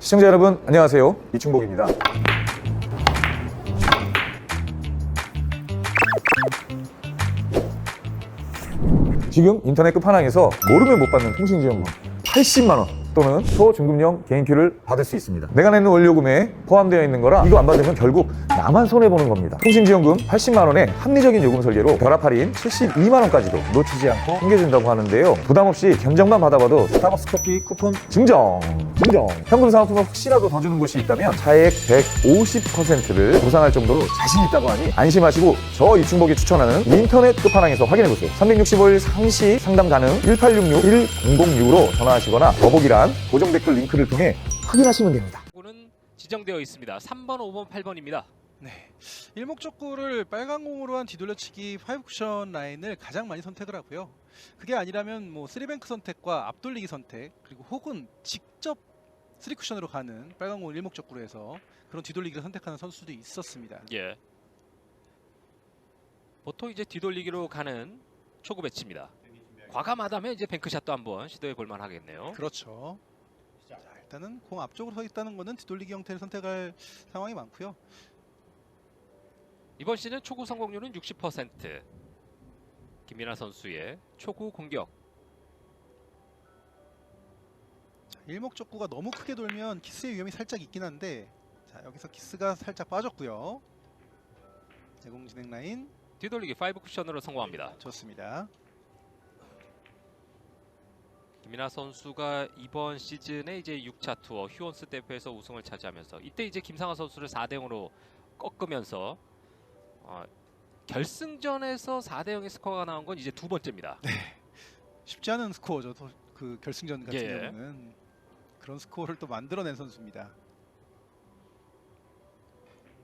시청자 여러분 안녕하세요. 이충복입니다. 지금 인터넷 끝판왕에서 모르면 못 받는 통신지원금 80만 원 또는 초중급형 개인큐를 받을 수 있습니다. 내가 내는 원료금에 포함되어 있는 거라 이거 안 받으면 결국 나만 손해보는 겁니다. 통신지원금 80만 원에 합리적인 요금 설계로 벼락 할인 72만 원까지도 놓치지 않고 챙겨준다고 하는데요. 부담 없이 견적만 받아봐도 스타벅스 커피 쿠폰 증정! 현금 상품 혹시라도 더 주는 곳이 있다면 차액 150%를 보상할 정도로 자신 있다고 하니 안심하시고 저 이충복이 추천하는 인터넷 끝판왕에서 확인해보세요. 365일 상시 상담 가능 1866-1006으로 전화하시거나 더보기란 고정 댓글 링크를 통해 확인하시면 됩니다. 는 지정되어 있습니다. 3번, 5번, 8번입니다. 네, 일목적구를 빨간 공으로 한 뒤돌려치기 5쿠션 라인을 가장 많이 선택을 하고요. 그게 아니라면 뭐 3뱅크 선택과 앞돌리기 선택 그리고 혹은 직접 3쿠션으로 가는 빨간 공을 일목적구로 해서 그런 뒤돌리기를 선택하는 선수도 있었습니다. 예. 보통 이제 뒤돌리기로 가는 초구 배치입니다. 과감하다면 이제 뱅크샷도 한번 시도해 볼 만하겠네요. 그렇죠. 자, 일단은 공 앞쪽으로 서 있다는 것은 뒤돌리기 형태를 선택할 상황이 많고요. 이번 시즌 초구 성공률은 60%. 김민아 선수의 초구 공격. 자, 일목적구가 너무 크게 돌면 키스의 위험이 살짝 있긴 한데 자, 여기서 키스가 살짝 빠졌고요. 내공 진행 라인 뒤돌리기 5쿠션으로 성공합니다. 좋습니다. 김민아 선수가 이번 시즌에 이제 6차 투어 휴원스 대회에서 우승을 차지하면서 이때 이제 김상화 선수를 4대 0으로 꺾으면서 결승전에서 4대 0의 스코어가 나온 건 이제 두 번째입니다. 쉽지 않은 스코어죠. 그 결승전 같은 예. 경우는 그런 스코어를 또 만들어낸 선수입니다.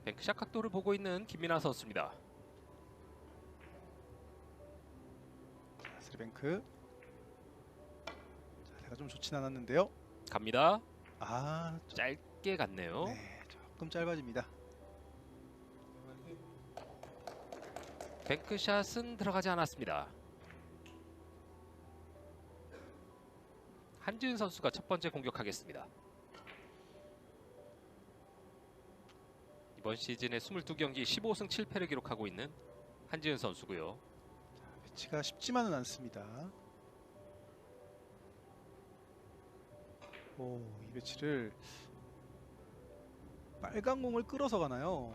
뱅크샷 각도를 보고 있는 김민아 선수입니다. 자, 스리뱅크. 자세가 좀 좋진 않았는데요. 갑니다. 아, 짧게 갔네요. 네, 조금 짧아집니다. 뱅크샷은 들어가지 않았습니다. 한지은 선수가 첫 번째 공격하겠습니다. 이번 시즌에 22경기 15승 7패를 기록하고 있는 한지은 선수고요. 배치가 쉽지만은 않습니다. 오, 이 배치를 빨간 공을 끌어서 가나요?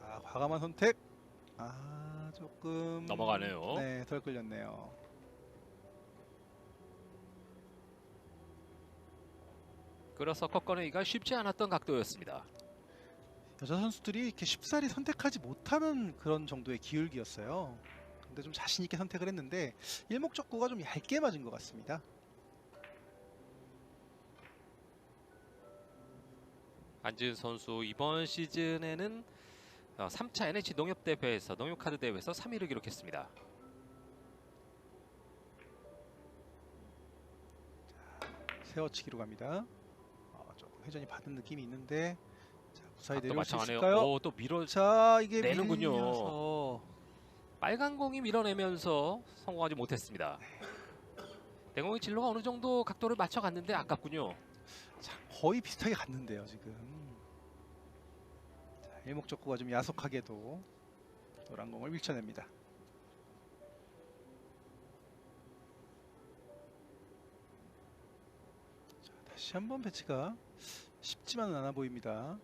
자, 과감한 선택. 아, 조금 넘어가네요. 네, 덜 끌렸네요. 끌어서 꺾어내기가 쉽지 않았던 각도였습니다. 여자 선수들이 이렇게 쉽사리 선택하지 못하는 그런 정도의 기울기였어요. 근데 좀 자신 있게 선택을 했는데 일목적구가 좀 얇게 맞은 것 같습니다. 한지은 선수 이번 시즌에는 3차 NH 농협 대회에서 농협카드 대회에서 3위를 기록했습니다. 세워치기로 갑니다. 조금 회전이 받은 느낌이 있는데 자, 무사히 또 내려올 수 마찬가지네요. 있을까요? 오, 또 밀어 자, 이게 내는군요. 밀려서 빨간 공이 밀어내면서 성공하지 못했습니다. 대공의 진로가 어느 정도 각도를 맞춰갔는데 아깝군요. 자, 거의 비슷하게 갔는데요 지금. 자, 일목적구가 좀 야속하게도 노란 공을 밀쳐냅니다. 자, 다시 한번 배치가 쉽지만은 않아 보입니다.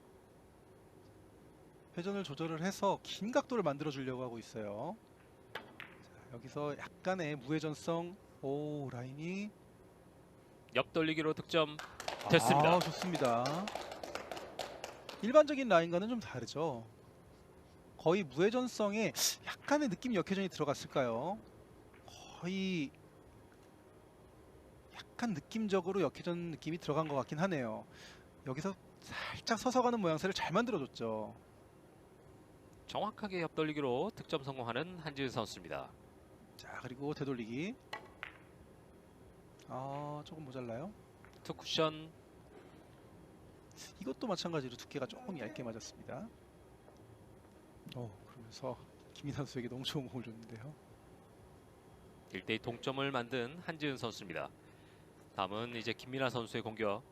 회전을 조절을 해서 긴 각도를 만들어 주려고 하고 있어요. 자, 여기서 약간의 무회전성. 오, 라인이 옆돌리기로 득점 됐습니다. 아, 좋습니다. 일반적인 라인과는 좀 다르죠. 거의 무회전성에 약간의 느낌 역회전이 들어갔을까요? 거의 약간 느낌적으로 역회전 느낌이 들어간 것 같긴 하네요. 여기서 살짝 서서 가는 모양새를 잘 만들어줬죠. 정확하게 옆돌리기로 득점 성공하는 한지은 선수입니다. 자, 그리고 되돌리기. 아, 조금 모자라요. 투쿠션 이것도 마찬가지로 두께가 조금 얇게 맞았습니다. 그러면서 김민아 선수에게 너무 좋은 공을 줬는데요. 1대2 동점을 만든 한지은 선수입니다. 다음은 이제 김민아 선수의 공격.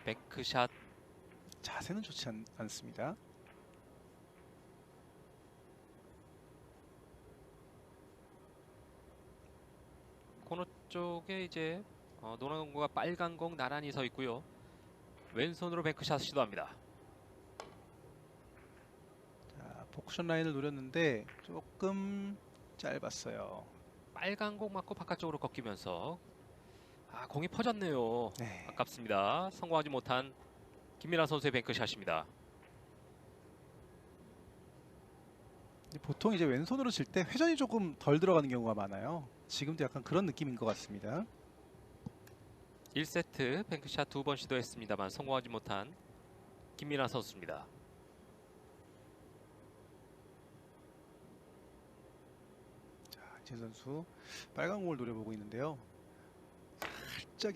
뱅크샷. 자세는 좋지 않습니다. 코너 쪽에 이제 노란 공과 빨간 공 나란히 서 있고요. 왼손으로 뱅크샷 시도합니다. 자, 포크션 라인을 노렸는데 조금 짧았어요. 빨간 공 맞고 바깥쪽으로 꺾이면서 공이 퍼졌네요. 네. 아깝습니다. 성공하지 못한 김민아 선수의 뱅크샷입니다. 보통 이제 왼손으로 칠 때 회전이 조금 덜 들어가는 경우가 많아요. 지금도 약간 그런 느낌인 것 같습니다. 1세트 뱅크샷 2번 시도했습니다만 성공하지 못한 김민아 선수입니다. 자, 이재 선수 빨간 공을 노려보고 있는데요. 살짝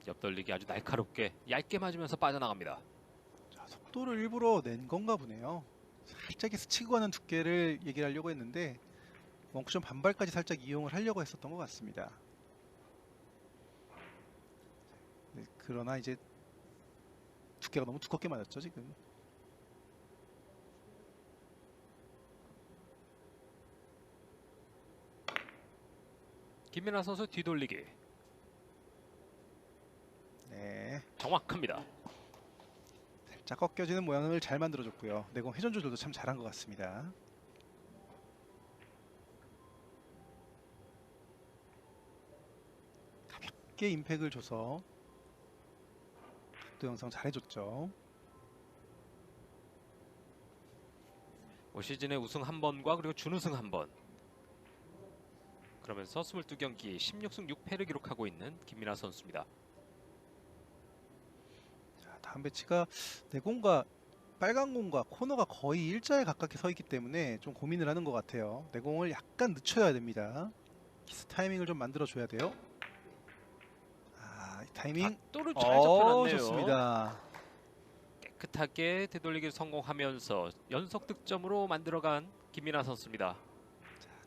옆돌리기 아주 날카롭게 얇게 맞으면서 빠져나갑니다. 자, 속도를 일부러 낸 건가 보네요. 살짝 스치고 가는 두께를 얘기를 하려고 했는데 원쿠션 반발까지 살짝 이용을 하려고 했었던 것 같습니다. 네, 그러나 이제 두께가 너무 두껍게 맞았죠 지금. 김민아 선수 뒤돌리기 네, 정확합니다. 살짝 꺾여지는 모양을 잘 만들어줬고요. 내공 회전 조절도 참 잘한 것 같습니다. 가볍게 임팩을 줘서 각도 형성 잘해줬죠. 올 시즌에 우승 한 번과 그리고 준우승 한 번. 그러면서 22경기 16승 6패를 기록하고 있는 김민아 선수입니다. 자, 다음 배치가 내공과 빨간 공과 코너가 거의 일자에 가깝게 서 있기 때문에 좀 고민을 하는 것 같아요. 내공을 약간 늦춰야 됩니다. 키스 타이밍을 좀 만들어 줘야 돼요. 이 타이밍. 각도를 잘 접해놨네요. 좋습니다. 깨끗하게 되돌리기를 성공하면서 연속 득점으로 만들어간 김민아 선수입니다.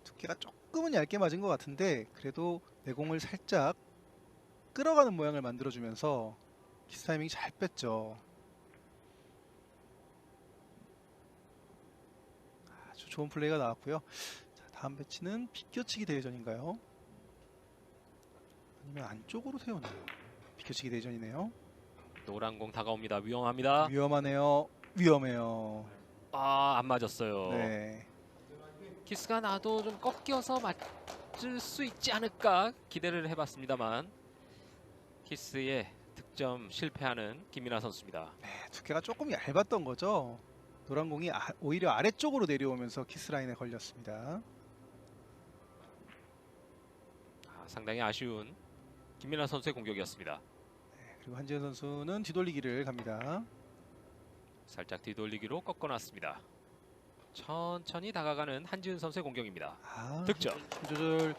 두께가 조금은 얇게 맞은 것 같은데 그래도 내공을 살짝 끌어가는 모양을 만들어주면서 키스 타이밍 잘 뺐죠. 아주 좋은 플레이가 나왔고요. 자, 다음 배치는 비껴치기 대회전인가요? 아니면 안쪽으로 세우나요? 비껴치기 대회전이네요. 노란 공 다가옵니다. 위험합니다. 위험하네요. 위험해요. 안 맞았어요. 네. 키스가 나도 좀 꺾여서 맞을 수 있지 않을까 기대를 해봤습니다만 키스의 득점 실패하는 김민아 선수입니다. 네, 두께가 조금 얇았던 거죠. 노란 공이 오히려 아래쪽으로 내려오면서 키스 라인에 걸렸습니다. 상당히 아쉬운 김민아 선수의 공격이었습니다. 네, 그리고 한지현 선수는 뒤돌리기를 갑니다. 살짝 뒤돌리기로 꺾어놨습니다. 천천히 다가가는 한지은 선수의 공격입니다. 득점. 조절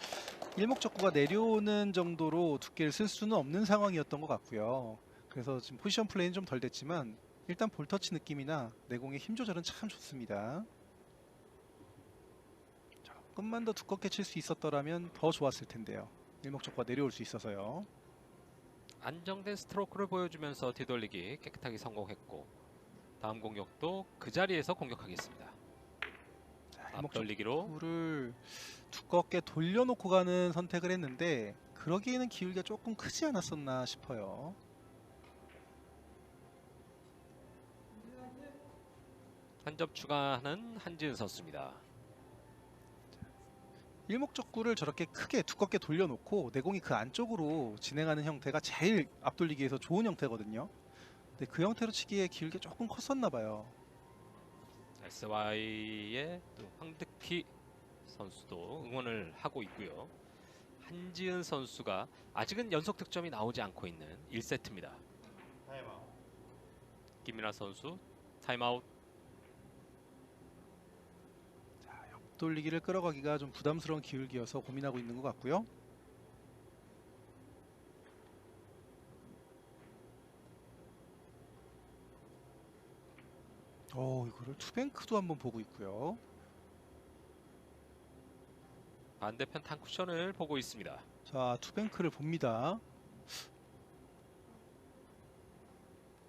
일목적구가 내려오는 정도로 두께를 쓸 수는 없는 상황이었던 것 같고요. 그래서 지금 포지션 플레이는 좀 덜 됐지만 일단 볼터치 느낌이나 내공의 힘 조절은 참 좋습니다. 조금만 더 두껍게 칠 수 있었더라면 더 좋았을 텐데요. 일목적구가 내려올 수 있어서요. 안정된 스트로크를 보여주면서 뒤돌리기 깨끗하게 성공했고 다음 공격도 그 자리에서 공격하겠습니다. 앞돌리기로 일목적구를 두껍게 돌려놓고 가는 선택을 했는데 그러기에는 기울기가 조금 크지 않았었나 싶어요. 한 점 추가하는 한지은 선수입니다. 일목적구를 저렇게 크게 두껍게 돌려놓고 내공이 그 안쪽으로 진행하는 형태가 제일 앞돌리기에서 좋은 형태거든요. 근데 그 형태로 치기에 기울기가 조금 컸었나 봐요. SY의 또 황득희 선수도 응원을 하고 있고요. 한지은 선수가 아직은 연속 득점이 나오지 않고 있는 1세트입니다. 김민아 선수 타임아웃. 돌리기를 끌어가기가 좀 부담스러운 기울기여서 고민하고 있는 것 같고요. 이거를 투뱅크도 한번 보고 있고요. 반대편 탕쿠션을 보고 있습니다. 자, 투뱅크를 봅니다.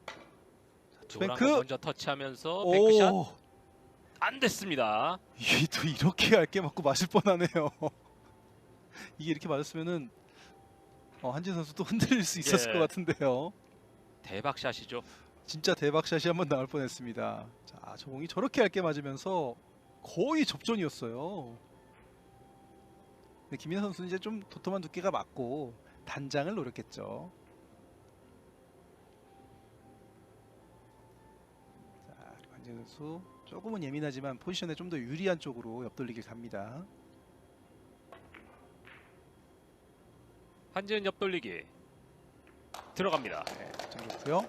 자, 노란 투뱅크. 거 먼저 터치하면서 뱅크샷 오, 안 됐습니다. 이게 또 이렇게 얇게 맞고 맞을 뻔하네요. 이게 이렇게 맞았으면은 한진 선수도 흔들릴 수 있었을 예. 것 같은데요. 대박 샷이죠. 진짜 대박샷이 한번 나올 뻔했습니다. 자, 저 공이 저렇게 얇게 맞으면서 거의 접전이었어요. 근데 김민아 선수는 이제 좀 도톰한 두께가 맞고 단장을 노렸겠죠. 자, 그리고 한진 선수 조금은 예민하지만 포지션에 좀 더 유리한 쪽으로 옆돌리기 갑니다. 한지은 옆돌리기 들어갑니다. 네, 득점 좋고요.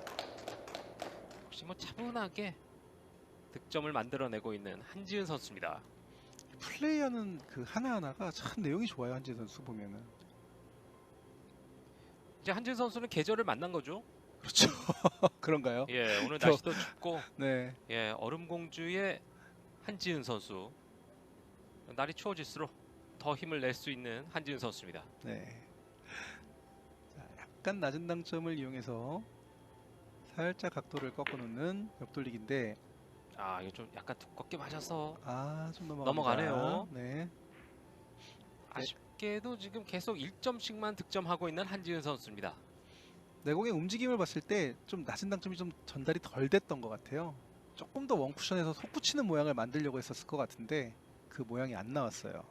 역시 뭐 차분하게 득점을 만들어내고 있는 한지은 선수입니다. 플레이하는 그 하나하나가 참 내용이 좋아요. 한진 선수 보면은. 이제 한지은 선수는 계절을 만난 거죠. 그렇죠. 그런가요? 예, 오늘 저- 날씨도 춥고 네. 예, 얼음공주의 한지은 선수. 날이 추워질수록 더 힘을 낼 수 있는 한지은 선수입니다. 네. 자, 약간 낮은 당점을 이용해서 살짝 각도를 꺾어놓는 옆돌리기인데 아, 이거 좀 약간 두껍게 맞아서 좀 넘어가네요. 네. 아쉽게도 지금 계속 1점씩만 득점하고 있는 한지은 선수입니다. 내공의 움직임을 봤을 때 좀 낮은 당점이 좀 전달이 덜 됐던 것 같아요. 조금 더 원쿠션에서 솟구치는 모양을 만들려고 했었을 것 같은데 그 모양이 안 나왔어요.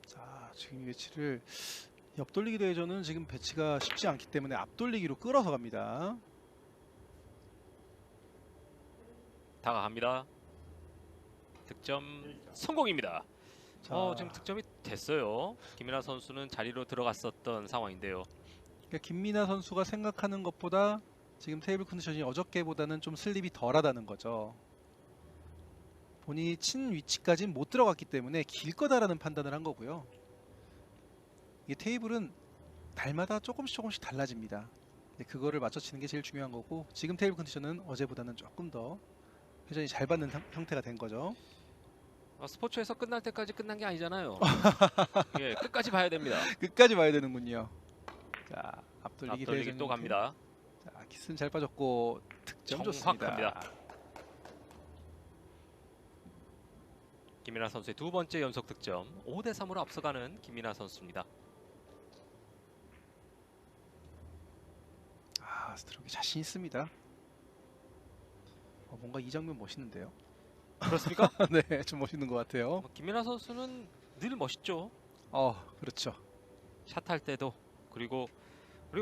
자, 지금 이 배치를 옆돌리기 대회전은 지금 배치가 쉽지 않기 때문에 앞돌리기로 끌어서 갑니다. 다가갑니다. 득점 성공입니다. 자, 지금 득점이 됐어요. 김연아 선수는 자리로 들어갔었던 상황인데요. 그러니까 김민아 선수가 생각하는 것보다 지금 테이블 컨디션이 어저께보다는 좀 슬립이 덜하다는 거죠. 본인이 친 위치까지는 못 들어갔기 때문에 길 거다라는 판단을 한 거고요. 이게 테이블은 날마다 조금씩 달라집니다. 근데 그거를 맞춰치는 게 제일 중요한 거고 지금 테이블 컨디션은 어제보다는 조금 더 회전이 잘 받는 형태가 된 거죠. 스포츠에서 끝날 때까지 끝난 게 아니잖아요. 예, 끝까지 봐야 됩니다. 끝까지 봐야 되는군요. 자, 앞돌리기 앞돌리기 대회전 또 형태. 갑니다. 자, 키스는 잘 빠졌고 득점 정확합니다. 좋습니다. 김연아 선수의 두 번째 연속 득점. 5대 3으로 앞서가는 김연아 선수입니다. 스트로크 자신 있습니다. 뭔가 이 장면 멋있는데요. 그렇습니까? 네, 좀 멋있는 것 같아요. 김연아 선수는 늘 멋있죠. 그렇죠. 샷할 때도 그리고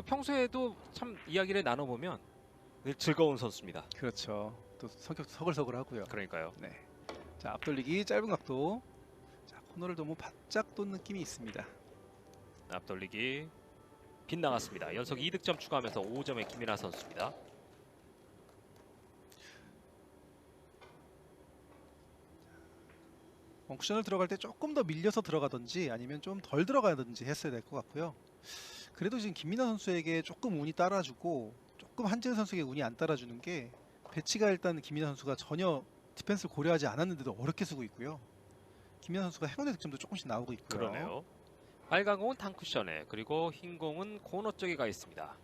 평소에도 참 이야기를 나눠보면 늘 즐거운 선수입니다. 그렇죠. 또 성격 서글서글하고요. 그러니까요. 네. 자, 앞돌리기 짧은 각도. 자, 코너를 너무 바짝 돈 느낌이 있습니다. 앞돌리기 빗나갔습니다. 연속 2득점 추가하면서 5점의 김연아 선수입니다. 엉쿠션을 들어갈 때 조금 더 밀려서 들어가든지 아니면 좀 덜 들어가든지 했어야 될 것 같고요. 그래도 지금 김민아 선수에게 조금 운이 따라주고 조금 한지은 선수에게 운이 안 따라주는 게 배치가 일단 김민아 선수가 전혀 디펜스를 고려하지 않았는데도 어렵게 쓰고 있고요. 김민아 선수가 행운의 득점도 조금씩 나오고 있고요. 그러네요. 빨간 공은 탕쿠션에 그리고 흰 공은 코너 쪽에 가 있습니다.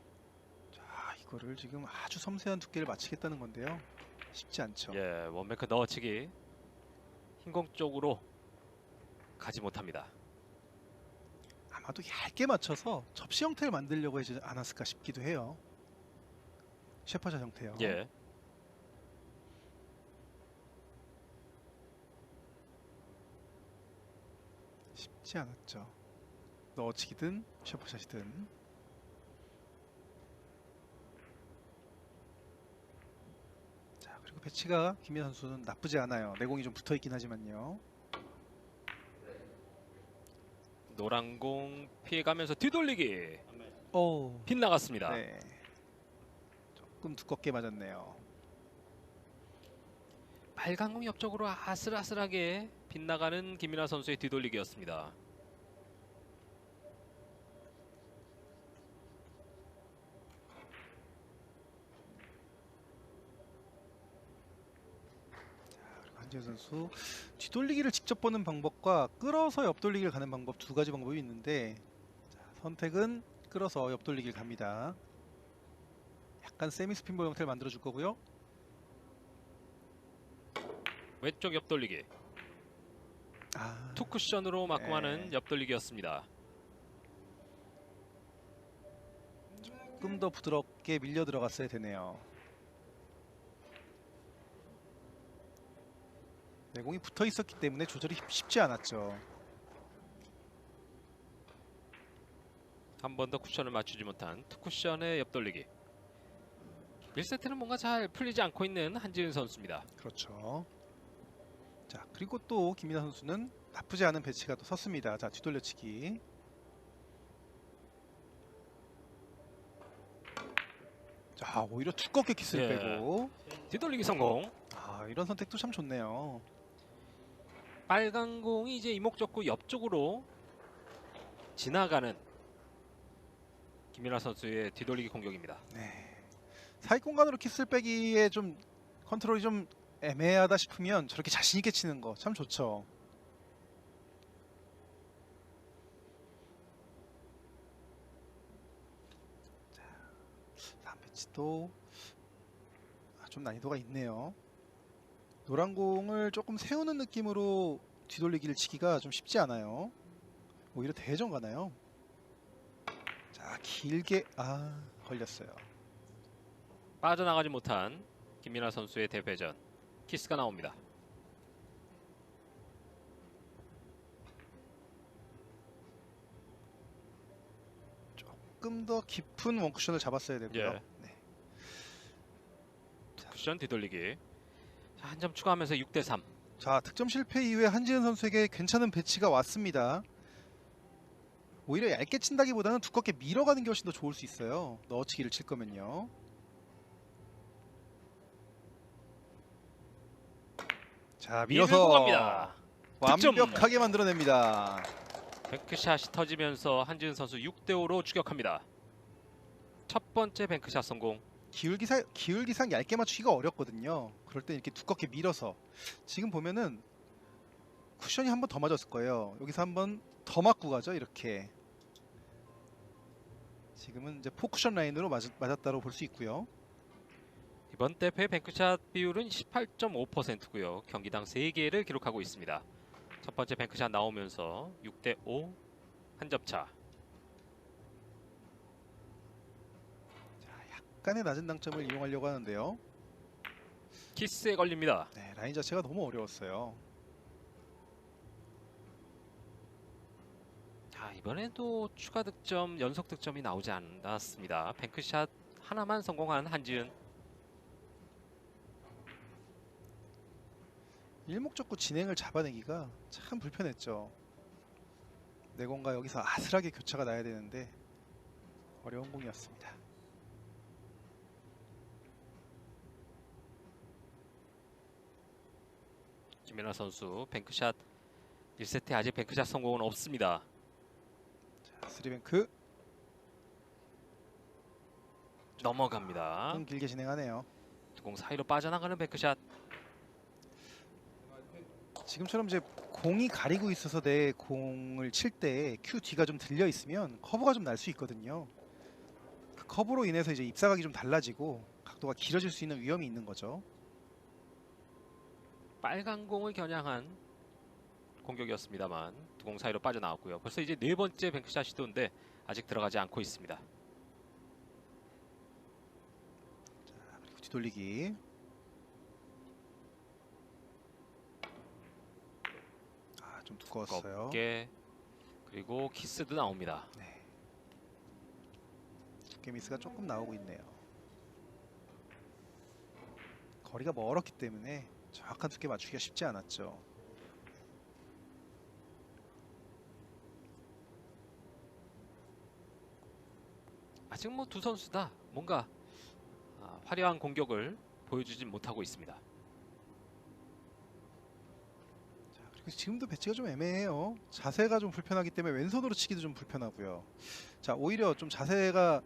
자, 이거를 지금 아주 섬세한 두께를 맞추겠다는 건데요. 쉽지 않죠. 예, 원뱅크 넣어치기 흰 공 쪽으로 가지 못합니다. 아마도 얇게 맞춰서 접시 형태를 만들려고 하지 않았을까 싶기도 해요. 셰퍼샷 형태요. 예, 쉽지 않았죠. 넣어치기든 셰퍼샷이든. 자, 그리고 배치가 김민아 선수는 나쁘지 않아요. 내공이 좀 붙어있긴 하지만요. 노란 공 피해가면서 뒤돌리기 오, 빗나갔습니다. 네. 조금 두껍게 맞았네요. 빨간 공 옆쪽으로 아슬아슬하게 빗나가는 김민아 선수의 뒤돌리기였습니다. 한지은 선수 뒤돌리기를 직접 보는 방법과 끌어서 옆돌리기를 가는 방법 두 가지 방법이 있는데 자, 선택은 끌어서 옆돌리기를 갑니다. 약간 세미 스핀볼 형태를 만들어 줄 거고요. 왼쪽 옆돌리기. 아, 투 쿠션으로 맞고 네. 하는 옆돌리기였습니다. 조금 더 부드럽게 밀려 들어갔어야 되네요. 내공이 붙어 있었기 때문에 조절이 쉽지 않았죠. 한 번 더 쿠션을 맞추지 못한 투 쿠션의 옆돌리기. 1세트는 뭔가 잘 풀리지 않고 있는 한지은 선수입니다. 그렇죠. 자, 그리고 또 김민아 선수는 나쁘지 않은 배치가 또 섰습니다. 자, 뒤돌려치기. 자, 오히려 두껍게 키스를 예. 빼고. 뒤돌리기 성공. 아, 이런 선택도 참 좋네요. 빨간 공이 이제 이목적구 옆쪽으로 지나가는 김민아 선수의 뒤돌리기 공격입니다. 네. 사이 공간으로 키스를 빼기에 좀 컨트롤이 좀 애매하다 싶으면 저렇게 자신 있게 치는 거 참 좋죠. 자, 다음 배치도 좀 난이도가 있네요. 노란 공을 조금 세우는 느낌으로 뒤돌리기를 치기가 좀 쉽지 않아요. 오히려 대전 가나요? 자, 길게 걸렸어요. 빠져나가지 못한 김민아 선수의 대회전. 키스가 나옵니다. 조금 더 깊은 원쿠션을 잡았어야 되고요. 예. 네. 쿠션 뒤돌리기. 한 점 추가하면서 6대3. 자, 득점 실패 이후에 한지은 선수에게 괜찮은 배치가 왔습니다. 오히려 얇게 친다기보다는 두껍게 밀어가는 게 훨씬 더 좋을 수 있어요. 넣어치기를 칠 거면요. 자, 밀고 밀어서 갑니다. 득점! 완벽하게 만들어냅니다. 뱅크샷이 터지면서 한지은 선수 6대5로 추격합니다. 첫 번째 뱅크샷 성공. 기울기상 얇게 맞추기가 어렵거든요. 그럴 때 이렇게 두껍게 밀어서 지금 보면은 쿠션이 한 번 더 맞았을 거예요. 여기서 한 번 더 맞고 가죠. 이렇게 지금은 이제 포쿠션 라인으로 맞았다고 볼 수 있고요. 이번 대회 뱅크샷 비율은 18.5%고요. 경기당 3개를 기록하고 있습니다. 첫 번째 뱅크샷 나오면서 6대5 한 점 차. 약간의 낮은 당점을 이용하려고 하는데요. 키스에 걸립니다. 네, 라인 자체가 너무 어려웠어요. 자, 이번에도 추가 득점, 연속 득점이 나오지 않았습니다. 뱅크샷 하나만 성공한 한지은. 일목적구 진행을 잡아내기가 참 불편했죠. 내공과 여기서 아슬하게 교차가 나야 되는데 어려운 공이었습니다. 김연아 선수 뱅크샷 1세트에 아직 뱅크샷 성공은 없습니다. 자, 쓰리뱅크 넘어갑니다. 좀 길게 진행하네요. 두 공 사이로 빠져나가는 뱅크샷. 지금처럼 이제 공이 가리고 있어서 내 공을 칠 때 큐 뒤가 좀 들려 있으면 커브가 좀 날 수 있거든요. 그 커브로 인해서 이제 입사각이 좀 달라지고 각도가 길어질 수 있는 위험이 있는 거죠. 빨간 공을 겨냥한 공격이었습니다만 두 공 사이로 빠져나왔고요. 벌써 이제 네 번째 뱅크샷 시도인데 아직 들어가지 않고 있습니다. 그리고 뒤돌리기. 좀 두꺼웠어요. 두껍게. 그리고 키스도 나옵니다. 네. 두께 미스가 조금 나오고 있네요. 거리가 멀었기 때문에 정확한 두께 맞추기가 쉽지 않았죠. 아직 뭐 두 선수 다 뭔가 화려한 공격을 보여주진 못하고 있습니다. 자, 그리고 지금도 배치가 좀 애매해요. 자세가 좀 불편하기 때문에 왼손으로 치기도 좀 불편하고요. 자, 오히려 좀 자세가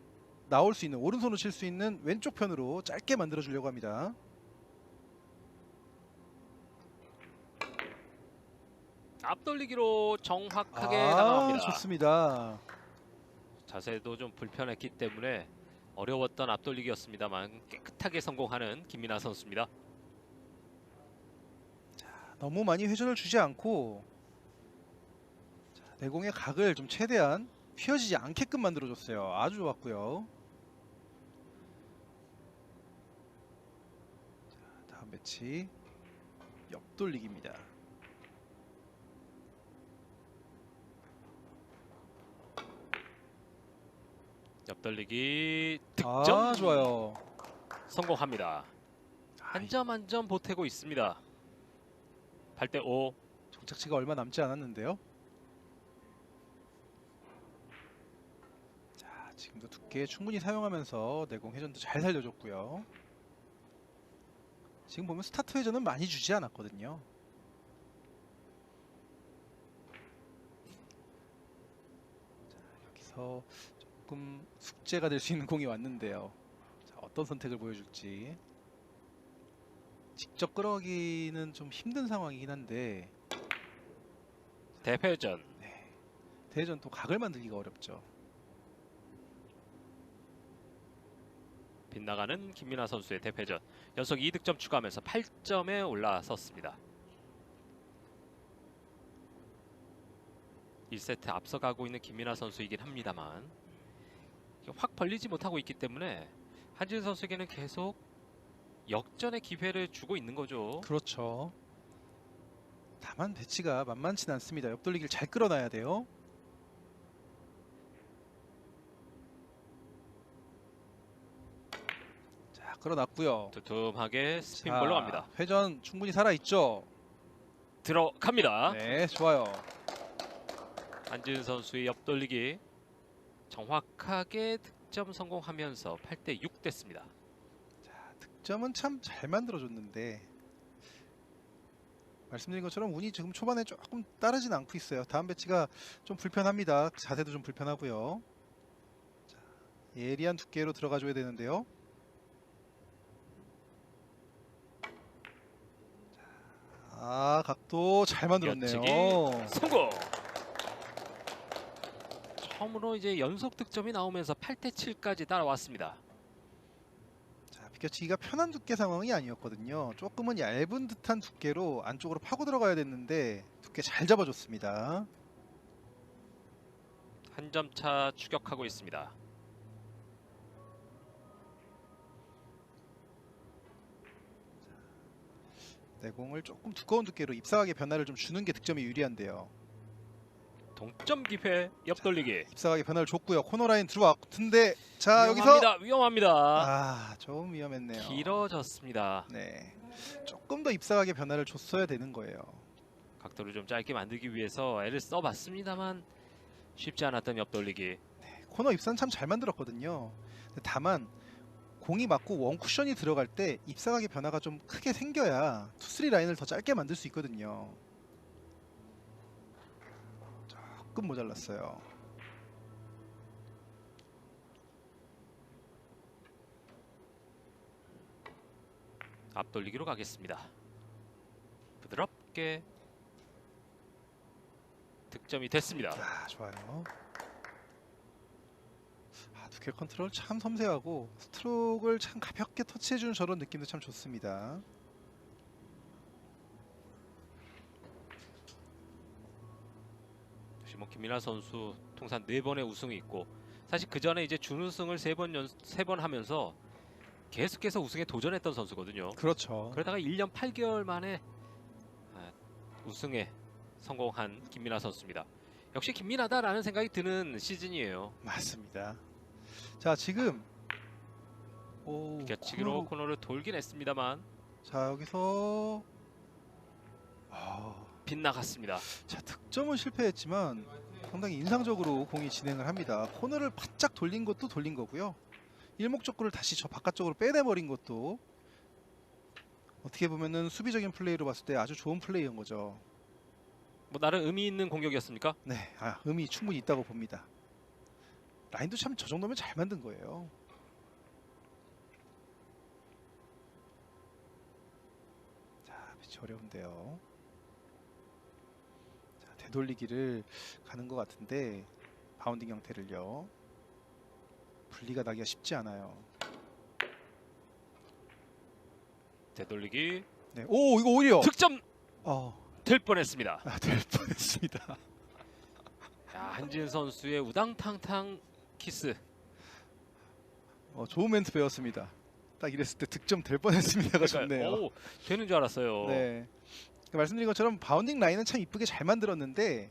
나올 수 있는 오른손으로 칠 수 있는 왼쪽 편으로 짧게 만들어 주려고 합니다. 앞돌리기로 정확하게 아, 나갑니다. 좋습니다. 자세도 좀 불편했기 때문에 어려웠던 앞돌리기였습니다만 깨끗하게 성공하는 김민아 선수입니다. 너무 많이 회전을 주지 않고 자, 내공의 각을 좀 최대한 휘어지지 않게끔 만들어줬어요. 아주 좋았고요. 자, 다음 배치 옆돌리기입니다. 옆돌리기 득점 아, 좋아요. 성공합니다. 한 점 한 점 보태고 있습니다. 8대5. 정착치가 얼마 남지 않았는데요. 자, 지금도 두께 충분히 사용하면서 내공 회전도 잘 살려줬고요. 지금 보면 스타트 회전은 많이 주지 않았거든요. 자, 여기서 조금 숙제가 될 수 있는 공이 왔는데요. 자, 어떤 선택을 보여줄지. 직접 끌어가기는 좀 힘든 상황이긴 한데 대회전. 네, 대회전 또 각을 만들기가 어렵죠. 빗나가는 김민아 선수의 대회전. 연속 2득점 추가하면서 8점에 올라섰습니다. 1세트 앞서가고 있는 김민아 선수이긴 합니다만 확 벌리지 못하고 있기 때문에 한지은 선수에게는 계속 역전의 기회를 주고 있는 거죠. 그렇죠. 다만 배치가 만만치 않습니다. 옆돌리기를 잘 끌어놔야 돼요. 자, 끌어놨고요. 두툼하게 스핀볼로 갑니다. 회전 충분히 살아있죠. 들어갑니다. 네, 좋아요. 한지은 선수의 옆돌리기 정확하게 득점 성공하면서 8대6 됐습니다. 자, 득점은 참 잘 만들어줬는데 말씀드린 것처럼 운이 지금 초반에 조금 따르진 않고 있어요. 다음 배치가 좀 불편합니다. 자세도 좀 불편하고요. 자, 예리한 두께로 들어가줘야 되는데요. 아, 각도 잘 만들었네요. 옆치기 성공. 처음으로 이제 연속 득점이 나오면서 8대7까지 따라왔습니다. 자, 비껴치기가 편한 두께 상황이 아니었거든요. 조금은 얇은 듯한 두께로 안쪽으로 파고 들어가야 됐는데 두께 잘 잡아줬습니다. 한 점 차 추격하고 있습니다. 내공을 조금 두꺼운 두께로 잎사각의 변화를 좀 주는 게 득점에 유리한데요. 동점 기회 옆돌리기. 잎사각의 변화를 줬고요. 코너 라인 들어왔는데 자, 위험합니다. 여기서 위험합니다. 아, 좀 위험했네요. 길어졌습니다. 네, 조금 더 잎사각의 변화를 줬어야 되는 거예요. 각도를 좀 짧게 만들기 위해서 애를 써봤습니다만 쉽지 않았던 옆돌리기. 코너 입사는 참 잘 만들었거든요. 근데 다만 공이 맞고 원 쿠션이 들어갈 때 잎사각의 변화가 좀 크게 생겨야 투쓰리 라인을 더 짧게 만들 수 있거든요. 조금 모자랐어요. 앞돌리기로 가겠습니다. 부드럽게 득점이 됐습니다. 아, 좋아요. 아, 두께 컨트롤 참 섬세하고 스트로크를 참 가볍게 터치해주는 저런 느낌도 참 좋습니다. 역시 뭐 김민아 선수 통산 4번의 우승이 있고 사실 그 전에 이제 준우승을 3번 하면서 계속해서 우승에 도전했던 선수거든요. 그렇죠. 그러다가 1년 8개월 만에 우승에 성공한 김민아 선수입니다. 역시 김민아다라는 생각이 드는 시즌이에요. 맞습니다. 자, 지금 곁치기로 코너를 돌긴 했습니다만 자, 여기서 빗나갔습니다. 자, 득점은 실패했지만 상당히 인상적으로 공이 진행을 합니다. 코너를 바짝 돌린 것도 돌린 거고요. 일목적구를 다시 저 바깥쪽으로 빼내버린 것도 어떻게 보면은 수비적인 플레이로 봤을 때 아주 좋은 플레이인 거죠. 뭐 나름 의미 있는 공격이었습니까? 네, 의미 충분히 있다고 봅니다. 라인도 참 저 정도면 잘 만든 거예요. 자, 빛이 어려운데요. 되돌리기를 가는 것 같은데 바운딩 형태를요. 분리가 나기가 쉽지 않아요. 되돌리기 네. 오 이거 오히려 득점 어, 될 뻔했습니다. 될 뻔했습니다. 자, 한지은 선수의 우당탕탕 키스. 좋은 멘트 배웠습니다. 딱 이랬을 때 득점 될 뻔했습니다가 좋네요. 오, 되는 줄 알았어요. 네. 말씀드린 것처럼 바운딩 라인은 참 이쁘게 잘 만들었는데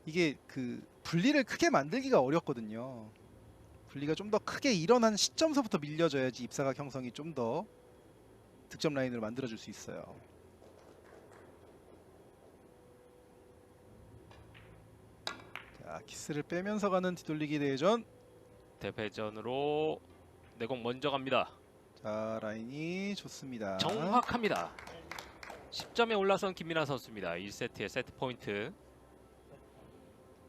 이게 그 분리를 크게 만들기가 어렵거든요. 분리가 좀 더 크게 일어난 시점서부터 밀려져야지 입사각 형성이 좀 더 득점 라인으로 만들어줄 수 있어요. 자, 키스를 빼면서 가는 뒤돌리기 대회전. 대회전으로 내공 먼저 갑니다. 자, 라인이 좋습니다. 정확합니다. 10점에 올라선 김민아 선수입니다. 1세트의 세트 포인트.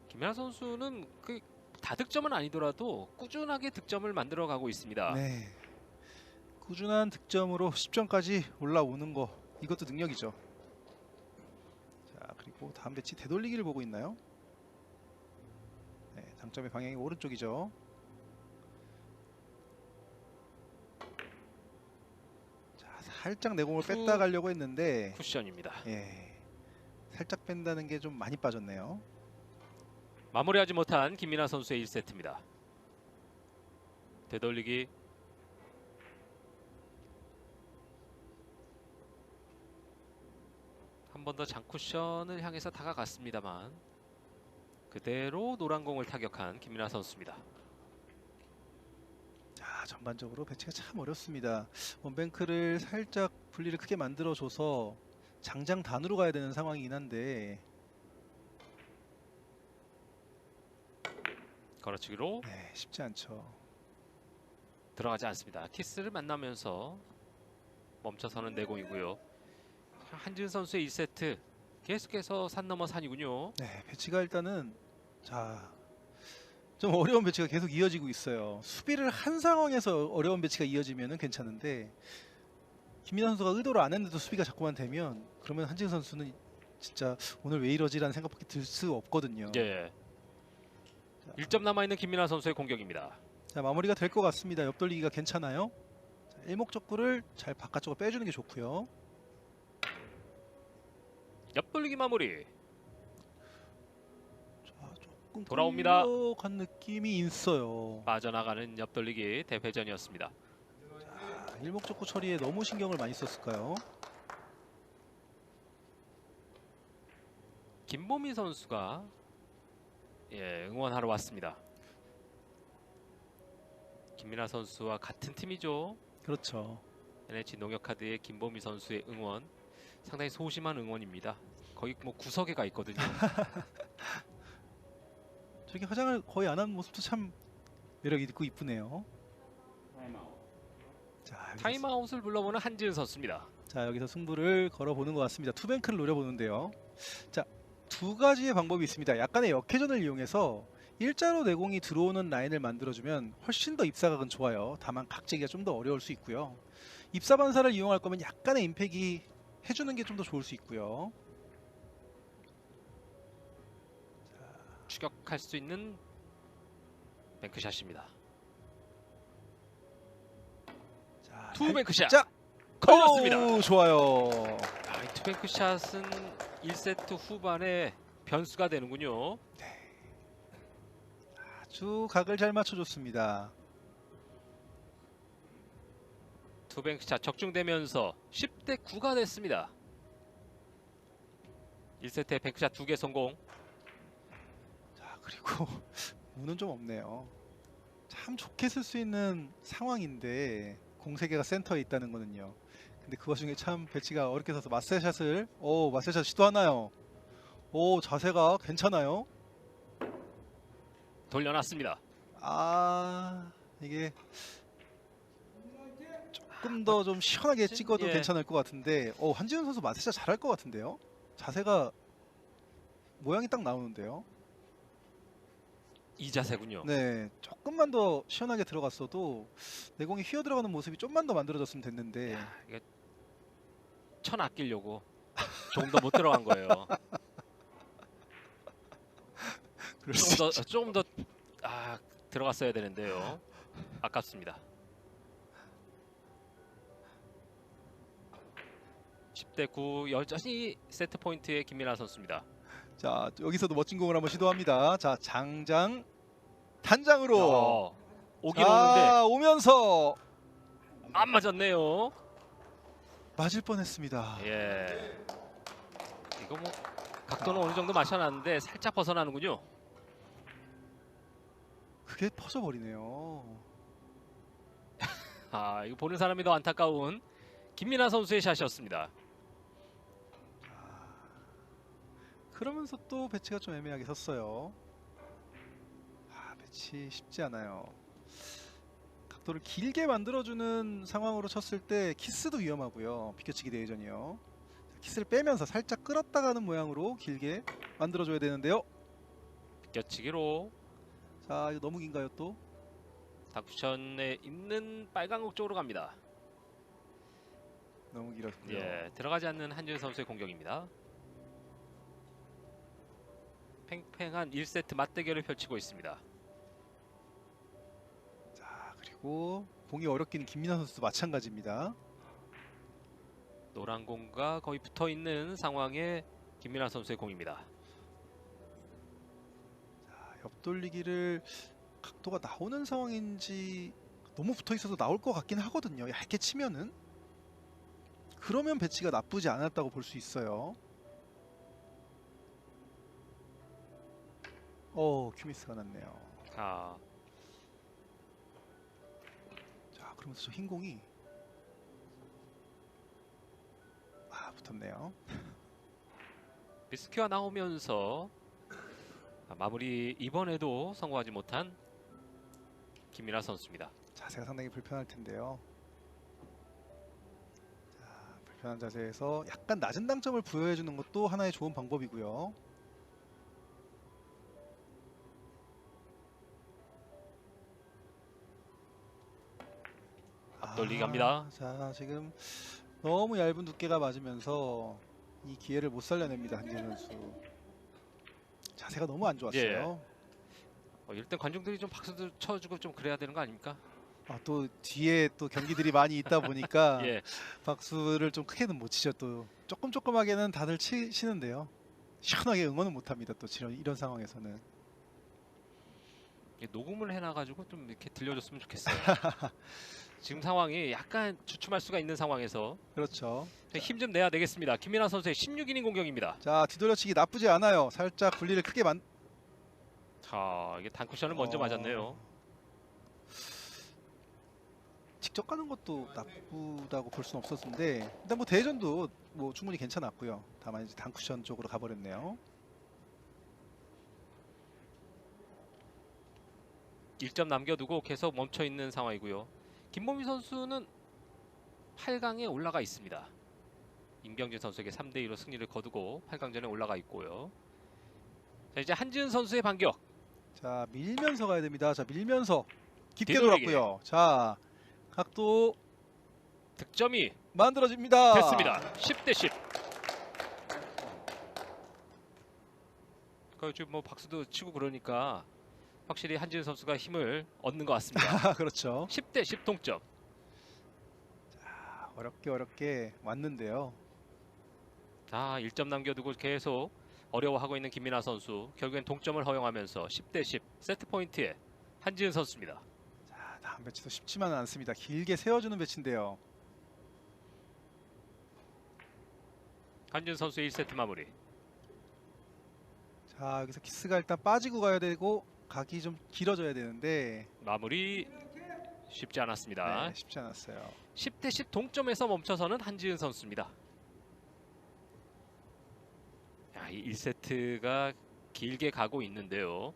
김민아 선수는 그 다득점은 아니더라도 꾸준하게 득점을 만들어가고 있습니다. 네. 꾸준한 득점으로 10점까지 올라오는 거 이것도 능력이죠. 자, 그리고 다음 배치 되돌리기를 보고 있나요? 네, 당점의 방향이 오른쪽이죠. 자, 살짝 내공을 뺐다 가려고 했는데 쿠션입니다. 예, 살짝 뺀다는 게 좀 많이 빠졌네요. 마무리하지 못한 김민아 선수의 1세트입니다. 되돌리기 한 번 더 장쿠션을 향해서 다가갔습니다만 그대로 노란 공을 타격한 김민아 선수입니다. 자, 전반적으로 배치가 참 어렵습니다. 원뱅크를 살짝 분리를 크게 만들어줘서 장장 단으로 가야 되는 상황이긴 한데 걸어치기로 네, 쉽지 않죠. 들어가지 않습니다. 키스를 만나면서 멈춰서는 내공이고요. 한지은 선수의 1세트 계속해서 산 넘어 산이군요. 네, 배치가 일단은 자, 좀 어려운 배치가 계속 이어지고 있어요. 수비를 한 상황에서 어려운 배치가 이어지면은 괜찮은데 김민아 선수가 의도를 안 했는데도 수비가 자꾸만 되면 그러면 한지은 선수는 진짜 오늘 왜 이러지라는 생각밖에 들 수 없거든요. 예. 1점 남아있는 김민아 선수의 공격입니다. 자, 마무리가 될 것 같습니다. 옆돌리기가 괜찮아요. 자, 일목적구를 잘 바깥쪽으로 빼주는 게 좋고요. 옆돌리기 마무리. 자, 조금 돌아옵니다. 간 느낌이 있어요. 빠져나가는 옆돌리기 대회전이었습니다. 자, 일목적구 처리에 너무 신경을 많이 썼을까요? 김보미 선수가 응원하러 왔습니다. 김민아 선수와 같은 팀이죠. 그렇죠. NH 농협카드의 김보미 선수의 응원 상당히 소심한 응원입니다. 거의 뭐 구석에 가 있거든요. 저기 화장을 거의 안 한 모습도 참 매력 있고 이쁘네요. 자, 타임아웃을 불러보는 한지은 선수입니다. 자, 여기서 승부를 걸어보는 것 같습니다. 투뱅크를 노려보는데요. 자, 두 가지의 방법이 있습니다. 약간의 역회전을 이용해서 일자로 내공이 들어오는 라인을 만들어주면 훨씬 더 입사각은 좋아요. 다만 각재기가 좀 더 어려울 수 있고요. 입사 반사를 이용할 거면 약간의 임팩이 해주는 게 좀 더 좋을 수 있고요. 추격할 수 있는 뱅크샷입니다. 자, 투뱅크샷 자, 걸렸습니다. 오, 좋아요. 이 투뱅크샷은 1세트 후반에 변수가 되는군요. 아주 각을 잘 맞춰줬습니다. 투뱅크샷 적중되면서 10대 9가 됐습니다. 1세트에 뱅크샷 2개 성공. 자, 그리고 운은 좀 없네요. 참 좋게 쓸 수 있는 상황인데 공 3개가 센터에 있다는 거는요. 근데 그 와중에 참 배치가 어렵게 서서 마세샷을 마세샷 시도하나요? 자세가 괜찮아요? 돌려놨습니다. 이게 조금 더 좀 시원하게 찍어도 예. 괜찮을 것 같은데 한지훈 선수 마세샷 잘할 것 같은데요? 자세가 모양이 딱 나오는데요. 이 자세군요. 네, 조금만 더 시원하게 들어갔어도 내공이 휘어 들어가는 모습이 좀만 더 만들어졌으면 됐는데 이게 천 아끼려고 조금 더 못 들어간 거예요. 그럴 수 있죠. 조금 더 들어갔어야 되는데요. 아깝습니다. 10대 9 여전히 세트 포인트의 김민아 선수입니다. 자, 여기서도 멋진 공을 한번 시도합니다. 자, 장장 단장으로 오긴 오는데 오면서 안 맞았네요. 맞을 뻔했습니다. 예. 이거 뭐 각도는 어느 정도 맞춰놨는데 살짝 벗어나는군요. 그게 퍼져버리네요. 이거 보는 사람이 더 안타까운 김민아 선수의 샷이었습니다. 그러면서 또 배치가 좀 애매하게 섰어요. 배치 쉽지 않아요. 각도를 길게 만들어주는 상황으로 쳤을 때 키스도 위험하고요. 비껴치기 대회전이요. 키스를 빼면서 살짝 끌었다 가는 모양으로 길게 만들어줘야 되는데요. 비껴치기로 자, 이거 너무 긴가요 또? 다쿠션에 있는 빨강국 쪽으로 갑니다. 너무 길었고요. 예, 들어가지 않는 한지은 선수의 공격입니다. 팽팽한 1세트 맞대결을 펼치고 있습니다. 자, 그리고 공이 어렵긴 김민아 선수도 마찬가지입니다. 노란 공과 거의 붙어 있는 상황의 김민아 선수의 공입니다. 자, 옆돌리기를 각도가 나오는 상황인지 너무 붙어 있어서 나올 것 같긴 하거든요. 얇게 치면은. 그러면 배치가 나쁘지 않았다고 볼 수 있어요. 큐미스가 났네요. 아, 자, 그러면서 저 흰 공이 붙었네요. 미스큐가 나오면서 마무리 이번에도 성공하지 못한 김민아 선수입니다. 자세가 상당히 불편할 텐데요. 자, 불편한 자세에서 약간 낮은 당점을 부여해 주는 것도 하나의 좋은 방법이고요. 앞돌리기 갑니다. 자, 지금 너무 얇은 두께가 맞으면서 이 기회를 못 살려냅니다. 한지은 선수. 자세가 너무 안 좋았어요. 일단 관중들이 좀 박수도 쳐주고 좀 그래야 되는 거 아닙니까? 또 뒤에 또 경기들이 많이 있다 보니까 예, 박수를 좀 크게는 못 치죠. 또 조금하게는 다들 치시는데요. 시원하게 응원은 못합니다. 또 이런 상황에서는. 녹음을 해놔가지고 좀 이렇게 들려줬으면 좋겠어요. 지금 상황이 약간 주춤할 수가 있는 상황에서 그렇죠. 힘 좀 내야 되겠습니다. 김민아 선수의 16이닝 공격입니다. 자, 뒤돌려치기 나쁘지 않아요. 살짝 분리를 크게 이게 단쿠션을 먼저 맞았네요. 직접 가는 것도 나쁘다고 볼 수는 없었는데 일단 뭐 대전도 뭐 충분히 괜찮았고요. 다만 이제 단쿠션 쪽으로 가버렸네요. 1점 남겨두고 계속 멈춰 있는 상황이고요. 김보미 선수는 8강에 올라가 있습니다. 임병진 선수에게 3대2로 승리를 거두고 8강전에 올라가 있고요. 자, 이제 한지은 선수의 반격. 자, 밀면서 가야 됩니다. 자, 밀면서 깊게 뒤돌리기. 돌았고요. 자, 각도 득점이 만들어집니다. 됐습니다. 10대 10. 지금 뭐 박수도 치고 그러니까 확실히 한지은 선수가 힘을 얻는 것 같습니다. 그렇죠. 10대 10 동점. 자, 어렵게 왔는데요. 자, 1점 남겨두고 계속 어려워하고 있는 김민아 선수. 결국엔 동점을 허용하면서 10대 10 세트 포인트에 한지은 선수입니다. 자, 다음 배치도 쉽지만은 않습니다. 길게 세워주는 배치인데요. 한지은 선수의 1세트 마무리. 자, 여기서 키스가 일단 빠지고 가야 되고 각이 좀 길어져야 되는데 마무리 쉽지 않았습니다. 네, 쉽지 않았어요. 10대 10 동점에서 멈춰서는 한지은 선수입니다. 이 1세트가 길게 가고 있는데요.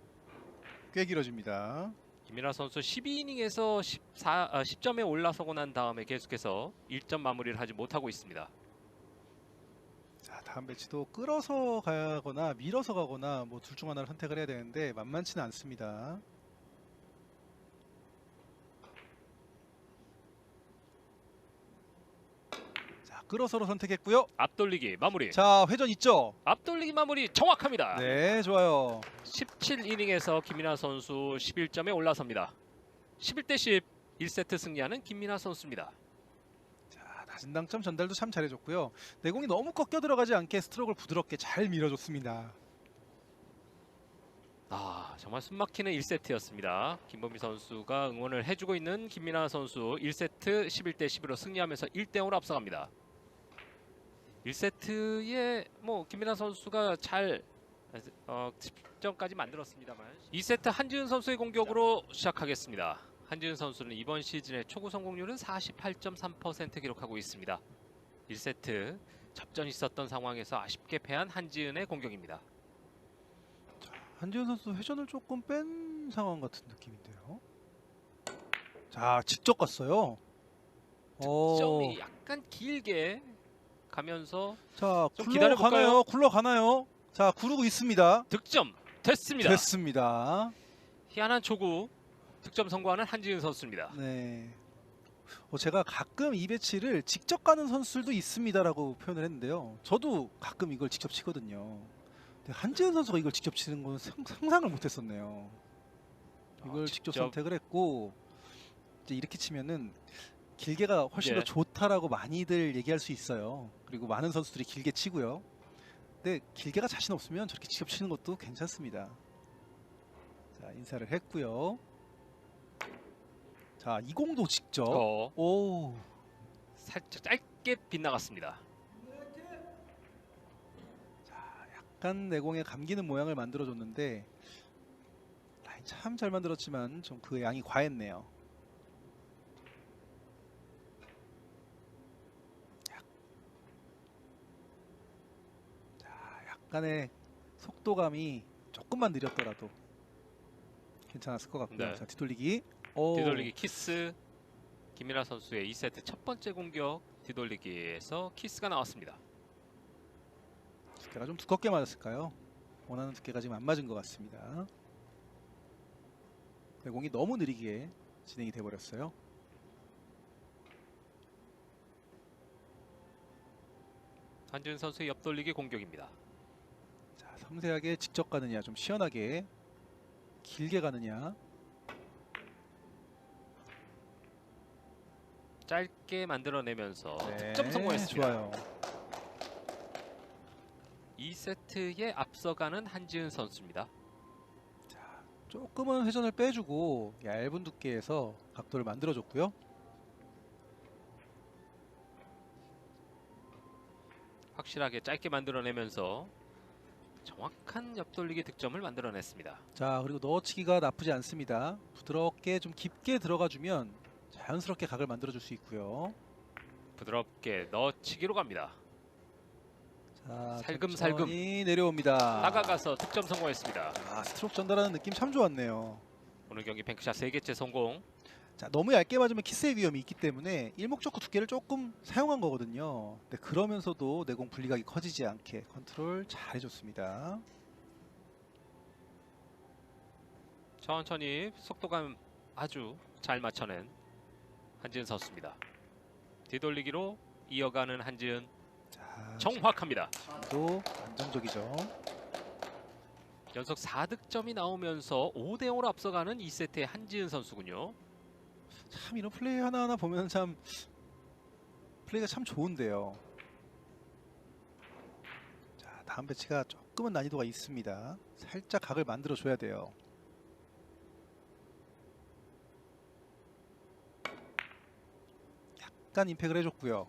꽤 길어집니다. 김민아 선수 12이닝에서 10점에 올라서고 난 다음에 계속해서 1점 마무리를 하지 못하고 있습니다. 자, 다음 배치도 끌어서 가거나 밀어서 가거나 뭐 둘 중 하나를 선택을 해야 되는데 만만치는 않습니다. 자, 끌어서로 선택했고요. 앞돌리기 마무리. 자, 회전 있죠? 앞돌리기 마무리 정확합니다. 네, 좋아요. 17이닝에서 김민하 선수 11점에 올라섭니다. 11대 10 1세트 승리하는 김민하 선수입니다. 자, 낮은 당점 전달도 참 잘해줬고요. 내공이 너무 꺾여 들어가지 않게 스트로크를 부드럽게 잘 밀어줬습니다. 정말 숨막히는 1세트였습니다. 김범희 선수가 응원을 해주고 있는 김민하 선수 1세트 11대 10으로 승리하면서 1대 0으로 앞서갑니다. 1세트에 김민하 선수가 잘 10점까지 만들었습니다만 2세트 한지은 선수의 공격으로 시작하겠습니다. 한지은 선수는 이번 시즌의 초구 성공률은 48.3% 기록하고 있습니다. 1세트 접전이 있었던 상황에서 아쉽게 패한 한지은의 공격입니다. 한지은 선수 회전을 조금 뺀 상황 같은 느낌인데요. 자, 직접 갔어요. 득점이 약간 길게 가면서 자, 좀 기다려볼까요? 굴러가나요? 자, 구르고 있습니다. 득점 됐습니다. 됐습니다. 희한한 초구 득점 성공하는 한지은 선수입니다. 네. 제가 가끔 이 배치를 직접 가는 선수들도 있습니다라고 표현을 했는데요. 저도 가끔 이걸 직접 치거든요. 근데 한지은 선수가 이걸 직접 치는 건 상상을 못했었네요. 이걸 직접 선택을 했고 이제 이렇게 치면은 길게가 훨씬 더 좋다라고 많이들 얘기할 수 있어요. 그리고 많은 선수들이 길게 치고요. 근데 길게가 자신 없으면 저렇게 직접 치는 것도 괜찮습니다. 자, 인사를 했고요. 자, 이 공도 직접. 오, 살짝 짧게 빗나갔습니다. 자, 약간 내공에 감기는 모양을 만들어줬는데 라인 참 잘 만들었지만 좀 그 양이 과했네요. 자, 약간의 속도감이 조금만 느렸더라도 괜찮았을 것 같고요. 네. 자, 뒤돌리기. 뒤돌리기 키스. 김민하 선수의 2세트 첫 번째 공격 뒤돌리기에서 키스가 나왔습니다. 두께가 좀 두껍게 맞았을까요? 원하는 두께가 지금 안 맞은 것 같습니다. 공이 너무 느리게 진행이 돼버렸어요. 한지은 선수의 옆돌리기 공격입니다. 자, 섬세하게 직접 가느냐, 좀 시원하게 길게 가느냐. 짧게 만들어내면서 네, 득점 성공했습니다. 좋아요. 2세트에 앞서가는 한지은 선수입니다. 자, 조금은 회전을 빼주고 얇은 두께에서 각도를 만들어줬고요. 확실하게 짧게 만들어내면서 정확한 옆돌리기 득점을 만들어냈습니다. 자, 그리고 넣어치기가 나쁘지 않습니다. 부드럽게 좀 깊게 들어가주면 자연스럽게 각을 만들어줄 수 있고요. 부드럽게 넣어치기로 갑니다. 자, 살금살금 천천히 내려옵니다. 다가가서 득점 성공했습니다. 아, 스트로크 전달하는 느낌 참 좋았네요. 오늘 경기 뱅크샷 3개째 성공. 자, 너무 얇게 맞으면 키스의 위험이 있기 때문에 일목적구 두께를 조금 사용한 거거든요. 근데 그러면서도 내공 분리각이 커지지 않게 컨트롤 잘 해줬습니다. 천천히 속도감 아주 잘 맞춰낸 한지은 선수입니다. 뒤돌리기로 이어가는 한지은. 자, 정확합니다. 또 안정적이죠. 연속 4득점이 나오면서 5대 0으로 앞서가는 2세트의 한지은 선수군요. 참 이런 플레이 하나하나 보면 참 플레이가 참 좋은데요. 자, 다음 배치가 조금은 난이도가 있습니다. 살짝 각을 만들어 줘야 돼요. 약간 임팩을 해줬고요.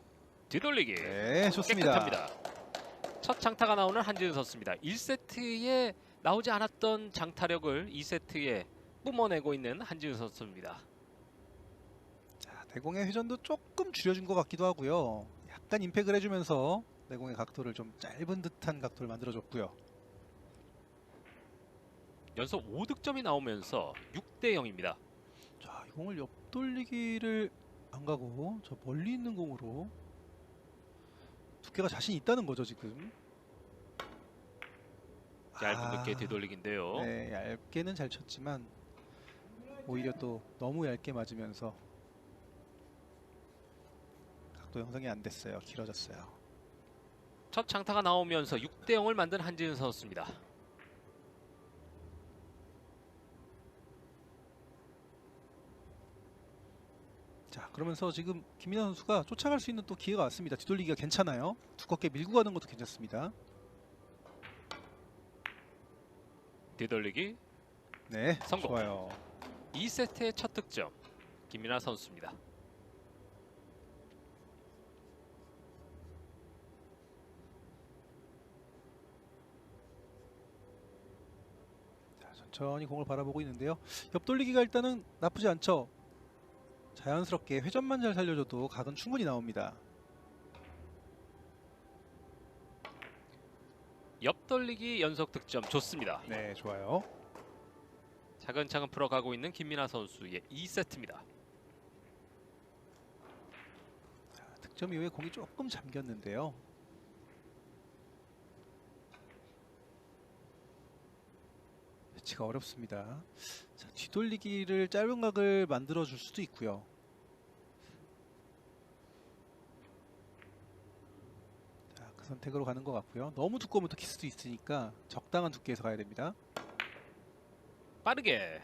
뒤돌리기. 네, 좋습니다. 깨끗합니다. 첫 장타가 나오는 한지은 선수입니다. 1세트에 나오지 않았던 장타력을 2세트에 뿜어내고 있는 한지은 선수입니다. 자, 내공의 회전도 조금 줄여준 것 같기도 하고요. 약간 임팩을 해주면서 내공의 각도를 좀 짧은 듯한 각도를 만들어줬고요. 연속 5득점이 나오면서 6대 0입니다. 자, 이 공을 옆돌리기를 안 가고 저 멀리 있는 공으로 두께가 자신 있다는 거죠 지금. 얇은 두께 뒤돌리기인데요. 네, 얇게는 잘 쳤지만 오히려 또 너무 얇게 맞으면서 각도 형성이 안 됐어요. 길어졌어요. 첫 장타가 나오면서 6대 0을 만든 한지은 선수입니다. 자, 그러면서 지금 김민환 선수가 쫓아갈 수 있는 또 기회가 왔습니다. 뒤돌리기가 괜찮아요. 두껍게 밀고 가는 것도 괜찮습니다. 뒤돌리기 네, 성공. 좋아요. 2세트의 첫 득점 김민아 선수입니다. 자, 천천히 공을 바라보고 있는데요. 옆돌리기가 일단은 나쁘지 않죠. 자연스럽게 회전만 잘 살려줘도 각은 충분히 나옵니다. 옆돌리기 연속 득점 좋습니다. 네, 좋아요. 차근차근 풀어가고 있는 김민아 선수의 2세트입니다. 자, 득점 이후에 공이 조금 잠겼는데요. 배치가 어렵습니다. 자, 뒤돌리기를 짧은 각을 만들어 줄 수도 있고요. 자, 그 선택으로 가는 것 같고요. 너무 두꺼우면 또 키스도 있으니까 적당한 두께에서 가야 됩니다. 빠르게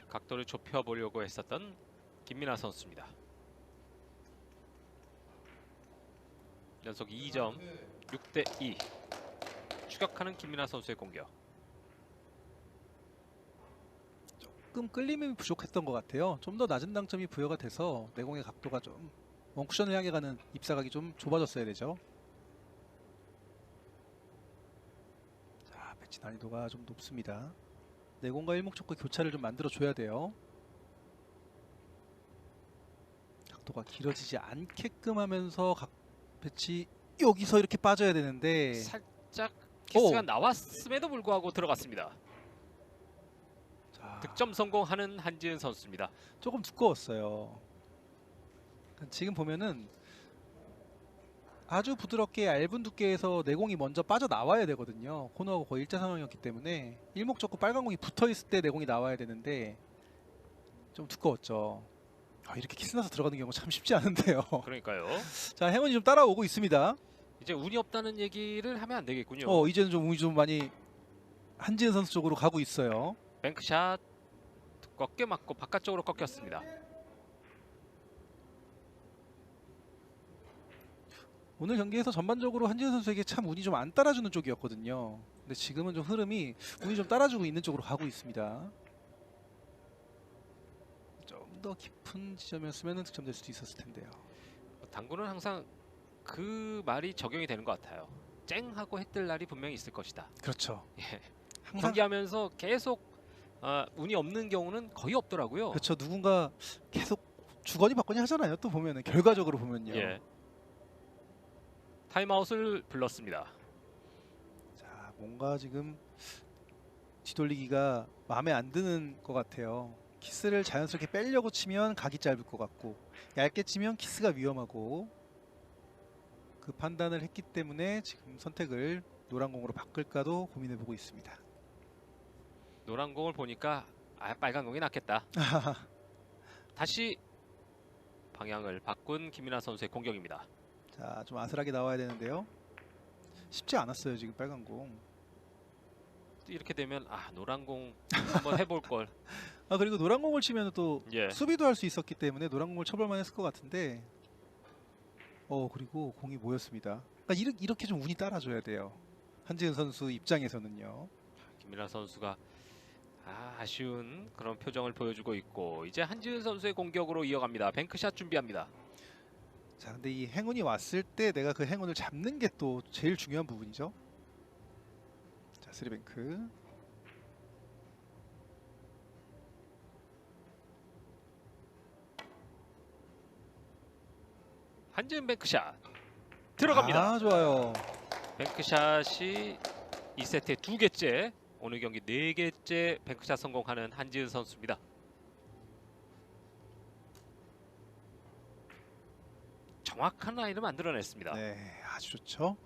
각도를 좁혀보려고 했었던 김민아 선수입니다. 연속 2점 6대 2 추격하는 김민아 선수의 공격. 조금 끌림이 부족했던 것 같아요. 좀 더 낮은 당점이 부여가 돼서 내공의 각도가 좀 원쿠션을 향해 가는 입사각이 좀 좁아졌어야 되죠. 자, 배치 난이도가 좀 높습니다. 내공과 일목적고 교차를 좀 만들어 줘야 돼요. 각도가 길어지지 않게끔 하면서 각 배치 여기서 이렇게 빠져야 되는데 살짝 키스가 오. 나왔음에도 불구하고 들어갔습니다. 자, 득점 성공하는 한지은 선수입니다. 조금 두꺼웠어요. 지금 보면은 아주 부드럽게 얇은 두께에서 내공이 먼저 빠져나와야 되거든요. 코너하고 거의 일자 상황이었기 때문에 일목적고 빨간 공이 붙어있을 때 내공이 나와야 되는데 좀 두꺼웠죠. 이렇게 키스나서 들어가는 경우 참 쉽지 않은데요. 그러니까요. 자, 행운이 좀 따라오고 있습니다. 이제 운이 없다는 얘기를 하면 안 되겠군요. 이제는 좀 운이 좀 많이 한지은 선수 쪽으로 가고 있어요. 뱅크샷 두껍게 맞고 바깥쪽으로 꺾였습니다. 오늘 경기에서 전반적으로 한지은 선수에게 참 운이 좀 안 따라주는 쪽이었거든요. 근데 지금은 좀 흐름이 운이 좀 따라주고 있는 쪽으로 가고 있습니다. 좀 더 깊은 지점이었으면 득점될 수도 있었을 텐데요. 당구는 항상 그 말이 적용이 되는 것 같아요. 쨍하고 해뜰 날이 분명히 있을 것이다. 그렇죠. 예. 항상 경기하면서 계속 운이 없는 경우는 거의 없더라고요. 그렇죠. 누군가 계속 주거니 받거니 하잖아요. 또 보면은 결과적으로 보면요. 예. 타임아웃을 불렀습니다. 자, 뭔가 지금 뒤돌리기가 마음에 안 드는 것 같아요. 키스를 자연스럽게 빼려고 치면 각이 짧을 것 같고 얇게 치면 키스가 위험하고 그 판단을 했기 때문에 지금 선택을 노란 공으로 바꿀까도 고민해보고 있습니다. 노란 공을 보니까 빨간 공이 낫겠다. 다시 방향을 바꾼 김민아 선수의 공격입니다. 자, 좀 아슬하게 나와야 되는데요. 쉽지 않았어요 지금 빨간 공. 이렇게 되면 노란 공 한번 해볼 걸. 그리고 노란 공을 치면 또 예. 수비도 할 수 있었기 때문에 노란 공을 쳐볼만 했을 것 같은데 그리고 공이 모였습니다. 그러니까 이렇게 좀 운이 따라줘야 돼요. 한지은 선수 입장에서는요. 김민아 선수가 아쉬운 그런 표정을 보여주고 있고 이제 한지은 선수의 공격으로 이어갑니다. 뱅크샷 준비합니다. 자, 근데 이 행운이 왔을 때 내가 그 행운을 잡는 게 또 제일 중요한 부분이죠. 자, 쓰리뱅크. 한지은 뱅크샷 들어갑니다. 좋아요. 뱅크샷이 2세트의 2개째, 오늘 경기 4개째 뱅크샷 성공하는 한지은 선수입니다. 정확한 라인을 만들어냈습니다. 네, 아주 좋죠.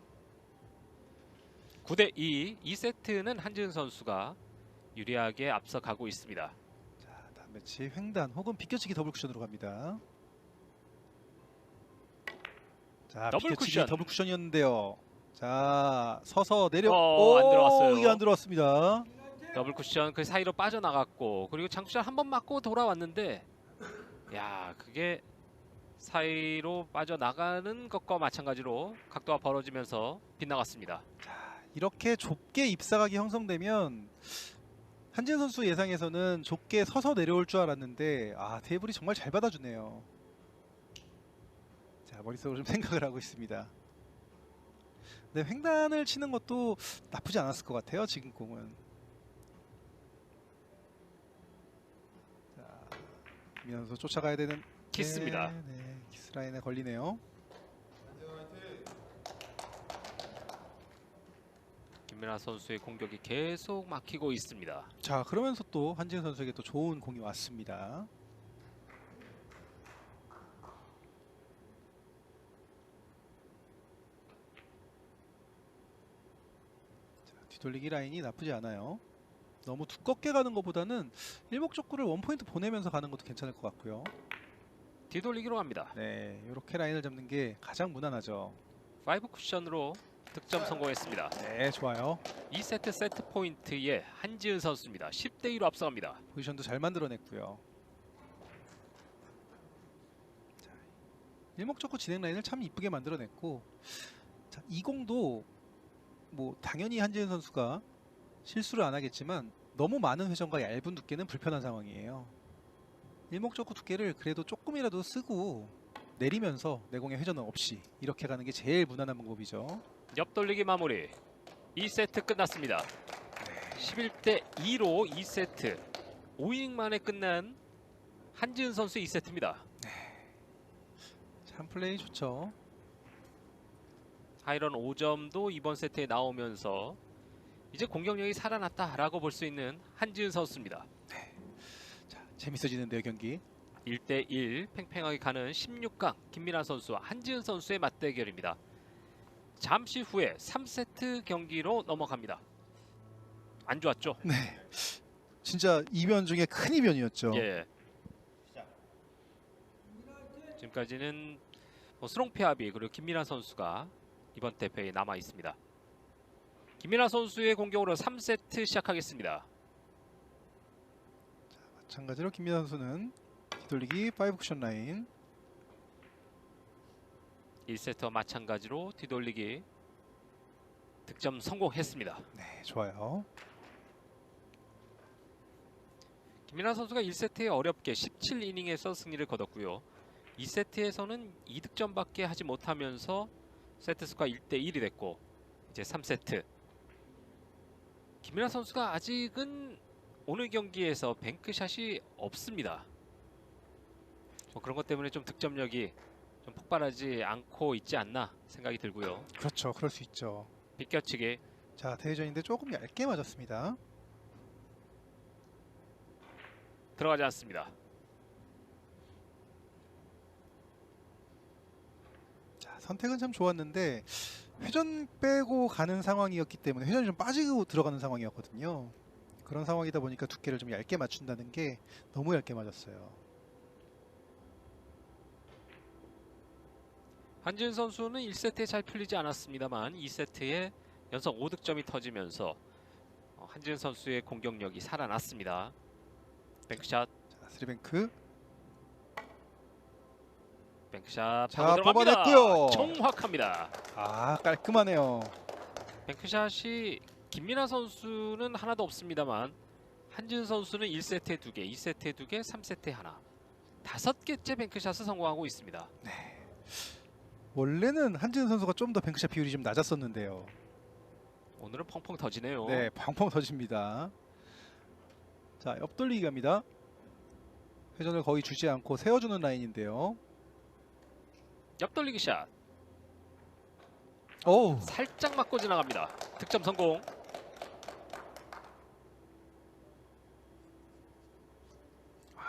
9대2, 2세트는 한지은 선수가 유리하게 앞서가고 있습니다. 자, 다음 매치 횡단 혹은 비껴치기 더블 쿠션으로 갑니다. 자, 더블 비켜치기 쿠션. 더블 쿠션이었는데요. 자, 서서 내려. 안 들어갔어요. 이게 안 들어왔습니다. 더블 쿠션 그 사이로 빠져나갔고, 그리고 장쿠션 한 번 맞고 돌아왔는데, 야, 그게 사이로 빠져나가는 것과 마찬가지로 각도가 벌어지면서 빗나갔습니다. 이렇게 좁게 입사각이 형성되면 한지은 선수 예상에서는 좁게 서서 내려올 줄 알았는데 테이블이 정말 잘 받아주네요. 자, 머릿속으로 좀 생각을 하고 있습니다. 근데 횡단을 치는 것도 나쁘지 않았을 것 같아요. 지금 공은. 자, 김민환 선수 쫓아가야 되는 키스입니다. 네, 키스 라인에 걸리네요. 김민아 선수의 공격이 계속 막히고 있습니다. 자, 그러면서 또 한지은 선수에게 또 좋은 공이 왔습니다. 자, 뒤돌리기 라인이 나쁘지 않아요. 너무 두껍게 가는 것보다는 일목적구를 원포인트 보내면서 가는 것도 괜찮을 것 같고요. 뒤돌리기로 합니다. 네, 이렇게 라인을 잡는 게 가장 무난하죠. 5 쿠션으로 득점 성공했습니다. 네, 좋아요. 2세트 세트 포인트에 한지은 선수입니다. 10대 2로 앞서갑니다. 포지션도 잘 만들어냈고요. 자, 일목적구 진행 라인을 참 이쁘게 만들어냈고, 자, 이 공도 뭐 당연히 한지은 선수가 실수를 안 하겠지만 너무 많은 회전과 얇은 두께는 불편한 상황이에요. 일목적구 두께를 그래도 조금이라도 쓰고 내리면서 내공의 회전은 없이 이렇게 가는 게 제일 무난한 방법이죠. 옆돌리기 마무리. 2세트 끝났습니다. 11대 2로 2세트 5이닝 만에 끝난 한지은 선수의 2세트입니다. 참 플레이 좋죠. 하이런 5점도 이번 세트에 나오면서 이제 공격력이 살아났다라고 볼 수 있는 한지은 선수입니다. 자, 재밌어지는데요, 경기. 1대 1 팽팽하게 가는 16강 김민아 선수와 한지은 선수의 맞대결입니다. 잠시 후에 3세트 경기로 넘어갑니다. 안 좋았죠? 네, 진짜 이변 중에 큰 이변이었죠. 예. 지금까지는 스롱페아비 그리고 김민아 선수가 이번 대회에 남아 있습니다. 김민아 선수의 공격으로 3세트 시작하겠습니다. 마찬가지로 김민환 선수는 뒤돌리기 5 쿠션 라인. 1세트와 마찬가지로 뒤돌리기 득점 성공했습니다. 네, 좋아요. 김민아 선수가 1세트에 어렵게 17이닝에서 승리를 거뒀고요. 2세트에서는 2득점밖에 하지 못하면서 세트 스코어 1대 1이 됐고, 이제 3세트. 김민아 선수가 아직은 오늘 경기에서 뱅크샷이 없습니다. 그런 것 때문에 좀 득점력이 좀 폭발하지 않고 있지 않나 생각이 들고요. 그렇죠, 그럴 수 있죠. 비껴치기. 자, 대회전인데 조금 얇게 맞았습니다. 들어가지 않습니다. 자, 선택은 참 좋았는데 회전 빼고 가는 상황이었기 때문에 회전이 좀 빠지고 들어가는 상황이었거든요. 그런 상황이다 보니까 두께를 좀 얇게 맞춘다는 게 너무 얇게 맞았어요. 한지은 선수는 1세트에 잘 풀리지 않았습니다만 2세트에 연속 5득점이 터지면서 한지은 선수의 공격력이 살아났습니다. 뱅크샷. 자, 3뱅크. 뱅크샷 자, 파고 들어갑니다. 뽑아냈고요. 정확합니다. 깔끔하네요. 뱅크샷이 김민아 선수는 하나도 없습니다만 한지은 선수는 1세트에 2개, 2세트에 2개, 3세트에 하나. 5개째 뱅크샷을 성공하고 있습니다. 원래는 한지은 선수가 좀 더 뱅크샷 비율이 좀 낮았었는데요. 오늘은 펑펑 터지네요. 네, 펑펑 터집니다. 자, 옆돌리기 갑니다. 회전을 거의 주지 않고 세워주는 라인인데요. 옆돌리기 샷. 오, 살짝 맞고 지나갑니다. 득점 성공.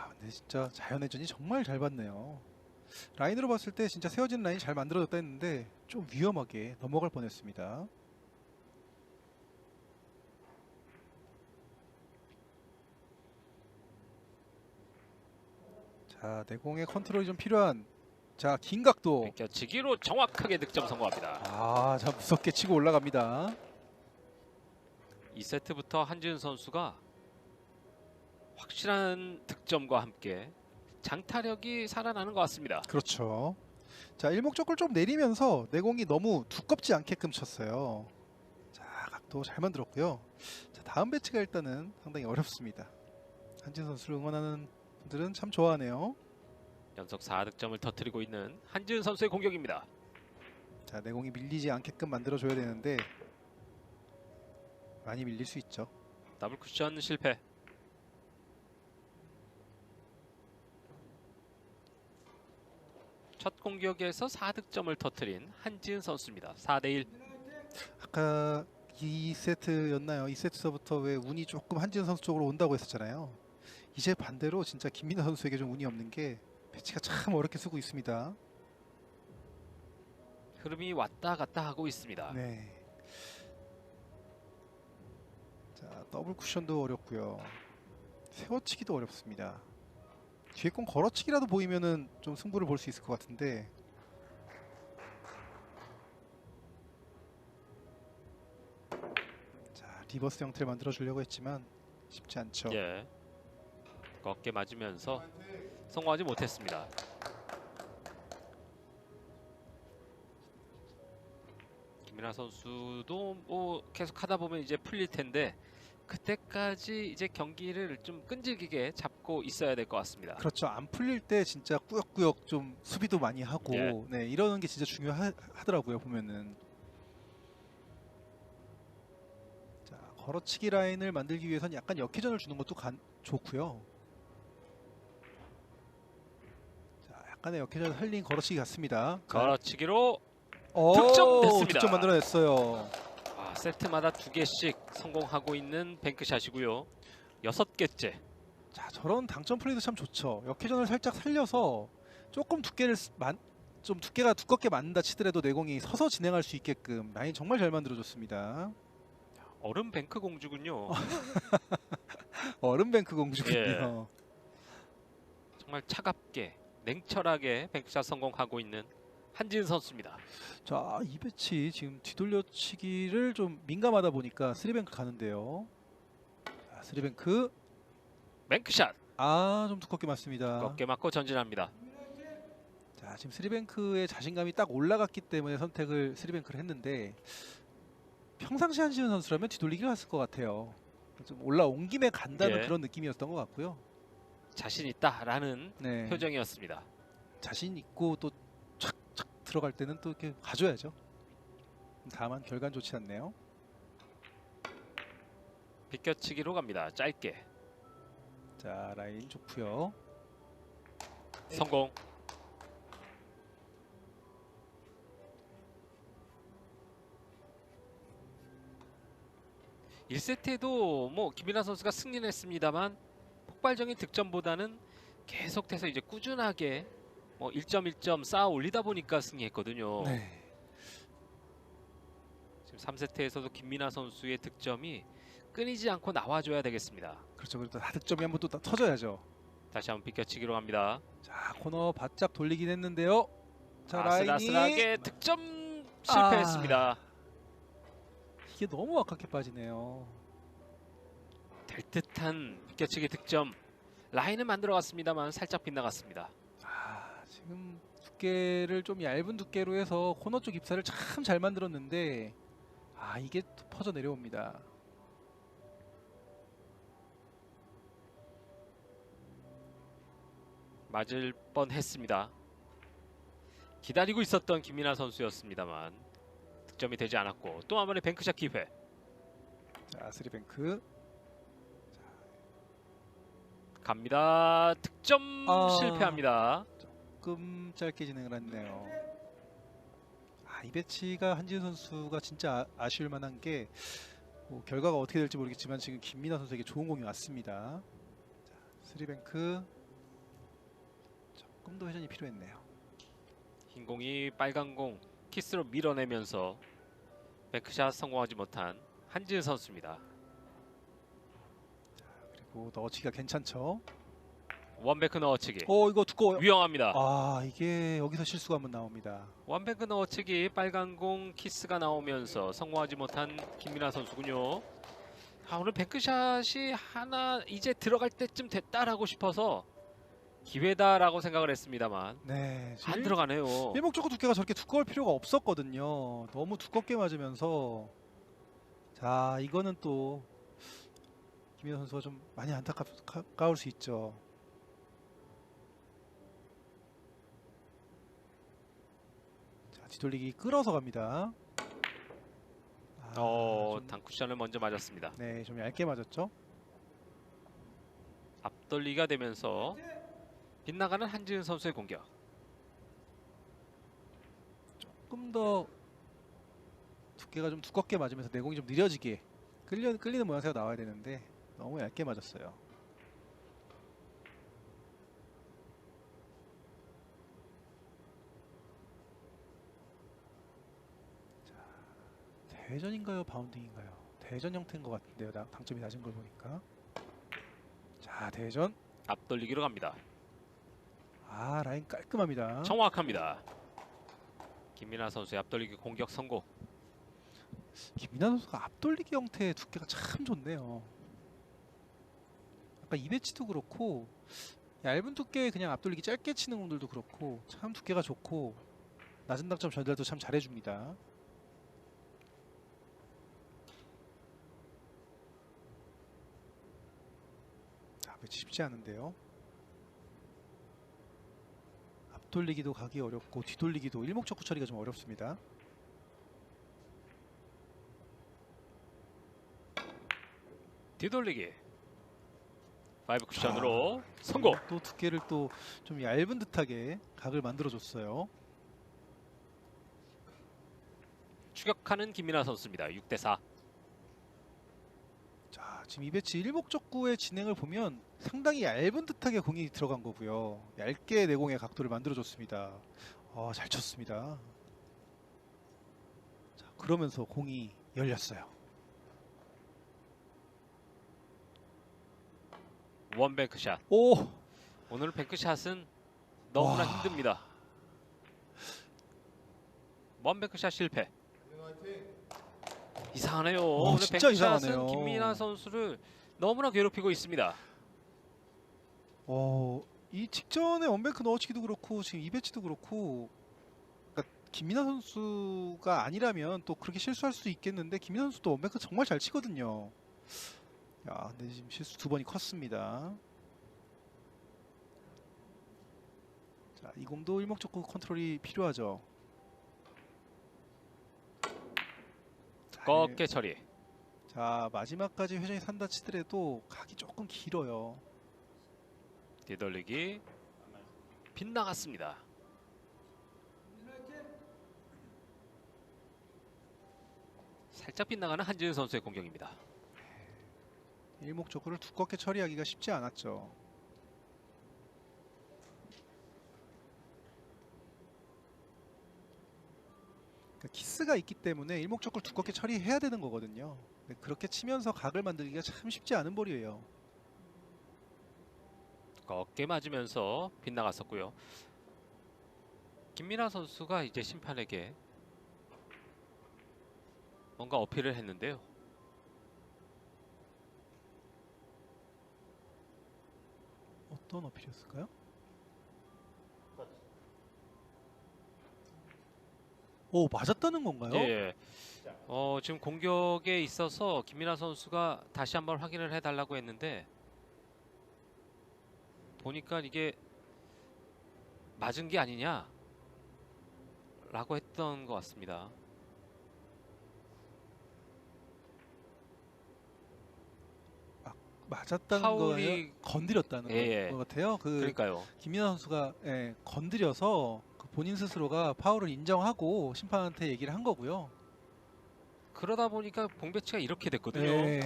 근데 진짜 자연회전이 정말 잘 봤네요. 라인으로 봤을 때 진짜 세워진 라인이 잘 만들어졌다 했는데 좀 위험하게 넘어갈 뻔했습니다. 자, 내공의 컨트롤이 좀 필요한 자, 긴 각도. 비껴치기로 정확하게 득점 성공합니다. 아, 자, 무섭게 치고 올라갑니다. 2세트부터 한지은 선수가 확실한 득점과 함께 장타력이 살아나는 것 같습니다. 그렇죠. 자, 일목적을 좀 내리면서 내공이 너무 두껍지 않게끔 쳤어요. 자, 각도 잘 만들었고요. 자, 다음 배치가 일단은 상당히 어렵습니다. 한지은 선수를 응원하는 분들은 참 좋아하네요. 연속 4득점을 터뜨리고 있는 한지은 선수의 공격입니다. 자, 내공이 밀리지 않게끔 만들어줘야 되는데 많이 밀릴 수 있죠. 더블 쿠션 실패. 첫 공격에서 4득점을 터뜨린 한지은 선수입니다. 4대1. 아까 2세트였나요? 2세트서부터 왜 운이 조금 한지은 선수 쪽으로 온다고 했었잖아요. 이제 반대로 진짜 김민호 선수에게 좀 운이 없는 게 배치가 참 어렵게 쓰고 있습니다. 흐름이 왔다 갔다 하고 있습니다. 네. 자, 더블 쿠션도 어렵고요. 세워치기도 어렵습니다. 뒤에 건 걸어치기라도 보이면은 좀 승부를 볼 수 있을 것 같은데. 자, 리버스 형태를 만들어 주려고 했지만 쉽지 않죠. 예. 두껍게 맞으면서 성공하지 못했습니다. 김민아 선수도 뭐 계속 하다 보면 이제 풀릴 텐데 그때까지 이제 경기를 좀 끈질기게 잡고 있어야 될 것 같습니다. 그렇죠. 안 풀릴 때 진짜 꾸역꾸역 좀 수비도 많이 하고 예. 네, 이러는 게 진짜 중요하더라고요. 보면은. 자, 걸어치기 라인을 만들기 위해서는 약간 역회전을 주는 것도 좋고요. 자, 약간의 역회전 흘린 걸어치기 같습니다. 걸어치기로 오, 득점됐습니다. 득점 만들어냈어요. 세트마다 2개씩 성공하고 있는 뱅크샷이고요. 6개째. 자, 저런 당점 플레이도 참 좋죠. 역회전을 살짝 살려서 조금 좀 두께가 두껍게 맞는다 치더라도 내공이 서서 진행할 수 있게끔 라인 정말 잘 만들어줬습니다. 얼음 뱅크 공주군요. 얼음뱅크 공주군요. 예. 정말 차갑게 냉철하게 뱅크샷 성공하고 있는 한지은 선수입니다. 자, 이 배치 지금 뒤돌려치기를 좀 민감하다 보니까 3뱅크 가는데요. 자, 3뱅크. 뱅크샷 좀 두껍게 맞습니다. 두껍게 맞고 전진합니다. 자, 지금 3뱅크의 자신감이 딱 올라갔기 때문에 선택을 3뱅크를 했는데 평상시 한지은 선수라면 뒤돌리기를 했을 것 같아요. 좀 올라온 김에 간다는 예. 그런 느낌이었던 것 같고요. 자신 있다라는 네. 표정이었습니다. 자신 있고 또 착착 들어갈 때는 또 이렇게 가져야죠. 다만 결과는 좋지 않네요. 비껴치기로 갑니다. 짧게 자, 라인 좋고요. 성공. 일 1세트에도 뭐 김민아 선수가 승리는 했습니다만 폭발적인 득점보다는 계속해서 이제 꾸준하게 뭐 1점 1점 쌓아 올리다 보니까 승리했거든요. 네. 지금 3세트에서도 김민아 선수의 득점이 끊이지 않고 나와줘야 되겠습니다. 그렇죠. 그리고 또 다득점이 한번 또 터져야죠. 다시 한번 비껴치기로 갑니다. 자, 코너 바짝 돌리긴 했는데요. 자, 아슬아슬하게 득점 실패했습니다. 이게 너무 아깝게 빠지네요. 될 듯한 비껴치기 득점. 라인은 만들어갔습니다만 살짝 빗나갔습니다. 지금 두께를 좀 얇은 두께로 해서 코너 쪽 입사를 참 잘 만들었는데 이게 또 퍼져 내려옵니다. 맞을 뻔했습니다. 기다리고 있었던 김민아 선수였습니다만 득점이 되지 않았고 또 한 번의 뱅크샷 기회. 자, 3뱅크. 갑니다. 득점 실패합니다. 조금 짧게 진행을 했네요. 이 배치가 한지은 선수가 진짜 아쉬울 만한 게 뭐 결과가 어떻게 될지 모르겠지만 지금 김민아 선수에게 좋은 공이 왔습니다. 자, 3뱅크. 조금 더 회전이 필요했네요. 흰 공이 빨간 공 키스로 밀어내면서 뱅크샷 성공하지 못한 한지은 선수입니다. 그리고 넣어치기가 괜찮죠. 원뱅크 넣어치기 이거 두꺼워요. 위험합니다. 아, 이게 여기서 실수가 한번 나옵니다. 원뱅크 넣어치기 빨간 공 키스가 나오면서 성공하지 못한 김민아 선수군요. 오늘 뱅크샷이 하나 이제 들어갈 때쯤 됐다라고 싶어서 기회다라고 생각을 했습니다만 네, 안 들어가네요. 일목적구 두께가 저렇게 두꺼울 필요가 없었거든요. 너무 두껍게 맞으면서 자, 이거는 또 김민아 선수가 좀 많이 안타까울 수 있죠. 자, 뒤돌리기 끌어서 갑니다. 단쿠션을 먼저 맞았습니다. 네, 좀 얇게 맞았죠. 앞돌리가 되면서 빗나가는 한지은 선수의 공격. 조금 더 두께가 좀 두껍게 맞으면서 내공이 좀 느려지게 끌리는 모양새가 나와야 되는데 너무 얇게 맞았어요. 대전인가요? 바운딩인가요? 대전 형태인 것 같은데요. 당점이 낮은 걸 보니까. 자, 대전. 앞돌리기로 갑니다. 라인 깔끔합니다. 정확합니다. 김민아 선수의 앞돌리기 공격 성공. 김민아 선수가 앞돌리기 형태의 두께가 참 좋네요. 아까 이배치도 그렇고 얇은 두께에 그냥 앞돌리기 짧게 치는 공들도 그렇고 참 두께가 좋고 낮은 당점 전달도 참 잘해줍니다. 배치 쉽지 않은데요. 앞돌리기도 가기 어렵고 뒤돌리기도 일목적구 처리가 좀 어렵습니다. 뒤돌리기 5 쿠션으로 성공. 또 두께를 또 좀 얇은 듯하게 각을 만들어줬어요. 추격하는 김민아 선수입니다. 6대4. 자, 지금 이 배치 일목적구의 진행을 보면 상당히 얇은 듯하게 공이 들어간 거고요. 얇게 내공의 각도를 만들어줬습니다. 잘 쳤습니다. 자, 그러면서 공이 열렸어요. 원뱅크샷. 오늘 뱅크샷은 너무나 힘듭니다. 원뱅크샷 실패. 이상하네요. 오늘 진짜 뱅크샷은 이상하네요. 김민아 선수를 너무나 괴롭히고 있습니다. 이 직전에 원뱅크 넣어치기도 그렇고 지금 이배치도 그렇고 그러니까 김민아 선수가 아니라면 또 그렇게 실수할 수 있겠는데 김민아 선수도 원뱅크 정말 잘 치거든요. 야, 근데 지금 실수 두 번이 컸습니다. 자, 이 공도 일목적구 컨트롤이 필요하죠. 꺾게 처리. 자, 마지막까지 회전이 산다 치더라도 각이 조금 길어요. 뒤돌리기 빗나갔습니다. 살짝 빗나가는 한지은 선수의 공격입니다. 일목적구를 두껍게 처리하기가 쉽지 않았죠. 그러니까 키스가 있기 때문에 일목적구를 두껍게 처리해야 되는 거거든요. 근데 그렇게 치면서 각을 만들기가 참 쉽지 않은 볼이에요. 꺾게 맞으면서 빗나갔었고요. 김민아 선수가 이제 심판에게 뭔가 어필을 했는데요. 어떤 어필이었을까요? 맞았다는 건가요? 예. 지금 공격에 있어서 김민아 선수가 다시 한번 확인을 해달라고 했는데 보니까 이게 맞은 게 아니냐 라고 했던 것 같습니다. 맞았다는 파울이- 거예요? 건드렸다는 예. 것 같아요. 그러니까요. 김민아 선수가 건드려서 본인 스스로가 파울을 인정하고 심판한테 얘기를 한 거고요. 그러다 보니까 봉배치가 이렇게 됐거든요. 네,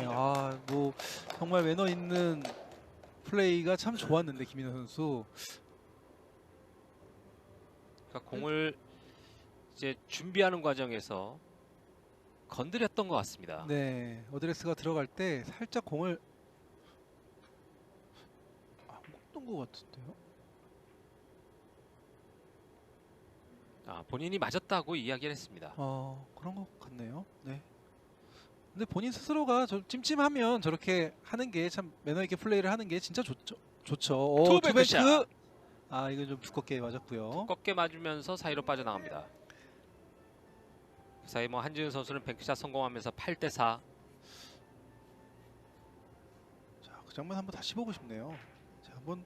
뭐 정말 매너 있는 플레이가 참 좋았는데 김민아 선수. 그러니까 공을 이제 준비하는 과정에서 건드렸던 것 같습니다. 네, 어드레스가 들어갈 때 살짝 공을 맞은 것 같은데요. 본인이 맞았다고 이야기를 했습니다. 그런 것 같네요. 네. 근데 본인 스스로가 찜찜하면 저렇게 하는 게 참 매너 있게 플레이를 하는 게 진짜 좋죠. 좋죠. 투뱅크 샷. 이거 좀 두껍게 맞았고요. 꺾게 맞으면서 사이로 빠져나갑니다. 그 사이 뭐 한지은 선수는 뱅크샷 성공하면서 8대4. 자, 그 장면 한번 다시 보고 싶네요. 자, 한번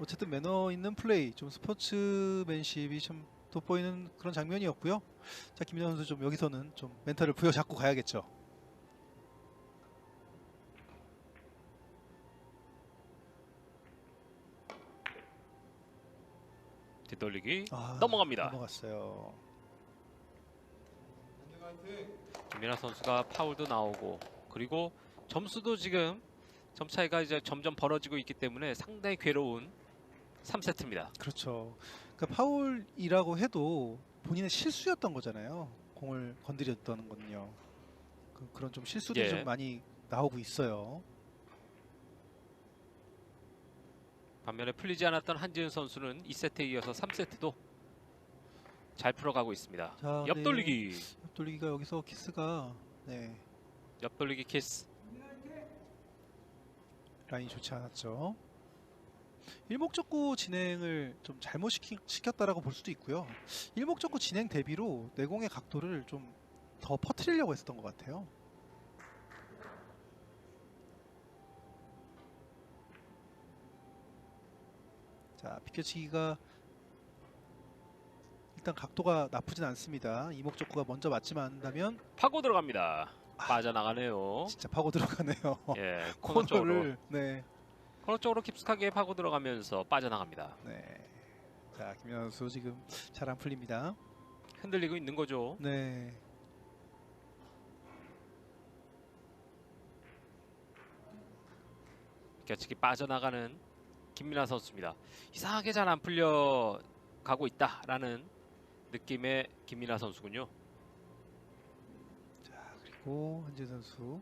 어쨌든 매너 있는 플레이, 좀 스포츠맨십이 좀 돋보이는 그런 장면이었고요. 자, 김민환 선수 좀 여기서는 좀 멘탈을 부여잡고 가야겠죠. 뒤돌리기 넘어갑니다. 넘어갔어요. 김민아 선수가 파울도 나오고 그리고 점수도 지금 점 차이가 이제 점점 벌어지고 있기 때문에 상당히 괴로운 3세트입니다. 그렇죠. 그러니까 파울이라고 해도 본인의 실수였던 거잖아요. 공을 건드렸다는 건요. 그런 좀 실수들이 예. 좀 많이 나오고 있어요. 반면에 풀리지 않았던 한지은 선수는 2세트에 이어서 3세트도 잘 풀어가고 있습니다. 자, 옆돌리기. 네. 옆돌리기가 여기서 키스가 네, 옆돌리기 키스. 라인이 좋지 않았죠. 일목적구 진행을 좀 잘못 시켰다라고 볼 수도 있고요. 일목적구 진행 대비로 내공의 각도를 좀 더 퍼뜨리려고 했었던 것 같아요. 자, 비켜치기가 일단 각도가 나쁘진 않습니다. 이목적구가 먼저 맞지만 않는다면 파고 들어갑니다. 빠져나가네요. 진짜 파고 들어가네요. 예, 코너 쪽으로. 코너를 네, 코너 쪽으로 깊숙하게 파고 들어가면서 빠져나갑니다. 네. 자, 김연아 선수 지금 잘 안 풀립니다. 흔들리고 있는 거죠. 네. 격치기 빠져나가는 김민아 선수입니다. 이상하게 잘 안 풀려 가고 있다라는 느낌의 김민아 선수군요. 자, 그리고 한재 선수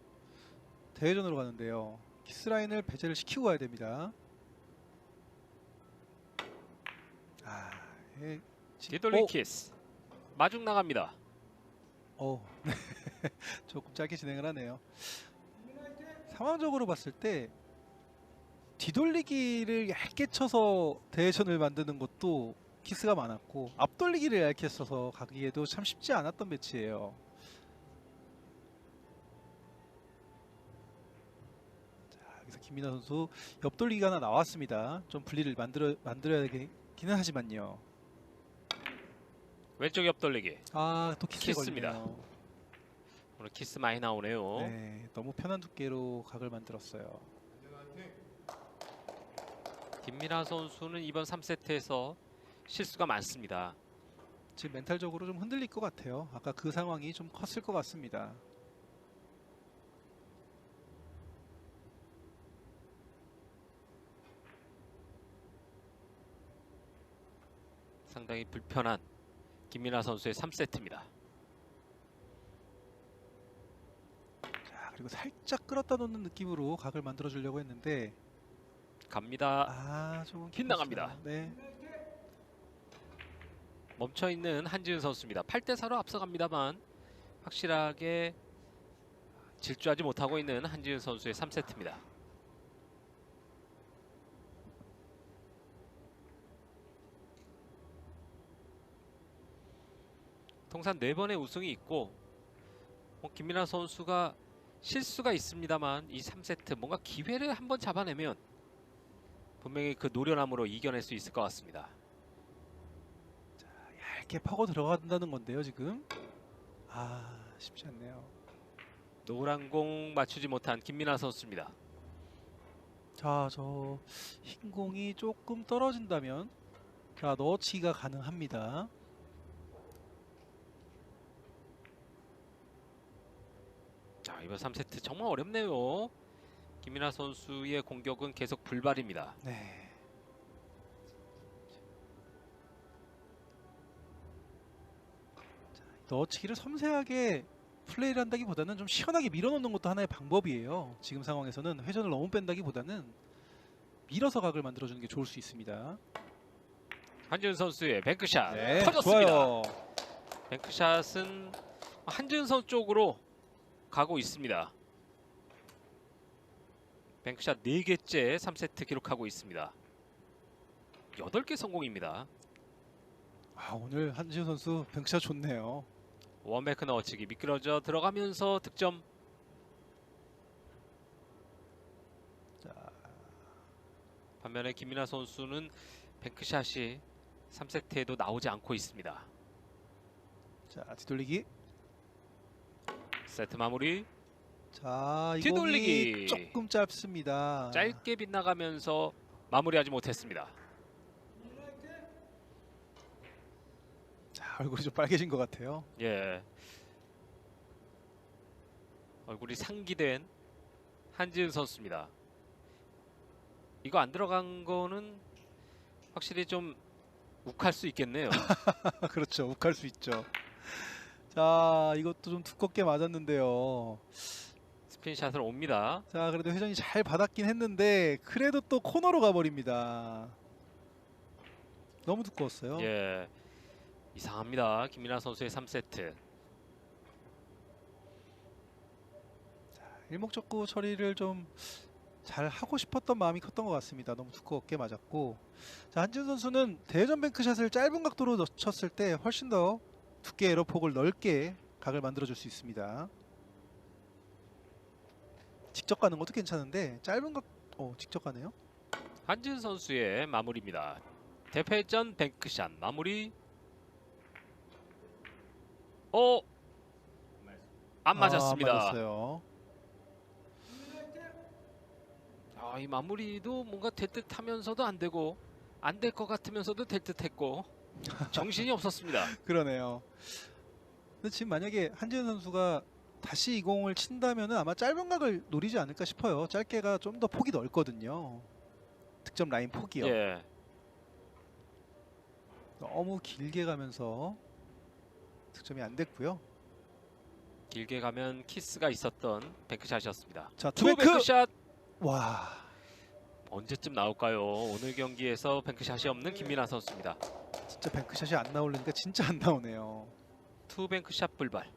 대회전으로 가는데요. 키스라인을 배제를 시키고 가야 됩니다. 예, 뒤돌리 키스. 마중 나갑니다. 네. 조금 짧게 진행을 하네요. 상황적으로 봤을 때 뒤돌리기를 얇게 쳐서 대회전을 만드는 것도 키스가 많았고 앞돌리기를 얇게 써서 가기에도 참 쉽지 않았던 매치예요. 자, 여기서 김민아 선수 옆돌리기가 하나 나왔습니다. 좀 분리를 만들어야 되기는 하지만요. 왼쪽 옆돌리기. 또 키스에 키스입니다. 걸리네요. 오늘 키스 많이 나오네요. 네, 너무 편한 두께로 각을 만들었어요. 김민아 선수는 이번 3세트에서 실수가 많습니다. 지금 멘탈적으로 좀 흔들릴 것 같아요. 아까 그 상황이 좀 컸을 것 같습니다. 상당히 불편한 김민아 선수의 3세트입니다. 자, 그리고 살짝 끌었다 놓는 느낌으로 각을 만들어 주려고 했는데 갑니다. 조금 빗나갑니다. 네. 멈춰있는 한지은 선수입니다. 8대4로 앞서갑니다만 확실하게 질주하지 못하고 있는 한지은 선수의 3세트입니다. 통산 4번의 우승이 있고 김민아 선수가 실수가 있습니다만 이 3세트 뭔가 기회를 한번 잡아내면 분명히 그 노련함으로 이겨낼 수 있을 것 같습니다. 자, 얇게 파고 들어간다는 건데요, 지금. 쉽지 않네요. 노란 공 맞추지 못한 김민아 선수입니다. 자, 저 흰 공이 조금 떨어진다면 자, 넣어치기가 가능합니다. 자, 이번 3세트 정말 어렵네요. 김민아 선수의 공격은 계속 불발입니다. 네. 자, 넣어치기를 섬세하게 플레이를 한다기보다는 좀 시원하게 밀어넣는 것도 하나의 방법이에요. 지금 상황에서는 회전을 너무 뺀다기보다는 밀어서 각을 만들어주는 게 좋을 수 있습니다. 한지은 선수의 뱅크샷 네, 터졌습니다. 좋아요. 뱅크샷은 한지은 선수 쪽으로 가고 있습니다. 뱅크샷 4개째 3세트 기록하고 있습니다. 8개 성공입니다. 아, 오늘 한지훈 선수 뱅크샷 좋네요. 원뱅크 넣어치기 미끄러져 들어가면서 득점. 자, 반면에 김민아 선수는 뱅크샷이 3세트에도 나오지 않고 있습니다. 자 뒤돌리기. 세트 마무리. 자, 이 뒤돌리기. 공이 조금 짧습니다. 짧게 빗나가면서 마무리하지 못했습니다. 자, 얼굴이 좀 빨개진 것 같아요. 예. 얼굴이 상기된 한지은 선수입니다. 이거 안 들어간 거는 확실히 좀 욱할 수 있겠네요. 그렇죠. 욱할 수 있죠. 자, 이것도 좀 두껍게 맞았는데요. 스핀샷을 옵니다. 자, 그래도 회전이 잘 받았긴 했는데 그래도 또 코너로 가버립니다. 너무 두꺼웠어요. 예. 이상합니다. 김민아 선수의 3세트. 일목적구 처리를 좀 잘 하고 싶었던 마음이 컸던 것 같습니다. 너무 두껍게 맞았고. 자, 한지훈 선수는 대회전 뱅크샷을 짧은 각도로 쳤을 때 훨씬 더 두께 에러폭을 넓게 각을 만들어줄 수 있습니다. 직접 가는 것도 괜찮은데 짧은 각, 직접 가네요. 한지은 선수의 마무리입니다. 대회전 뱅크샷 마무리. 안 맞았습니다. 안 맞았어요. 이 마무리도 뭔가 될 듯하면서도 안 되고 안 될 것 같으면서도 될 듯했고 정신이 없었습니다. 그러네요. 근데 지금 만약에 한지훈 선수가 다시 이 공을 친다면은 아마 짧은 각을 노리지 않을까 싶어요. 짧게가 좀 더 폭이 넓거든요. 득점 라인 폭이요. 예. 너무 길게 가면서 득점이 안 됐고요. 길게 가면 키스가 있었던 뱅크샷이었습니다. 자, 투 투뱅크! 뱅크샷 와, 언제쯤 나올까요? 오늘 경기에서 뱅크샷이 없는 김민아 선수입니다. 진짜 뱅크샷이 안 나오려니까 진짜 안 나오네요. 투 뱅크샷 불발.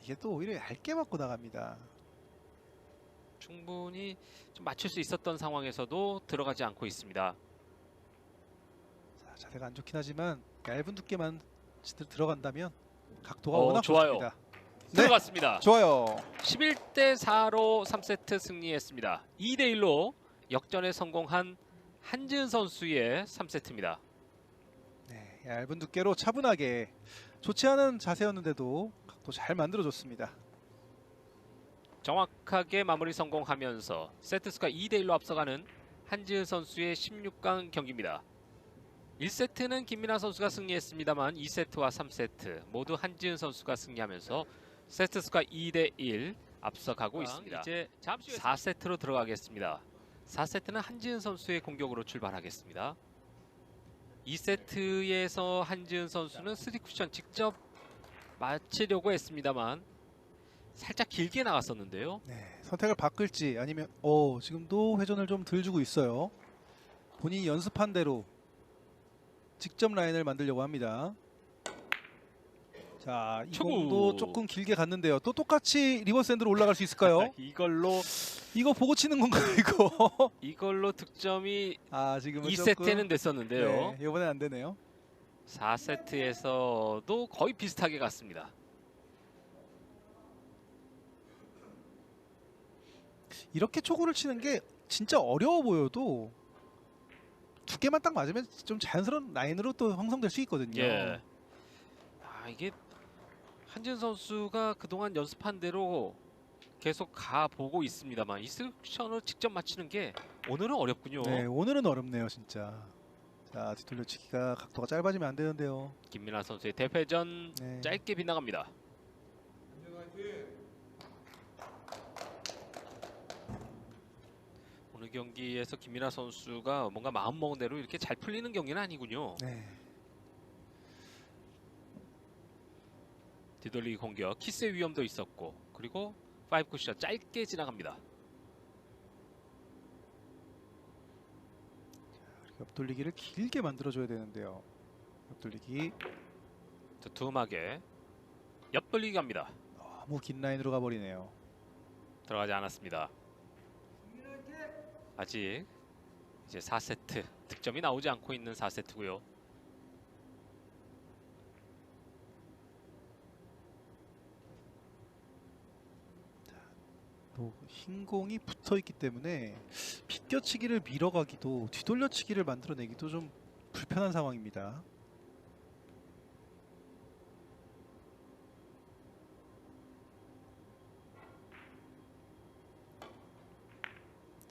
이게 또 오히려 얇게 맞고 나갑니다. 충분히 좀 맞출 수 있었던 상황에서도 들어가지 않고 있습니다. 자, 자세가 안 좋긴 하지만 얇은 두께만 들어간다면 각도가 오, 워낙 좋아요. 좋습니다. 네, 들어갔습니다. 좋아요. 11대 4로 3세트 승리했습니다. 2대 1로 역전에 성공한 한지은 선수의 3세트입니다. 네, 얇은 두께로 차분하게 좋지 않은 자세였는데도 각도 잘 만들어줬습니다. 정확하게 마무리 성공하면서 세트수가 2대 1로 앞서가는 한지은 선수의 16강 경기입니다. 1세트는 김민아 선수가 승리했습니다만 2세트와 3세트 모두 한지은 선수가 승리하면서 세트수가 2대 1 앞서가고 있습니다. 이제 잠시 후에 4세트로 들어가겠습니다. 4세트는 한지은 선수의 공격으로 출발하겠습니다. 2세트에서 한지은 선수는 3쿠션 직접 맞히려고 했습니다만 살짝 길게 나갔었는데요. 네, 선택을 바꿀지 아니면 지금도 회전을 좀 덜 주고 있어요. 본인이 연습한 대로 직접 라인을 만들려고 합니다. 자, 이 초구. 공도 조금 길게 갔는데요. 또 똑같이 리버스 핸드로 올라갈 수 있을까요? 이거 보고 치는 건가요, 이거? 이걸로 득점이 아, 지금은 2세트에는 됐었는데요. 네, 이번엔 안 되네요. 4세트에서도 거의 비슷하게 갔습니다. 이렇게 초구를 치는 게 진짜 어려워 보여도 두께만 딱 맞으면 좀 자연스러운 라인으로 또 형성될 수 있거든요. 예. 이게 한지은 선수가 그동안 연습한 대로 계속 가보고 있습니다만 이 섹션을 직접 맞히는 게 오늘은 어렵군요. 네, 오늘은 어렵네요, 진짜. 자, 뒤돌려치기가 각도가 짧아지면 안 되는데요. 김민아 선수의 대회전 네. 짧게 빗나갑니다. 어느 경기에서 김민아 선수가 뭔가 마음먹은 대로 이렇게 잘 풀리는 경기는 아니군요. 네. 뒤돌리기 공격, 키스의 위험도 있었고, 그리고 5쿠션 짧게 지나갑니다. 옆돌리기를 길게 만들어줘야 되는데요. 옆돌리기 두툼하게 옆돌리기 갑니다. 너무 긴 라인으로 가버리네요. 들어가지 않았습니다. 아직 이제 4세트 득점이 나오지 않고 있는 4세트고요. 또 흰 공이 붙어있기 때문에 비껴치기를 밀어가기도 뒤돌려치기를 만들어내기도 좀 불편한 상황입니다.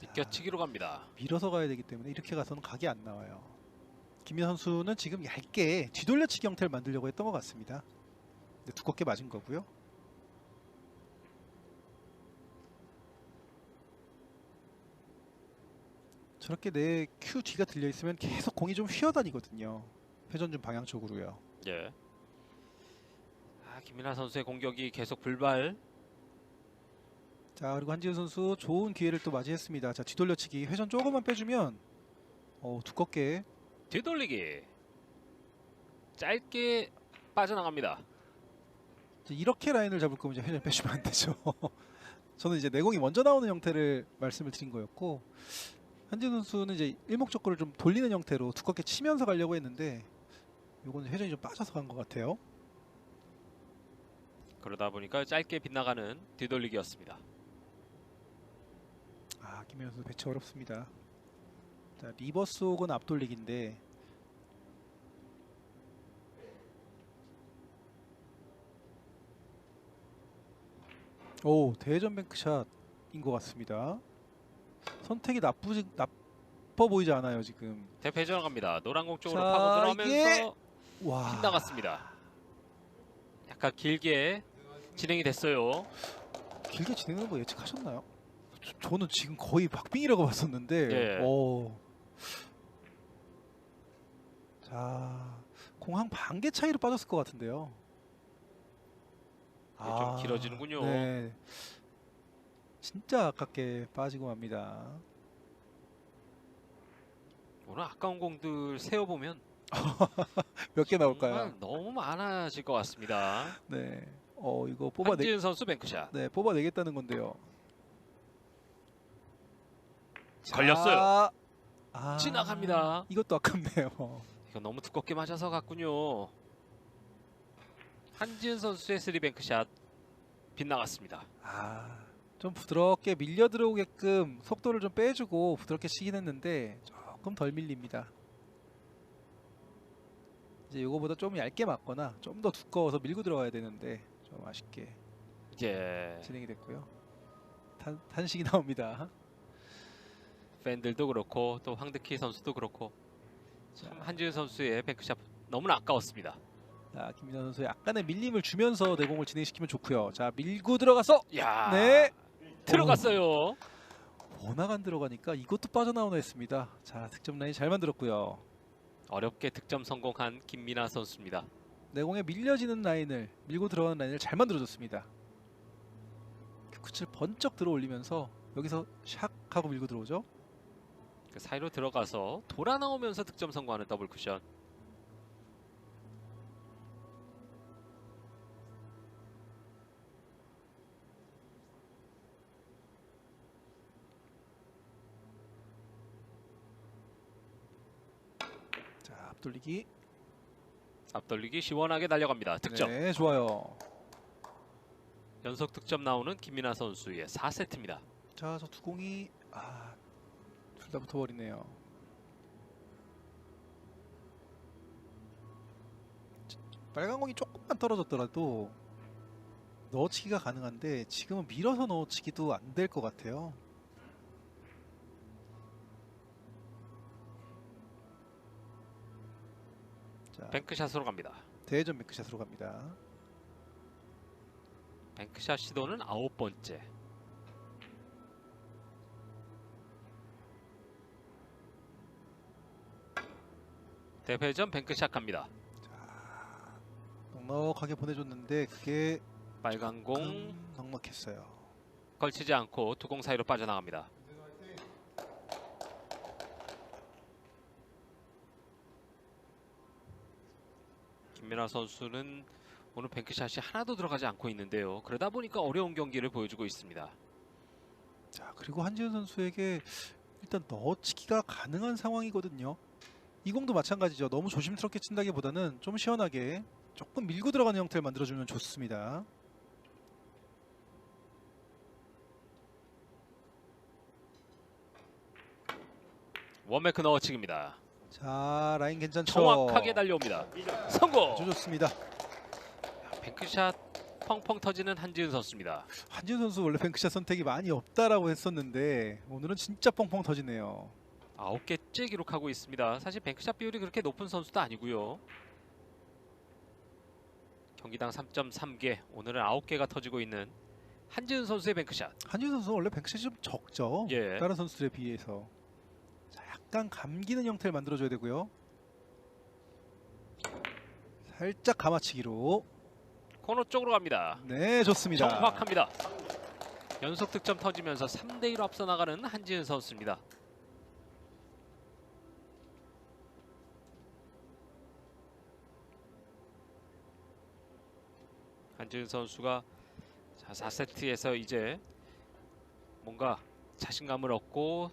비껴치기로 갑니다. 밀어서 가야 되기 때문에 이렇게 가서는 각이 안 나와요. 김민 선수는 지금 얇게 뒤돌려치기 형태를 만들려고 했던 것 같습니다. 근데 두껍게 맞은 거고요. 저렇게 내 큐 뒤가 들려 있으면 계속 공이 좀 휘어다니거든요. 회전준 방향 쪽으로요. 예. 김민아 선수의 공격이 계속 불발. 자, 그리고 한지훈 선수 좋은 기회를 또 맞이했습니다. 자, 뒤돌려치기 회전 조금만 빼주면 두껍게. 뒤돌리기 짧게 빠져나갑니다. 자, 이렇게 라인을 잡을 거면 이제 회전 빼주면 안 되죠. 저는 이제 내공이 먼저 나오는 형태를 말씀을 드린 거였고, 한지훈 선수는 이제 일목적구를 좀 돌리는 형태로 두껍게 치면서 가려고 했는데 요거는 회전이 좀 빠져서 간 것 같아요. 그러다 보니까 짧게 빗나가는 뒤돌리기였습니다. 김현 선수 배치 어렵습니다. 자, 리버스 혹은 앞돌리기인데 대전 뱅크샷인 것 같습니다. 선택이 나빠 보이지 않아요 지금. 대회전 갑니다. 노란 공 쪽으로 자, 파고 들어가면서 이게 빗나갔습니다. 약간 길게 진행이 됐어요. 길게 진행하는 거 예측하셨나요? 저는 지금 거의 박빙이라고 봤었는데. 예. 자, 공 한 반 개 차이로 빠졌을 것 같은데요. 이게 좀 길어지는군요. 네. 진짜 아깝게 빠지고 맙니다. 오늘 아까운 공들 세어보면 몇 개 나올까요? 정말 너무 많아질 것 같습니다. 네. 이거 한지은 선수 뱅크샷. 뽑아내겠다는 건데요. 걸렸어요. 아, 지나갑니다. 이것도 아깝네요. 이거 너무 두껍게 맞아서 갔군요. 한지은 선수의 3뱅크샷 빗나갔습니다. 좀 부드럽게 밀려 들어오게끔 속도를 좀 빼주고 부드럽게 치긴 했는데 조금 덜 밀립니다. 이제 이거보다 좀 얇게 맞거나 좀 더 두꺼워서 밀고 들어가야 되는데 좀 아쉽게 예. 진행이 됐고요. 탄식이 나옵니다. 팬들도 그렇고 또 황득희 선수도 그렇고 참 한지은 선수의 뱅크샷 너무나 아까웠습니다. 자, 김민환 선수 약간의 밀림을 주면서 내공을 진행시키면 좋고요. 자, 밀고 들어가서 야, 네, 들어갔어요. 워낙 안 들어가니까 이것도 빠져나오나 했습니다. 자, 득점 라인 잘 만들었고요. 어렵게 득점 성공한 김민아 선수입니다. 내공에 밀려지는 라인을 밀고 들어가는 라인을 잘 만들어줬습니다. 큐크칠 번쩍 들어올리면서 여기서 샥 하고 밀고 들어오죠. 그 사이로 들어가서 돌아 나오면서 득점 성공하는 더블 쿠션. 자, 앞돌리기. 앞돌리기 시원하게 달려갑니다. 득점. 네, 좋아요. 연속 득점 나오는 김민아 선수의 4세트입니다. 자, 저 두 공이 둘 다 붙어버리네요. 빨간 공이 조금만 떨어졌더라도 넣어치기가 가능한데 지금은 밀어서 넣어치기도 안 될 것 같아요. 자, 뱅크샷으로 갑니다. 대전 뱅크샷으로 갑니다. 뱅크샷 시도는 9번째. 대회전 뱅크샷 갑니다. 넉넉하게 보내줬는데 그게 빨간 공 조금 넉넉했어요. 걸치지 않고 두 공 사이로 빠져나갑니다. 김민아 선수는 오늘 뱅크샷이 하나도 들어가지 않고 있는데요. 그러다 보니까 어려운 경기를 보여주고 있습니다. 자, 그리고 한지훈 선수에게 일단 넣어치기가 가능한 상황이거든요. 이 공도 마찬가지죠. 너무 조심스럽게 친다기보다는 좀 시원하게 조금 밀고 들어가는 형태를 만들어주면 좋습니다. 원매크 넣어치기입니다. 자, 라인 괜찮죠? 정확하게 달려옵니다. 성공! 아주 좋습니다. 뱅크샷 펑펑 터지는 한지은 선수입니다. 한지훈 선수 원래 뱅크샷 선택이 많이 없다라고 했었는데 오늘은 진짜 뻥뻥 터지네요. 9개째 기록하고 있습니다. 사실 뱅크샷 비율이 그렇게 높은 선수도 아니고요. 경기당 3.3개, 오늘은 9개가 터지고 있는 한지은 선수의 뱅크샷. 한지훈 선수 원래 뱅크샷이 좀 적죠. 예. 다른 선수들에 비해서. 자, 약간 감기는 형태를 만들어줘야 되고요. 살짝 감아치기로. 코너 쪽으로 갑니다. 네, 좋습니다. 정확합니다. 연속 득점 터지면서 3대1로 앞서 나가는 한지은 선수입니다. 한지은 선수가 자, 4세트에서 이제 뭔가 자신감을 얻고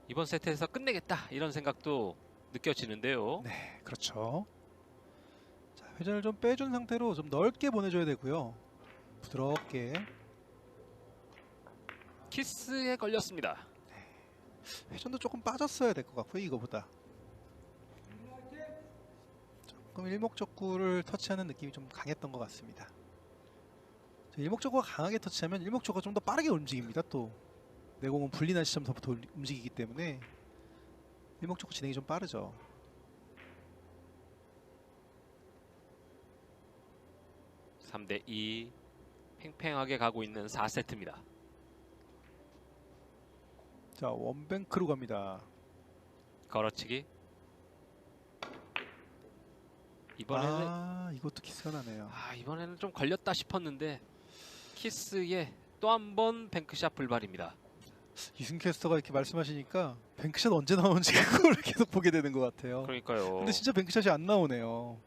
이번 세트에서 끝내겠다 이런 생각도 느껴지는데요. 네, 그렇죠. 자, 회전을 좀 빼준 상태로 좀 넓게 보내줘야 되고요. 부드럽게. 키스에 걸렸습니다. 회전도 조금 빠졌어야 될 것 같고요. 이거보다. 조금 일목적구를 터치하는 느낌이 좀 강했던 것 같습니다. 일목적구가 강하게 터치하면 일목적구가 좀 더 빠르게 움직입니다. 또 내공은 분리난 시점서부터 움직이기 때문에 일목적구 진행이 좀 빠르죠. (3대2) 팽팽하게 가고 있는 4세트입니다. 자, 원뱅크로 갑니다. 걸어치기. 이번에는 이것도 키스가 나네요. 이번에는 좀 걸렸다 싶었는데 키스에 또 한 번 뱅크샷 불발입니다. 이승 캐스터가 이렇게 말씀하시니까 뱅크샷 언제 나오는지 그걸 계속 보게 되는 것 같아요. 그러니까요. 근데 진짜 뱅크샷이 안 나오네요.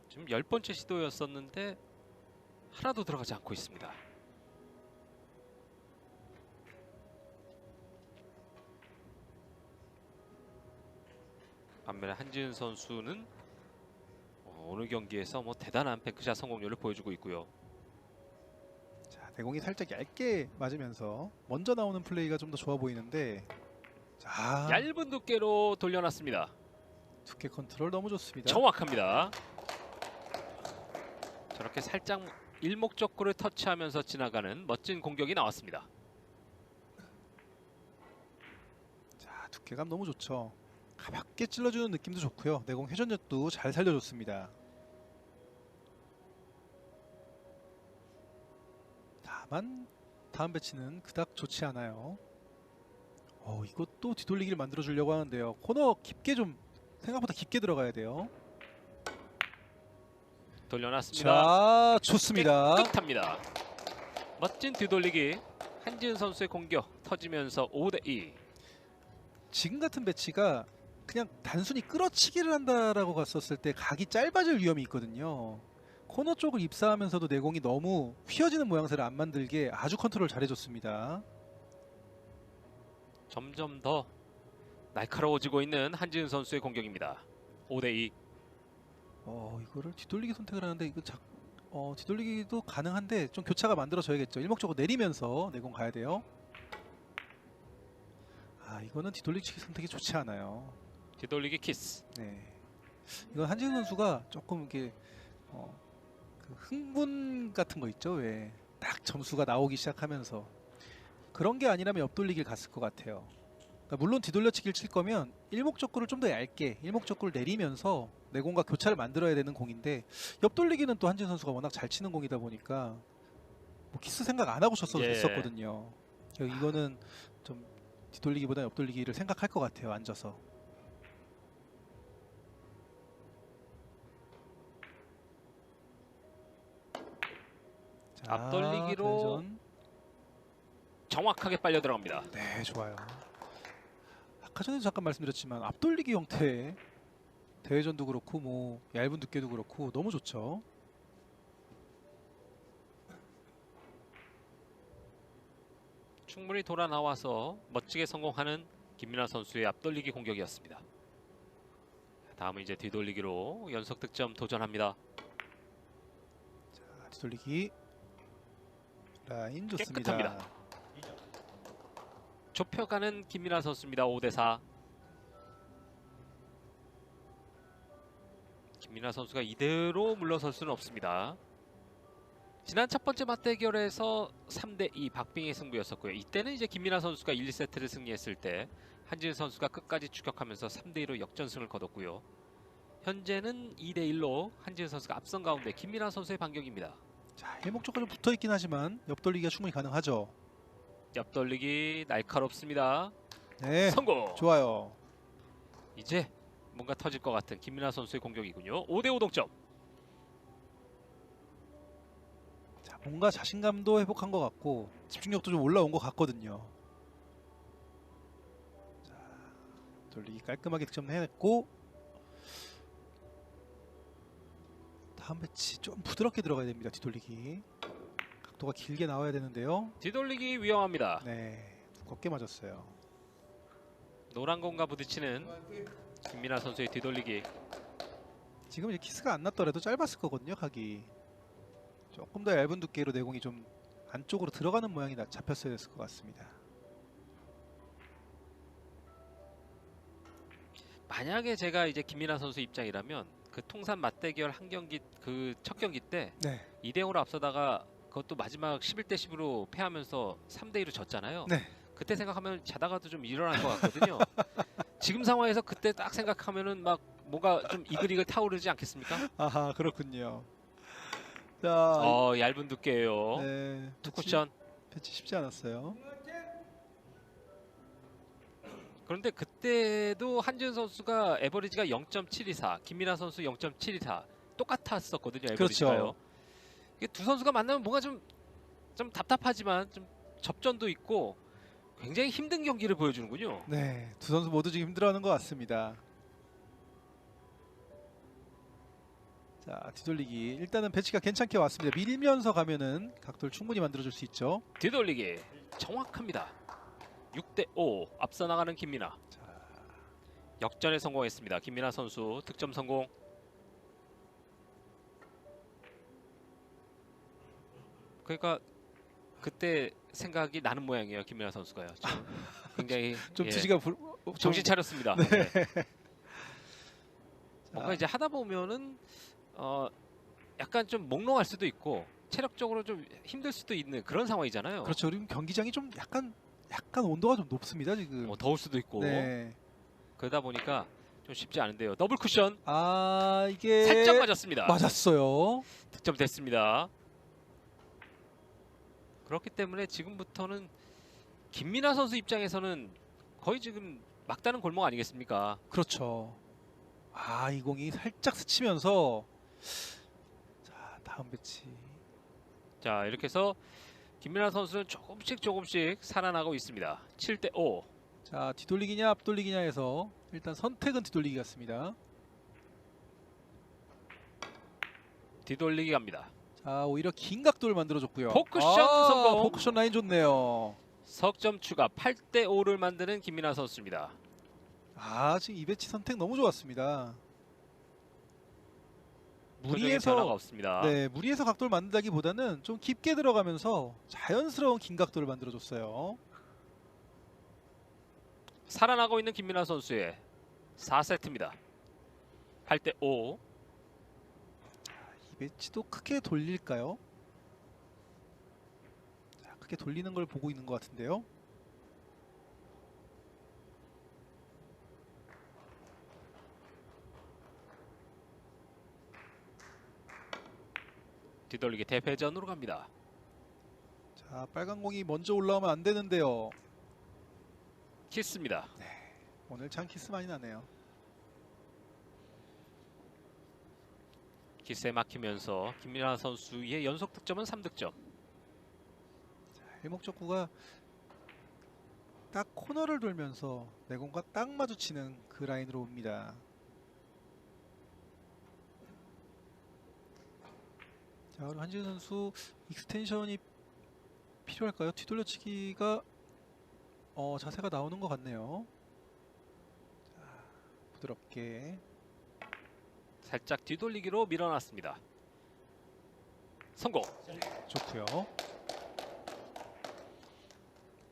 지금 10번째 시도였었는데 하나도 들어가지 않고 있습니다. 반면에 한지은 선수는 오늘 경기에서 뭐 대단한 뱅크샷 성공률을 보여주고 있고요. 자, 내공이 살짝 얇게 맞으면서 먼저 나오는 플레이가 좀 더 좋아 보이는데, 자, 얇은 두께로 돌려놨습니다. 두께 컨트롤 너무 좋습니다. 정확합니다. 저렇게 살짝 일목적구를 터치하면서 지나가는 멋진 공격이 나왔습니다. 자, 두께감 너무 좋죠. 가볍게 찔러주는 느낌도 좋고요. 내공 회전력도 잘 살려줬습니다. 다만 다음 배치는 그닥 좋지 않아요. 이것도 뒤돌리기를 만들어 주려고 하는데요. 코너 깊게 좀 생각보다 깊게 들어가야 돼요. 돌려놨습니다. 자, 좋습니다. 깨끗합니다. 멋진 뒤돌리기. 한지은 선수의 공격 터지면서 5대2. 지금 같은 배치가 그냥 단순히 끌어치기를 한다라고 갔었을 때 각이 짧아질 위험이 있거든요. 코너 쪽을 입사하면서도 내공이 너무 휘어지는 모양새를 안 만들게 아주 컨트롤 잘해줬습니다. 점점 더 날카로워지고 있는 한지은 선수의 공격입니다. 5대2. 이거를 뒤돌리기 선택을 하는데 이거 뒤돌리기도 가능한데 좀 교차가 만들어져야겠죠. 일목적으로 내리면서 내공 가야 돼요. 이거는 뒤돌리기 선택이 좋지 않아요. 뒤돌리기 키스. 네, 이건 한지훈 선수가 조금 이렇게 그 흥분 같은 거 있죠. 왜 딱 점수가 나오기 시작하면서 그런 게 아니라면 옆돌리기를 갔을 것 같아요. 그러니까 물론 뒤돌려치기를 칠 거면 일목적구를 좀 더 얇게 일목적구를 내리면서 내공과 교차를 만들어야 되는 공인데 옆돌리기는 또 한지훈 선수가 워낙 잘 치는 공이다 보니까 뭐 키스 생각 안 하고 쳤어도 예. 됐었거든요. 이거는 좀 뒤돌리기보다 옆돌리기를 생각할 것 같아요. 앉아서. 앞돌리기로 대전. 정확하게 빨려 들어갑니다. 네, 좋아요. 아까 전에도 잠깐 말씀드렸지만 앞돌리기 형태의 대회전도 그렇고 뭐 얇은 두께도 그렇고 너무 좋죠. 충분히 돌아 나와서 멋지게 성공하는 김민아 선수의 앞돌리기 공격이었습니다. 다음은 이제 뒤돌리기로 연속 득점 도전합니다. 자, 뒤돌리기 라인 좋습니다. 깨끗합니다. 좁혀가는 김민아 선수입니다. 5대4. 김민아 선수가 이대로 물러설 수는 없습니다. 지난 첫 번째 맞대결에서 3대2 박빙의 승부였었고요. 이때는 이제 김민아 선수가 1, 2세트를 승리했을 때 한지은 선수가 끝까지 추격하면서 3대2로 역전승을 거뒀고요. 현재는 2대1로 한지은 선수가 앞선 가운데 김민아 선수의 반격입니다. 자, 일목적으로 좀 붙어 있긴 하지만 옆돌리기가 충분히 가능하죠. 옆돌리기 날카롭습니다. 네, 성공! 좋아요. 이제 뭔가 터질 것 같은 김민아 선수의 공격이군요. 5대5 동점. 자, 뭔가 자신감도 회복한 것 같고 집중력도 좀 올라온 것 같거든요. 자, 돌리기 깔끔하게 득점 해냈고 다음 배치 좀 부드럽게 들어가야 됩니다. 뒤돌리기 각도가 길게 나와야 되는데요. 뒤돌리기 위험합니다. 네, 두껍게 맞았어요. 노란 공과 부딪히는 김민아 선수의 뒤돌리기. 지금 이제 키스가 안 났더라도 짧았을 거거든요. 각이 조금 더 얇은 두께로 내공이 좀 안쪽으로 들어가는 모양이 잡혔어야 했을 것 같습니다. 만약에 제가 이제 김민아 선수 입장이라면 그 통산 맞대결 한 경기 그 첫 경기 때 네, 2대0으로 앞서다가 그것도 마지막 11대10으로 패하면서 3대2로 졌잖아요. 네. 그때 생각하면 자다가도 좀 일어날 것 같거든요. 지금 상황에서 그때 딱 생각하면은 막 뭔가 좀 이글이글 타오르지 않겠습니까? 아하, 그렇군요. 자, 얇은 두께예요. 네, 투 쿠션. 배치 쉽지 않았어요. 그런데 그때도 한지은 선수가 에버리지가 0.724, 김민아 선수 0.724 똑같았었거든요. 에버리지가요. 그렇죠. 이게 두 선수가 만나면 뭔가 좀 답답하지만 좀 접전도 있고 굉장히 힘든 경기를 보여주는군요. 네, 두 선수 모두 지금 힘들어하는 것 같습니다. 자, 뒤돌리기 일단은 배치가 괜찮게 왔습니다. 밀면서 가면은 각도를 충분히 만들어줄 수 있죠. 뒤돌리기 정확합니다. 6대5 앞서 나가는 김민아. 자, 역전에 성공했습니다. 김민아 선수 득점 성공. 그러니까 그때 생각이 나는 모양이에요. 김민아 선수가요. 지금 굉장히 좀 예, 지지가 정신 차렸습니다. 네. 네. 뭔가 이제 하다 보면은 약간 좀 몽롱할 수도 있고 체력적으로 좀 힘들 수도 있는 그런 상황이잖아요. 그렇죠. 지금 경기장이 좀 약간 온도가 좀 높습니다 지금. 더울 수도 있고 네. 그러다 보니까 좀 쉽지 않은데요. 더블 쿠션 아, 이게 살짝 맞았습니다. 맞았어요. 득점 됐습니다. 그렇기 때문에 지금부터는 김민아 선수 입장에서는 거의 지금 막다른 골목 아니겠습니까? 그렇죠. 아, 이 공이 살짝 스치면서 자, 다음 배치. 자, 이렇게 해서 김민아 선수는 조금씩 살아나고 있습니다. 7대5. 자, 뒤돌리기냐 앞돌리기냐 해서 일단 선택은 뒤돌리기 같습니다. 뒤돌리기 갑니다. 자, 오히려 긴 각도를 만들어줬고요. 포크샷 성공. 포크샷 라인 좋네요. 석점 추가 8대5를 만드는 김민아 선수입니다. 아, 지금 이 배치 선택 너무 좋았습니다. 무리에서 변화가 무리해서 없습니다. 네, 무리해서 각도를 만든다기보다는 좀 깊게 들어가면서 자연스러운 긴 각도를 만들어줬어요. 살아나고 있는 김민아 선수의 4세트입니다. 8대5. 이 배치도 크게 돌릴까요? 자, 크게 돌리는 걸 보고 있는 것 같은데요. 뒤돌리기 대회전으로 갑니다. 자, 빨간 공이 먼저 올라오면 안 되는데요. 키스입니다. 오늘 참 키스 많이 나네요. 키스에 막히면서 김민아 선수의 연속 득점은 3득점. 일목적구가 딱 코너를 돌면서 내공과 딱 마주치는 그 라인으로 옵니다. 자, 그리고 한지은 선수 익스텐션이 필요할까요? 뒤돌려치기가 자세가 나오는 것 같네요. 자, 부드럽게. 살짝 뒤돌리기로 밀어놨습니다. 성공. 좋고요.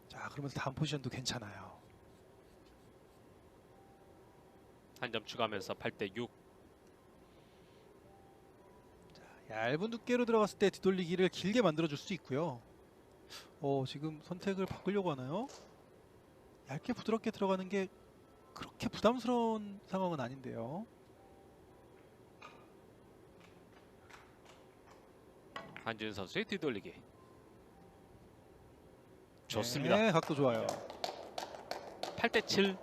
자, 그러면서 다음 포지션도 괜찮아요. 한 점 추가하면서 8대6. 얇은 두께로 들어갔을 때 뒤돌리기를 길게 만들어줄 수 있고요. 지금 선택을 바꾸려고 하나요? 얇게 부드럽게 들어가는 게 그렇게 부담스러운 상황은 아닌데요. 한지은 선수의 뒤돌리기. 좋습니다. 네, 각도 좋아요. 8대7.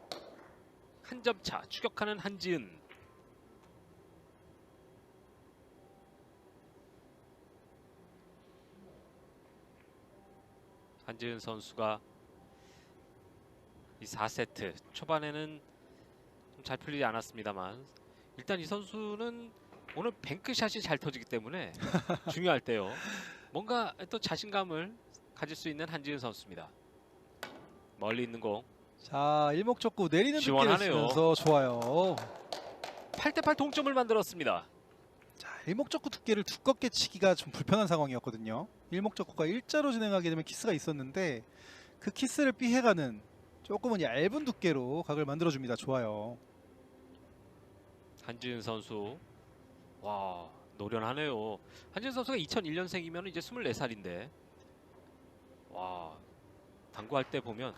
한 점 차. 추격하는 한지은. 한지은 선수가 이 4세트 초반에는 좀 잘 풀리지 않았습니다만 일단 이 선수는 오늘 뱅크샷이 잘 터지기 때문에 중요할 때요. 뭔가 또 자신감을 가질 수 있는 한지은 선수입니다. 멀리 있는 공. 자, 일목적구 내리는 두께를 시원하네요. 쓰면서 좋아요. 8대8 동점을 만들었습니다. 자, 일목적구 두께를 두껍게 치기가 좀 불편한 상황이었거든요. 일목적구가 일자로 진행하게 되면 키스가 있었는데 그 키스를 피해가는 조금은 얇은 두께로 각을 만들어줍니다. 좋아요. 한지은 선수. 와, 노련하네요. 한지은 선수가 2001년생이면 이제 24살인데 와, 당구할 때 보면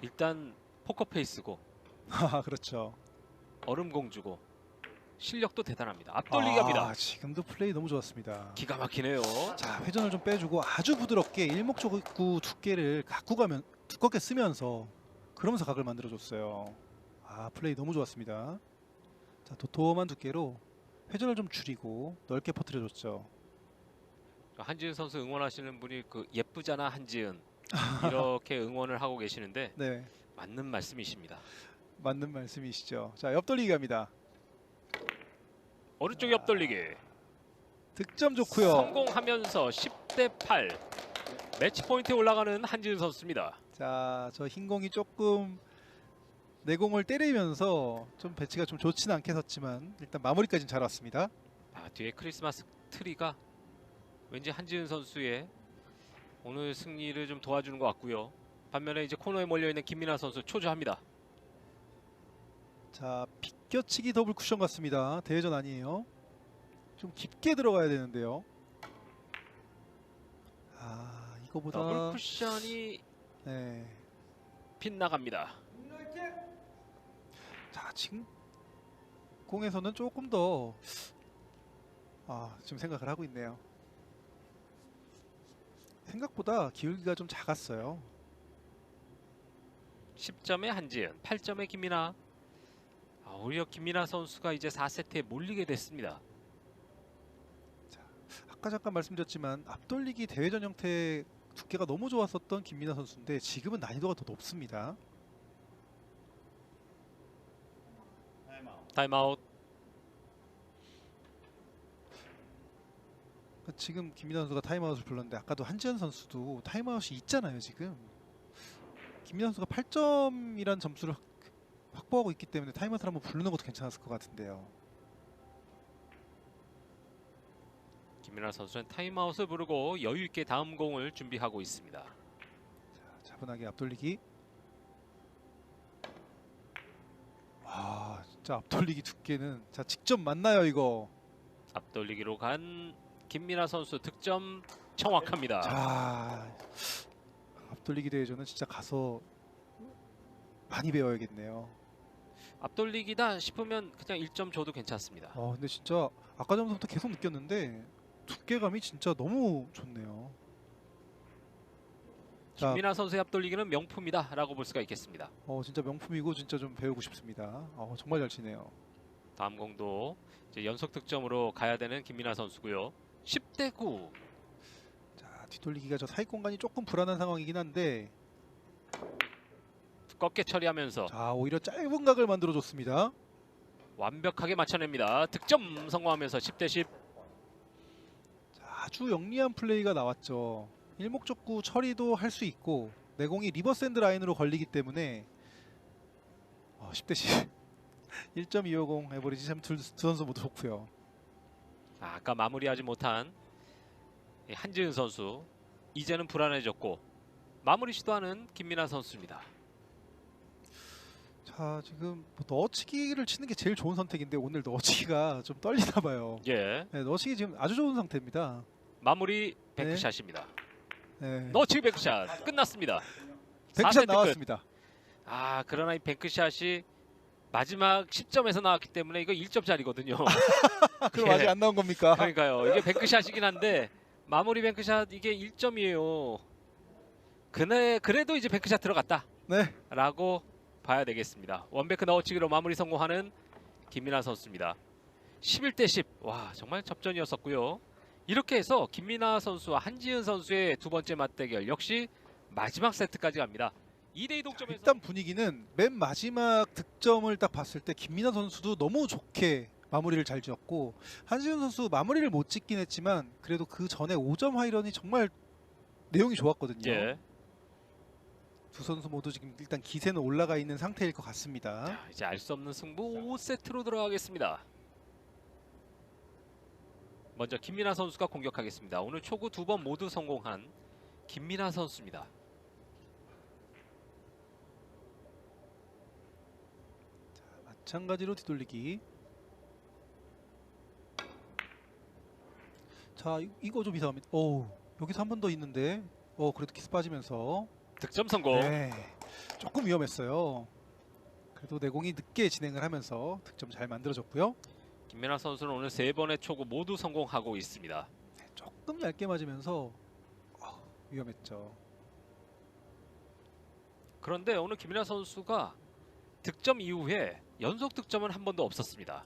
일단 포커페이스고 아, 그렇죠. 얼음공주고 실력도 대단합니다. 앞돌리기 합니다. 지금도 플레이 너무 좋았습니다. 기가 막히네요. 자, 회전을 좀 빼주고 아주 부드럽게 일목적구 두께를 갖고 가면 두껍게 쓰면서 그러면서 각을 만들어줬어요. 플레이 너무 좋았습니다. 자, 도톰한 두께로 회전을 좀 줄이고 넓게 퍼뜨려줬죠. 한지은 선수 응원하시는 분이 그 예쁘잖아 한지은 이렇게 응원을 하고 계시는데 네, 맞는 말씀이십니다. 맞는 말씀이시죠. 자, 옆돌리기 갑니다. 오른쪽 옆돌리기 득점 좋고요. 성공하면서 10대8 매치 포인트에 올라가는 한지은 선수입니다. 자, 저 흰 공이 조금 내공을 때리면서 좀 배치가 좀 좋지는 않게 섰지만 일단 마무리까지는 잘 왔습니다. 뒤에 크리스마스 트리가 왠지 한지은 선수의 오늘 승리를 좀 도와주는 것 같고요. 반면에 이제 코너에 몰려있는 김민아 선수 초조합니다. 자, 비껴치기 더블 쿠션 같습니다. 대회전 아니에요. 좀 깊게 들어가야 되는데요. 이거보다 더블 쿠션이 네. 빗나갑니다. 자, 지금 공에서는 조금 더 지금 생각을 하고 있네요. 생각보다 기울기가 좀 작았어요. 10점의 한지은, 8점의 김민아. 오히려 김민아 선수가 이제 4세트에 몰리게 됐습니다. 아까 잠깐 말씀드렸지만 앞돌리기 대회전 형태의 두께가 너무 좋았었던 김민아 선수인데 지금은 난이도가 더 높습니다. 타임아웃. 지금 김민아 선수가 타임아웃을 불렀는데 아까도 한지연 선수도 타임아웃이 있잖아요. 지금 김민아 선수가 8점이란 점수를 확보하고 있기 때문에 타임아웃을 한번 부르는 것도 괜찮았을 것 같은데요. 김민아 선수는 타임아웃을 부르고 여유있게 다음 공을 준비하고 있습니다. 자, 차분하게 앞돌리기. 진짜 앞돌리기 두께는 자 직접 맞나요 이거? 앞돌리기로 간 김민아 선수 득점 정확합니다. 자, 앞돌리기 대회전은 진짜 가서 많이 배워야겠네요. 앞돌리기다 싶으면 그냥 1점 줘도 괜찮습니다. 근데 진짜 아까 전부터 계속 느꼈는데 두께감이 진짜 너무 좋네요. 자, 김민아 선수의 앞돌리기는 명품이다 라고 볼 수가 있겠습니다. 진짜 명품이고 진짜 좀 배우고 싶습니다. 정말 잘 치네요. 다음 공도 이제 연속 득점으로 가야 되는 김민아 선수고요. 10대9. 자, 뒤돌리기가 저 사이 공간이 조금 불안한 상황이긴 한데 두껍게 처리하면서 자 오히려 짧은 각을 만들어 줬습니다. 완벽하게 맞춰냅니다. 득점 성공하면서 10대 10. 아주 영리한 플레이가 나왔죠. 일목적구 처리도 할 수 있고 내공이 리버스 핸드 라인으로 걸리기 때문에 10대 10 1.250 에버리지 참 두 선수 모두 좋고요. 아까 마무리하지 못한 이 한지은 선수 이제는 불안해졌고 마무리 시도하는 김민아 선수입니다. 자 지금 뭐 넣어치기를 치는 게 제일 좋은 선택인데 오늘 넣어치기가 좀 떨리나 봐요. 예, 네, 넣어치기 지금 아주 좋은 상태입니다. 마무리 뱅크샷입니다. 네. 너치 뱅크샷 끝났습니다. 100샷 4세트 끝. 나왔습니다. 그러나 이 뱅크샷이 마지막 10점에서 나왔기 때문에 이거 1점짜리거든요. 그럼 예. 아직 안 나온 겁니까? 그러니까요. 이게 뱅크샷이긴 한데 마무리 뱅크샷 이게 1점이에요. 그래도 이제 뱅크샷 들어갔다. 네. 라고 봐야 되겠습니다. 원뱅크 넣어치기로 마무리 성공하는 김민아 선수입니다. 11대 10. 와, 정말 접전이었었고요. 이렇게 해서 김민아 선수와 한지은 선수의 두 번째 맞대결 역시 마지막 세트까지 갑니다. 2대2 동점에서 일단 분위기는 맨 마지막 득점을 딱 봤을 때 김민아 선수도 너무 좋게 마무리를 잘 지었고 한지훈 선수 마무리를 못 짓긴 했지만 그래도 그 전에 5점 하이런이 정말 내용이 좋았거든요. 예. 두 선수 모두 지금 일단 기세는 올라가 있는 상태일 것 같습니다. 자, 이제 알 수 없는 승부 5세트로 들어가겠습니다. 먼저 김민아 선수가 공격하겠습니다. 오늘 초구 2번 모두 성공한 김민아 선수입니다. 마찬가지로 뒤돌리기. 자 이거 좀 이상합니다. 오 여기서 한 번 더 있는데 그래도 키스 빠지면서 득점 성공. 네, 조금 위험했어요. 그래도 내공이 늦게 진행을 하면서 득점 잘 만들어졌고요. 김민아 선수는 오늘 3번의 초구 모두 성공하고 있습니다. 네, 조금 얇게 맞으면서 위험했죠. 그런데 오늘 김민아 선수가 득점 이후에 연속 득점은 한 번도 없었습니다.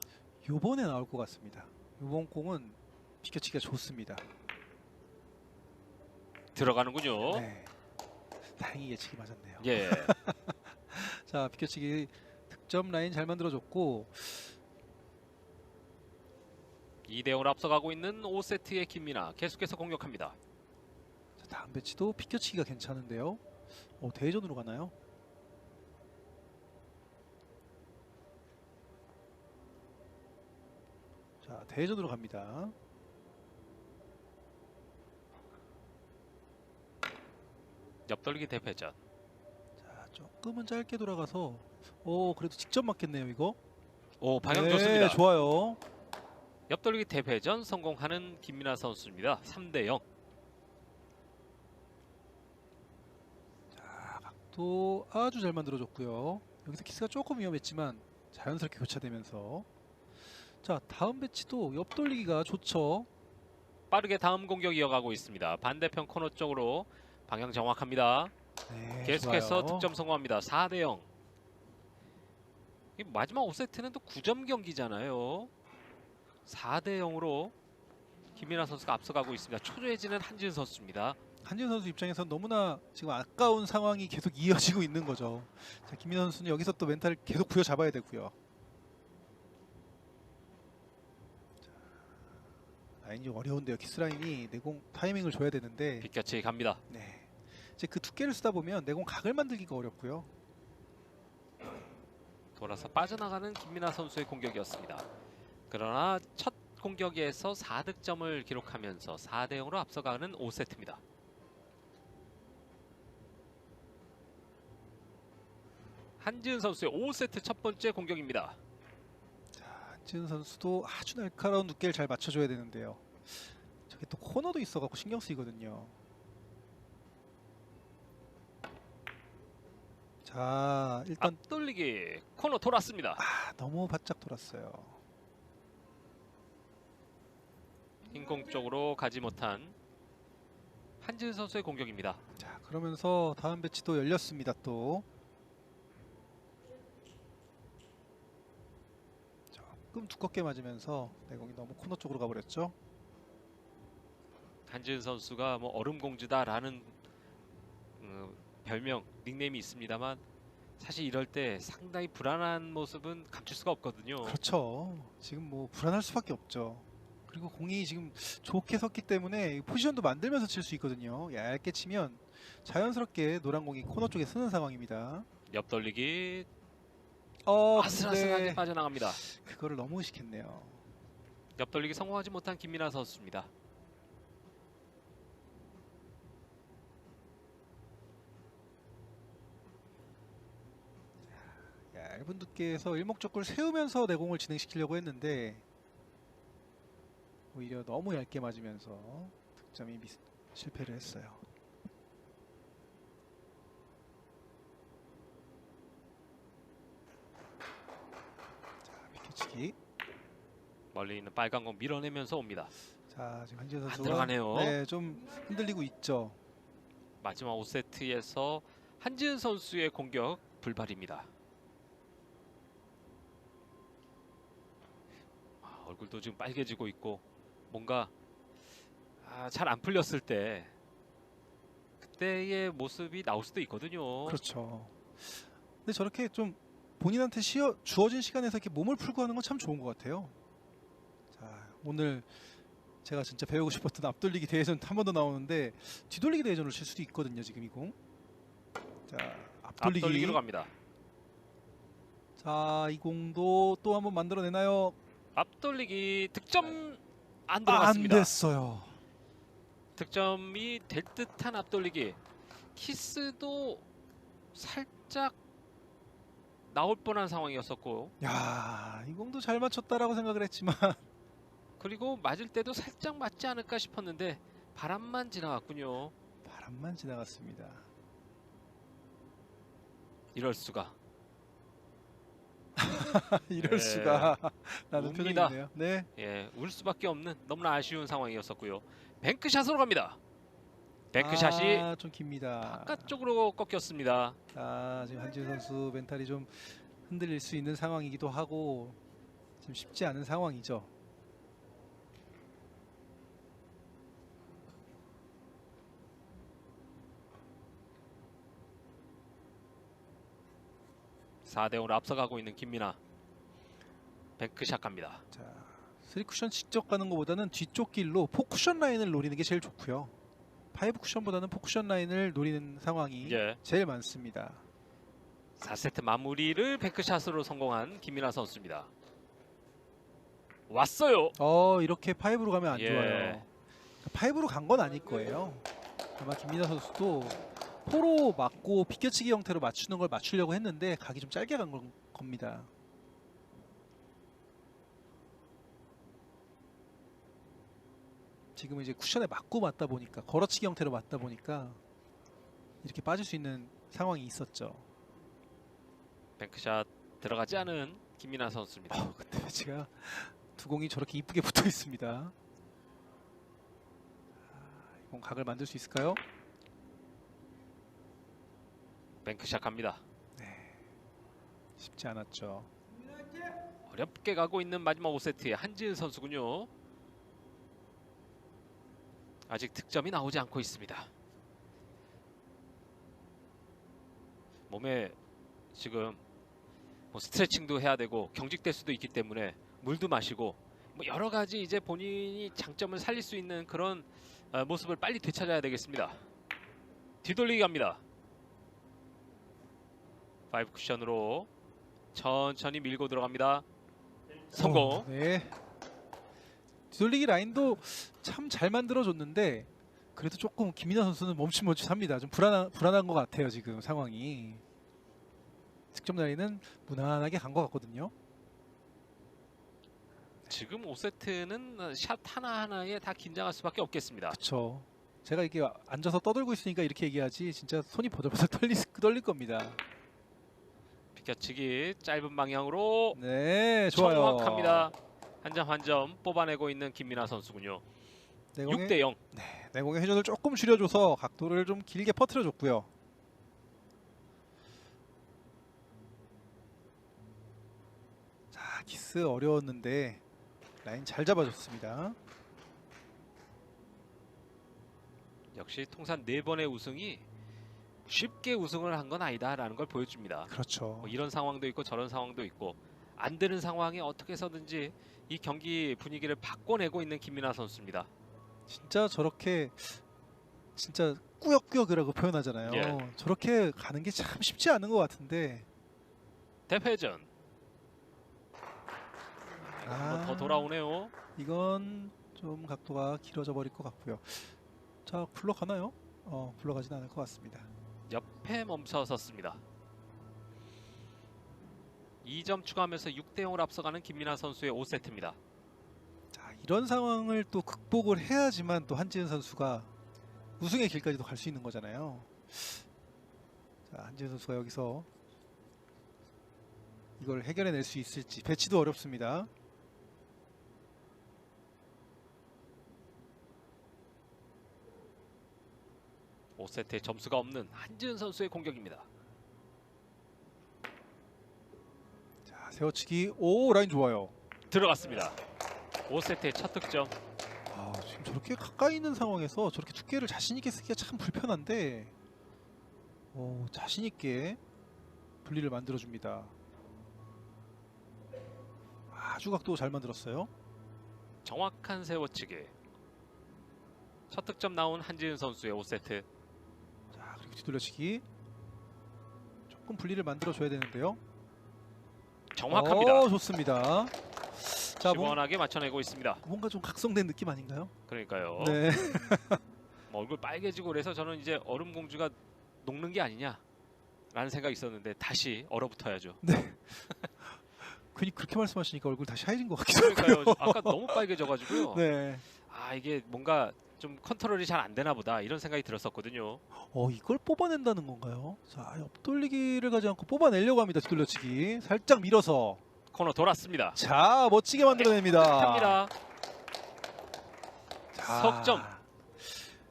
요번에 나올 것 같습니다. 요번 공은 비켜치기가 좋습니다. 들어가는군요. 네, 다행히 예측이 맞았네요. 예. 자 비켜치기 득점 라인 잘 만들어줬고 2대 0으로 앞서가고 있는 5세트의 김민아 계속해서 공격합니다. 자, 다음 배치도 비켜치기가 괜찮은데요. 대회전으로 가나요? 자 대회전으로 갑니다. 옆돌기 대회전. 자 조금은 짧게 돌아가서 그래도 직접 맞겠네요 이거. 방향 네, 좋습니다. 좋아요. 옆돌기 대회전 성공하는 김민아 선수입니다. 3대 0. 자 각도 아주 잘 만들어줬고요. 여기서 키스가 조금 위험했지만 자연스럽게 교차되면서 자 다음 배치도 옆돌리기가 좋죠. 빠르게 다음 공격 이어가고 있습니다. 반대편 코너 쪽으로 방향 정확합니다. 네, 계속해서 좋아요. 득점 성공합니다. 4대 0. 마지막 5세트는 또 9점 경기잖아요. 4대 0으로 김민아 선수가 앞서가고 있습니다. 초조해지는 한지은 선수입니다. 한지훈 선수 입장에서 너무나 지금 아까운 상황이 계속 이어지고 있는 거죠. 자, 김민호 선수는 여기서 또 멘탈을 계속 부여잡아야 되고요. 자, 라인이 좀 어려운데요. 키스라인이 내공 타이밍을 줘야 되는데 비켜치기 갑니다. 네. 이제 그 두께를 쓰다 보면 내공 각을 만들기가 어렵고요. 돌아서 빠져나가는 김민아 선수의 공격이었습니다. 그러나 첫 공격에서 4득점을 기록하면서 4대 0으로 앞서가는 5세트입니다. 한지은 선수의 5세트 첫 번째 공격입니다. 자, 한지훈 선수도 아주 날카로운 두께를 잘 맞춰줘야 되는데요. 저게 또 코너도 있어갖고 신경 쓰이거든요. 자, 일단 앞돌리기 코너 돌았습니다. 너무 바짝 돌았어요. 흰공 쪽으로 가지 못한 한지은 선수의 공격입니다. 자, 그러면서 다음 배치도 열렸습니다. 또 조금 두껍게 맞으면서 내공이 너무 코너 쪽으로 가버렸죠. 한지은 선수가 뭐 얼음공주다라는 별명, 닉네임이 있습니다만 사실 이럴 때 상당히 불안한 모습은 감출 수가 없거든요. 그렇죠. 지금 뭐 불안할 수밖에 없죠. 그리고 공이 지금 좋게 섰기 때문에 포지션도 만들면서 칠 수 있거든요. 얇게 치면 자연스럽게 노란 공이 코너 쪽에 쓰는 상황입니다. 옆돌리기 근데 아슬아슬하게 빠져나갑니다. 그거를 너무 의식했네요. 옆돌리기 성공하지 못한 김민아 선수입니다. 얇은 두께에서 일목적구를 세우면서 내공을 진행시키려고 했는데 오히려 너무 얇게 맞으면서 득점이 실패를 했어요. 자, 비켜치기. 멀리 있는 빨간 공 밀어내면서 옵니다. 자, 지금 한지은 안 선수가 들어가네요. 네, 좀 흔들리고 있죠. 마지막 5세트에서 한지은 선수의 공격 불발입니다. 얼굴도 지금 빨개지고 있고 뭔가 잘 안 풀렸을 때 그때의 모습이 나올 수도 있거든요. 그렇죠. 근데 저렇게 좀 본인한테 주어진 시간에서 이렇게 몸을 풀고 하는 건 참 좋은 것 같아요. 자, 오늘 제가 진짜 배우고 싶었던 앞돌리기 대회전 한 번 더 나오는데 뒤돌리기 대회전을 칠 수도 있거든요. 지금 이 공. 자, 앞돌리기. 앞돌리기로 갑니다. 자, 이 공도 또 한번 만들어내나요? 앞돌리기 득점 안 안 들어갔습니다. 됐어요. 득점이 될 듯한 앞돌리기. 키스도 살짝 나올 뻔한 상황이었었고 야, 이 공도 잘 맞췄다라고 생각을 했지만 그리고 맞을 때도 살짝 맞지 않을까 싶었는데 바람만 지나갔군요. 바람만 지나갔습니다. 이럴 수가. 이럴 네. 수가 라는 웁니다. 표정이네요. 네. 예, 울 수밖에 없는 너무나 아쉬운 상황이었었고요. 뱅크샷으로 갑니다. 뱅크샷이 좀 깁니다. 바깥쪽으로 꺾였습니다. 자, 지금 한지은 선수 멘탈이 좀 흔들릴 수 있는 상황이기도 하고 지금 쉽지 않은 상황이죠. 사 대 5로 앞서가고 있는 김민아. 뱅크샷 갑니다. 자, 3쿠션 직접 가는 것보다는 뒤쪽 길로 4쿠션 라인을 노리는 게 제일 좋고요. 5쿠션보다는 4쿠션 라인을 노리는 상황이 예. 제일 많습니다. 4세트 마무리를 뱅크샷으로 성공한 김민아 선수입니다. 왔어요. 이렇게 5로 가면 안 예. 좋아요. 5로 간 건 아닐 거예요. 아마 김민아 선수도 4로 맞고 비껴치기 형태로 맞추는 걸 맞추려고 했는데 각이 좀 짧게 간 겁니다. 지금은 이제 쿠션에 맞고 맞다 보니까 걸어치기 형태로 맞다 보니까 이렇게 빠질 수 있는 상황이 있었죠. 뱅크샷 들어가지 않은 김민아 선수입니다. 그때 제가 두 공이 저렇게 이쁘게 붙어 있습니다. 이건 각을 만들 수 있을까요? 뱅크샷 갑니다. 쉽지 않았죠. 어렵게 가고 있는 마지막 5세트의 한지은 선수군요. 아직 득점이 나오지 않고 있습니다. 몸에 지금 뭐 스트레칭도 해야 되고 경직될 수도 있기 때문에 물도 마시고 뭐 여러 가지 이제 본인이 장점을 살릴 수 있는 그런 모습을 빨리 되찾아야 되겠습니다. 뒤돌리기 갑니다. 5쿠션으로 천천히 밀고 들어갑니다. 성공. 네. 뒤돌리기 라인도 참 잘 만들어줬는데 그래도 조금 김민아 선수는 멈칫멈칫합니다. 좀 불안한 것 같아요. 지금 상황이. 득점 라인은 무난하게 간 것 같거든요. 지금 5세트는 샷 하나하나에 다 긴장할 수밖에 없겠습니다. 그렇죠. 제가 이렇게 앉아서 떠들고 있으니까 이렇게 얘기하지 진짜 손이 버들버들 떨릴 겁니다. 비켜치기 짧은 방향으로 네, 좋아요. 정확합니다. 한 점 한 점 뽑아내고 있는 김민아 선수군요. 6대 0. 내공의 회전을 조금 줄여줘서 각도를 좀 길게 퍼뜨려줬고요. 자, 키스 어려웠는데 라인 잘 잡아줬습니다. 역시 통산 4번의 우승이 쉽게 우승을 한 건 아니다라는 걸 보여줍니다. 그렇죠. 뭐 이런 상황도 있고 저런 상황도 있고 안 되는 상황에 어떻게 해서든지 이 경기 분위기를 바꿔내고 있는 김민아 선수입니다. 진짜 저렇게 진짜 꾸역꾸역이라고 표현하잖아요. 예. 저렇게 가는 게 참 쉽지 않은 것 같은데. 대회전. 한번 더 돌아오네요. 이건 좀 각도가 길어져 버릴 것 같고요. 자, 굴러가나요? 굴러가진 않을 것 같습니다. 옆에 멈춰섰습니다. 2점 추가하면서 6대0을 앞서가는 김민아 선수의 5세트입니다. 자, 이런 상황을 또 극복을 해야지만 또 한지은 선수가 우승의 길까지도 갈 수 있는 거잖아요. 자, 한지은 선수가 여기서 이걸 해결해낼 수 있을지. 배치도 어렵습니다. 오 세트에 점수가 없는 한지은 선수의 공격입니다. 자, 세워치기. 오, 라인 좋아요. 들어갔습니다. 5세트의 첫 득점. 지금 저렇게 가까이 있는 상황에서 저렇게 두께를 자신 있게 쓰기가 참 불편한데 자신 있게 분리를 만들어 줍니다. 아주 각도 잘 만들었어요. 정확한 세워치기. 첫 득점 나온 한지은 선수의 5세트. 자, 그리고 뒤돌려치기. 조금 분리를 만들어 줘야 되는데요. 정확합니다. 좋습니다. 자, 시원하게 맞춰내고 있습니다. 뭔가 좀 각성된 느낌 아닌가요? 그러니까요. 네. 뭐 얼굴 빨개지고 그래서 저는 이제 얼음 공주가 녹는 게 아니냐라는 생각이 있었는데 다시 얼어붙어야죠. 네. 괜히 그렇게 말씀하시니까 얼굴 다시 하얘진 것 같기도 하고요. 그러니까요. 아까 너무 빨개져가지고요. 네. 아 이게 뭔가 좀 컨트롤이 잘 안 되나 보다 이런 생각이 들었었거든요. 이걸 뽑아낸다는 건가요? 자, 옆돌리기를 가지 않고 뽑아내려고 합니다. 뒤돌려치기. 살짝 밀어서. 코너 돌았습니다. 자, 멋지게 만들어냅니다. 합니다. 자, 석점.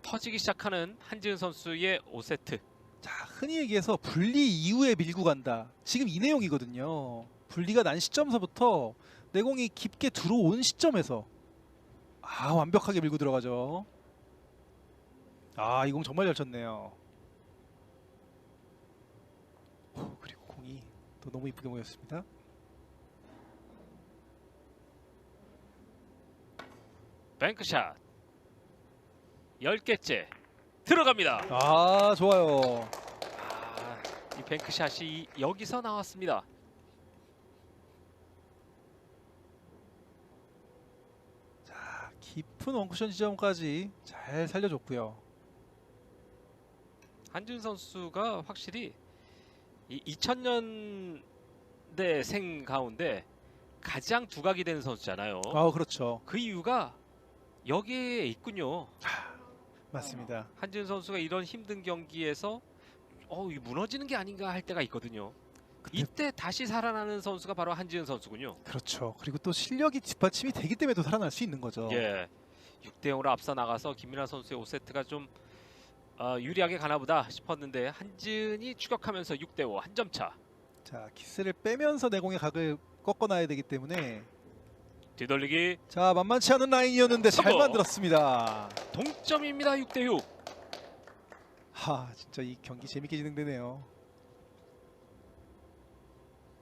터지기 시작하는 한지은 선수의 5세트. 자, 흔히 얘기해서 분리 이후에 밀고 간다. 지금 이 내용이거든요. 분리가 난 시점서부터 내공이 깊게 들어온 시점에서 완벽하게 밀고 들어가죠. 이 공 정말 잘 쳤네요. 그리고 공이 또 너무 이쁘게 모였습니다. 뱅크샷 10개째 들어갑니다. 좋아요. 이 뱅크샷이 여기서 나왔습니다. 자, 깊은 원쿠션 지점까지 잘 살려줬고요. 한지은 선수가 확실히 이 2000년대생 가운데 가장 두각이 되는 선수잖아요. 그렇죠. 그 이유가 여기에 있군요. 맞습니다. 한지은 선수가 이런 힘든 경기에서 이거 무너지는 게 아닌가 할 때가 있거든요. 이때 다시 살아나는 선수가 바로 한지은 선수군요. 그렇죠. 그리고 또 실력이 뒷받침이 되기 때문에 또 살아날 수 있는 거죠. 예, 6대0으로 앞서 나가서 김민아 선수의 5세트가 좀 유리하게 가나보다 싶었는데 한지은이 추격하면서 6대5 한 점 차. 자, 키스를 빼면서 내공의 각을 꺾어놔야 되기 때문에 뒤돌리기 자, 만만치 않은 라인이었는데 잘 성공! 만들었습니다. 동점입니다. 6대6. 진짜 이 경기 재밌게 진행되네요.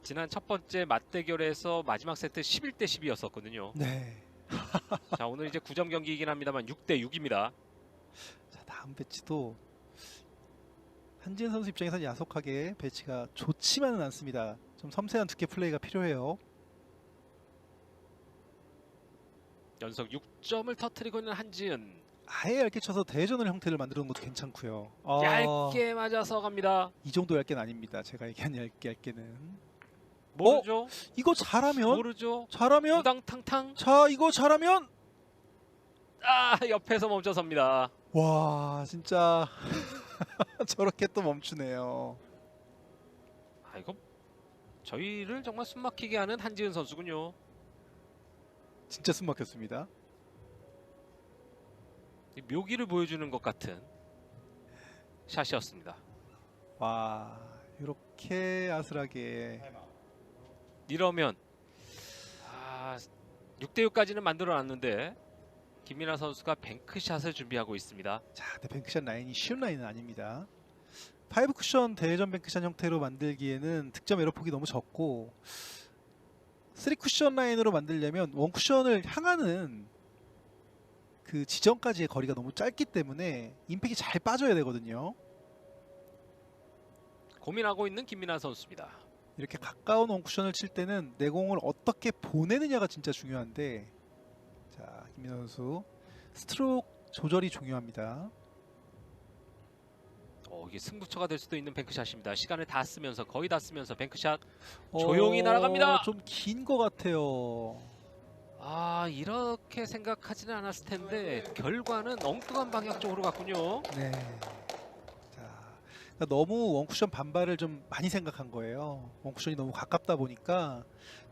지난 첫 번째 맞대결에서 마지막 세트 11대10이었었거든요. 네. 자, 오늘 이제 9점 경기이긴 합니다만 6대6입니다. 자, 다음 배치도 한지은 선수 입장에서는 야속하게 배치가 좋지만은 않습니다. 좀 섬세한 두께 플레이가 필요해요. 연속 6점을 터뜨리고 있는 한지은. 아예 얇게 쳐서 대전을 형태를 만드는 것도 괜찮고요. 얇게 맞아서 갑니다. 이 정도 얇게는 아닙니다. 제가 얘기한 얇게는. 모르죠? 이거 잘하면 모르죠? 잘하면 우당탕탕. 자, 이거 잘하면 옆에서 멈춰섭니다. 와, 진짜 저렇게 또 멈추네요. 이거 저희를 정말 숨막히게 하는 한지은 선수군요. 진짜 숨 막혔습니다. 이 묘기를 보여주는 것 같은 샷이었습니다. 와, 이렇게 아슬하게. 이러면 6대6까지는 만들어놨는데 김민아 선수가 뱅크샷을 준비하고 있습니다. 자, 근데 뱅크샷 라인이 쉬운 라인은 아닙니다. 5 쿠션 대회전 뱅크샷 형태로 만들기에는 득점 에러폭이 너무 적고 3 쿠션 라인으로 만들려면 1 쿠션을 향하는 그 지점까지의 거리가 너무 짧기 때문에 임팩이 잘 빠져야 되거든요. 고민하고 있는 김민아 선수입니다. 이렇게 가까운 1 쿠션을 칠 때는 내 공을 어떻게 보내느냐가 진짜 중요한데, 자, 김민아 선수 스트로크 조절이 중요합니다. 이게 승부처가 될 수도 있는 뱅크샷입니다. 시간을 다 쓰면서 거의 다 쓰면서 뱅크샷 조용히 날아갑니다. 좀 긴 것 같아요. 아, 이렇게 생각하지는 않았을 텐데 결과는 엉뚱한 방향 쪽으로 갔군요. 네. 자, 그러니까 너무 원쿠션 반발을 좀 많이 생각한 거예요. 원쿠션이 너무 가깝다 보니까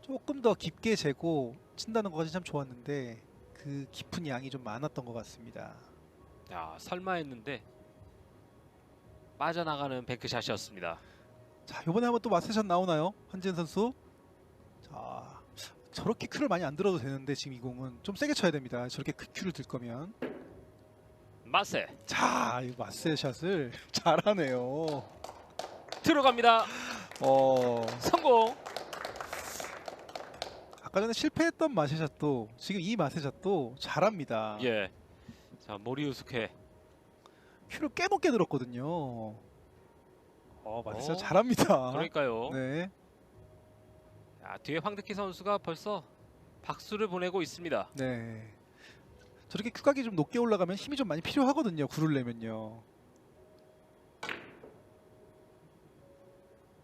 조금 더 깊게 재고 친다는 것까지 참 좋았는데 그 깊은 양이 좀 많았던 것 같습니다. 야, 설마 했는데 빠져나가는 뱅크샷이었습니다. 자, 이번에 한번 또 마스샷 나오나요? 한지은 선수. 자, 저렇게 큐를 많이 안 들어도 되는데 지금 이 공은 좀 세게 쳐야 됩니다. 저렇게 그 큐를 들 거면. 마세 자, 이 마스샷을 잘하네요. 들어갑니다. 성공. 아까 전에 실패했던 마스샷도 지금 이 마스샷도 잘합니다. 예. 자, 모리우스케. 큐를 꽤 높게 들었거든요. 마스샷 어, 잘합니다. 그러니까요. 네. 야, 뒤에 황득희 선수가 벌써 박수를 보내고 있습니다. 네. 저렇게 큐각이 좀 높게 올라가면 힘이 좀 많이 필요하거든요. 구르려면요.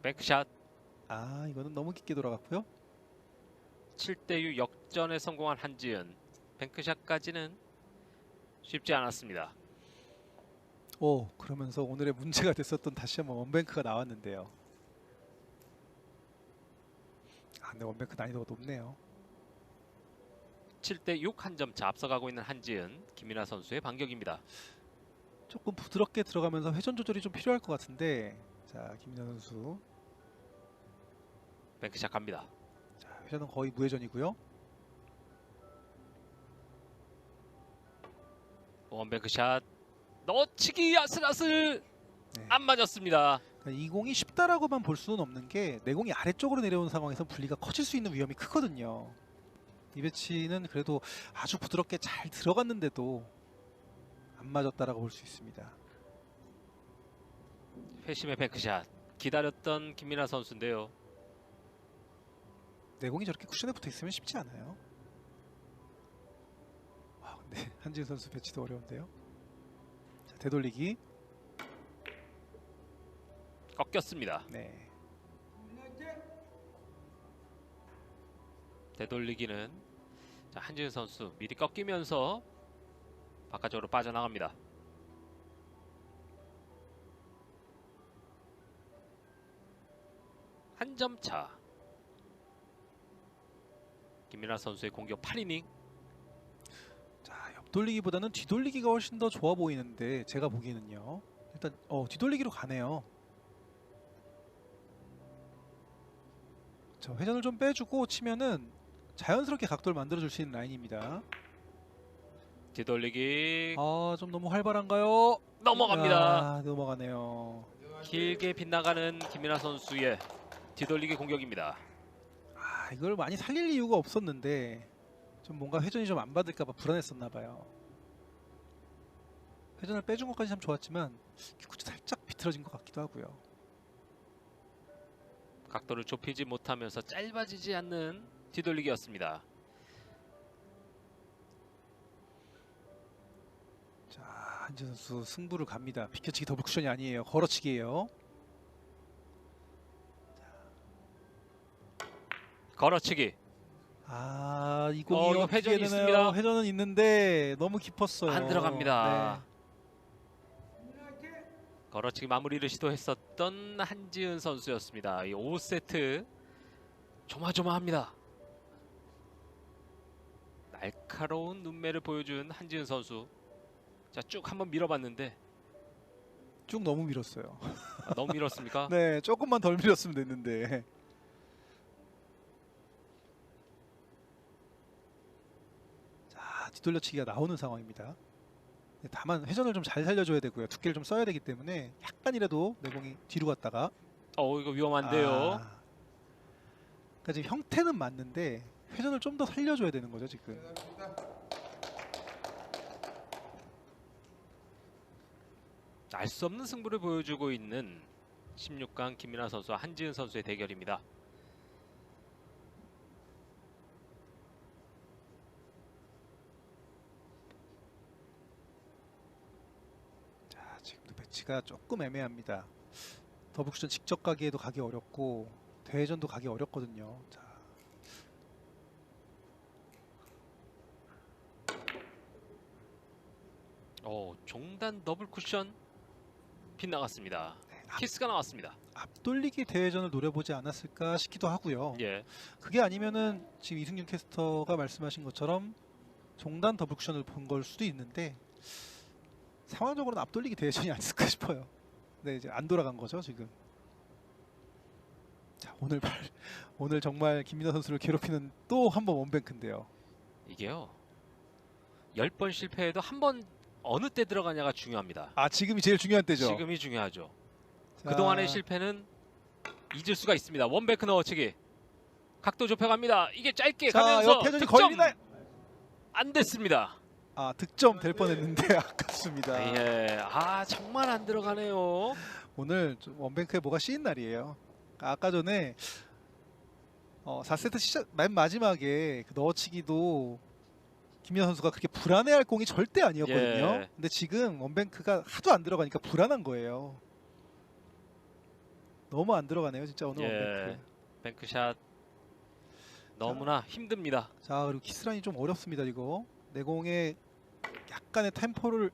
뱅크샷 아, 이거는 너무 깊게 돌아갔고요. 7대6 역전에 성공한 한지은. 뱅크샷까지는 쉽지 않았습니다. 그러면서 오늘의 문제가 됐었던 다시 한번 원뱅크가 나왔는데요. 근데 원뱅크 난이도가 높네요. 7대6 한 점 차 앞서가고 있는 한지은. 김민아 선수의 반격입니다. 조금 부드럽게 들어가면서 회전 조절이 좀 필요할 것 같은데, 자, 김민아 선수. 뱅크샷 갑니다. 자, 회전은 거의 무회전이고요. 원뱅크샷 넣치기 아슬아슬. 네. 안 맞았습니다. 그러니까 이 공이 쉽다라고만 볼 수는 없는 게 내 공이 아래쪽으로 내려오는 상황에서 분리가 커질 수 있는 위험이 크거든요. 이 배치는 그래도 아주 부드럽게 잘 들어갔는데도 안 맞았다라고 볼 수 있습니다. 회심의 뱅크샷 기다렸던 김민아 선수인데요. 내 공이 저렇게 쿠션에 붙어 있으면 쉽지 않아요. 근데 한지은 선수 배치도 어려운데요. 자, 되돌리기. 꺾였습니다. 네. 되돌리기는 자, 한지은 선수 미리 꺾이면서 바깥쪽으로 빠져나갑니다. 한 점 차. 김민아 선수의 공격 8이닝. 자, 옆돌리기보다는 뒤돌리기가 훨씬 더 좋아 보이는데 제가 보기에는요. 일단 뒤돌리기로 가네요. 자, 회전을 좀 빼주고 치면은 자연스럽게 각도를 만들어줄 수 있는 라인입니다. 뒤돌리기 좀 너무 활발한가요? 넘어갑니다. 넘어가네요. 길게 빗나가는 김민아 선수의 뒤돌리기 공격입니다. 이걸 많이 살릴 이유가 없었는데 좀 뭔가 회전이 좀 안 받을까봐 불안했었나 봐요. 회전을 빼준 것까지 참 좋았지만 큐쿠치 살짝 비틀어진 것 같기도 하고요. 각도를 좁히지 못하면서 짧아지지 않는 뒤돌리기였습니다. 자, 한지은 선수 승부를 갑니다. 비켜치기 더블 쿠션이 아니에요. 걸어치기예요. 걸어치기. 이 이거 공이 회전이 되나요? 있습니다. 회전은 있는데 너무 깊었어요. 안 들어갑니다. 네. 걸어치기 마무리를 시도했었던 한지은 선수였습니다. 이 5세트 조마조마합니다. 날카로운 눈매를 보여준 한지은 선수. 자, 쭉 한번 밀어봤는데 쭉 너무 밀었어요. 너무 밀었습니까? 네, 조금만 덜 밀었으면 됐는데. 자, 뒤돌려치기가 나오는 상황입니다. 다만 회전을 좀 잘 살려줘야 되고요. 두께를 좀 써야 되기 때문에 약간이라도 내공이 뒤로 갔다가 이거 위험한데요. 그러니까 지금 형태는 맞는데 회전을 좀 더 살려줘야 되는 거죠 지금. 알 수 없는 승부를 보여주고 있는 16강 김민아 선수와 한지은 선수의 대결입니다. 자, 지금도 배치가 조금 애매합니다. 더블쿠션 직접 가기에도 가기 어렵고 대회전도 가기 어렵거든요. 자, 종단 더블 쿠션 빗나갔습니다. 키스가 나왔습니다. 앞돌리기 대회전을 노려보지 않았을까 싶기도 하고요. 예. 그게 아니면은 지금 이승균 캐스터가 말씀하신 것처럼 종단 더블쿠션을 본 걸 수도 있는데 상황적으로는 앞돌리기 대회전이 아닐까 싶어요. 네, 이제 안 돌아간 거죠 지금. 자, 오늘 정말 김민아 선수를 괴롭히는 또 한 번 원뱅크인데요. 이게요. 10번 실패해도 한 번 어느 때 들어가냐가 중요합니다. 아, 지금이 제일 중요한 때죠. 지금이 중요하죠. 자, 그동안의 실패는 잊을 수가 있습니다. 원뱅크 넣어치기. 각도 좁혀갑니다. 이게 짧게 자, 가면서 역회전이 득점 걸리나요? 안 됐습니다. 아, 득점 될 뻔했는데 아깝습니다. 예, 정말 안 들어가네요. 오늘 좀 원뱅크에 뭐가 씌인 날이에요. 아까 전에 4세트 시작 맨 마지막에 그 넣어치기도 김민아 선수가 그렇게 불안해할 공이 절대 아니었거든요. 예. 근데 지금 원뱅크가 하도 안 들어가니까 불안한 거예요. 너무 안 들어가네요, 진짜 오늘 예, 원뱅크. 뱅크샷 너무나 힘듭니다. 자, 그리고 키스라인이 좀 어렵습니다, 이거. 내공의 약간의 템포를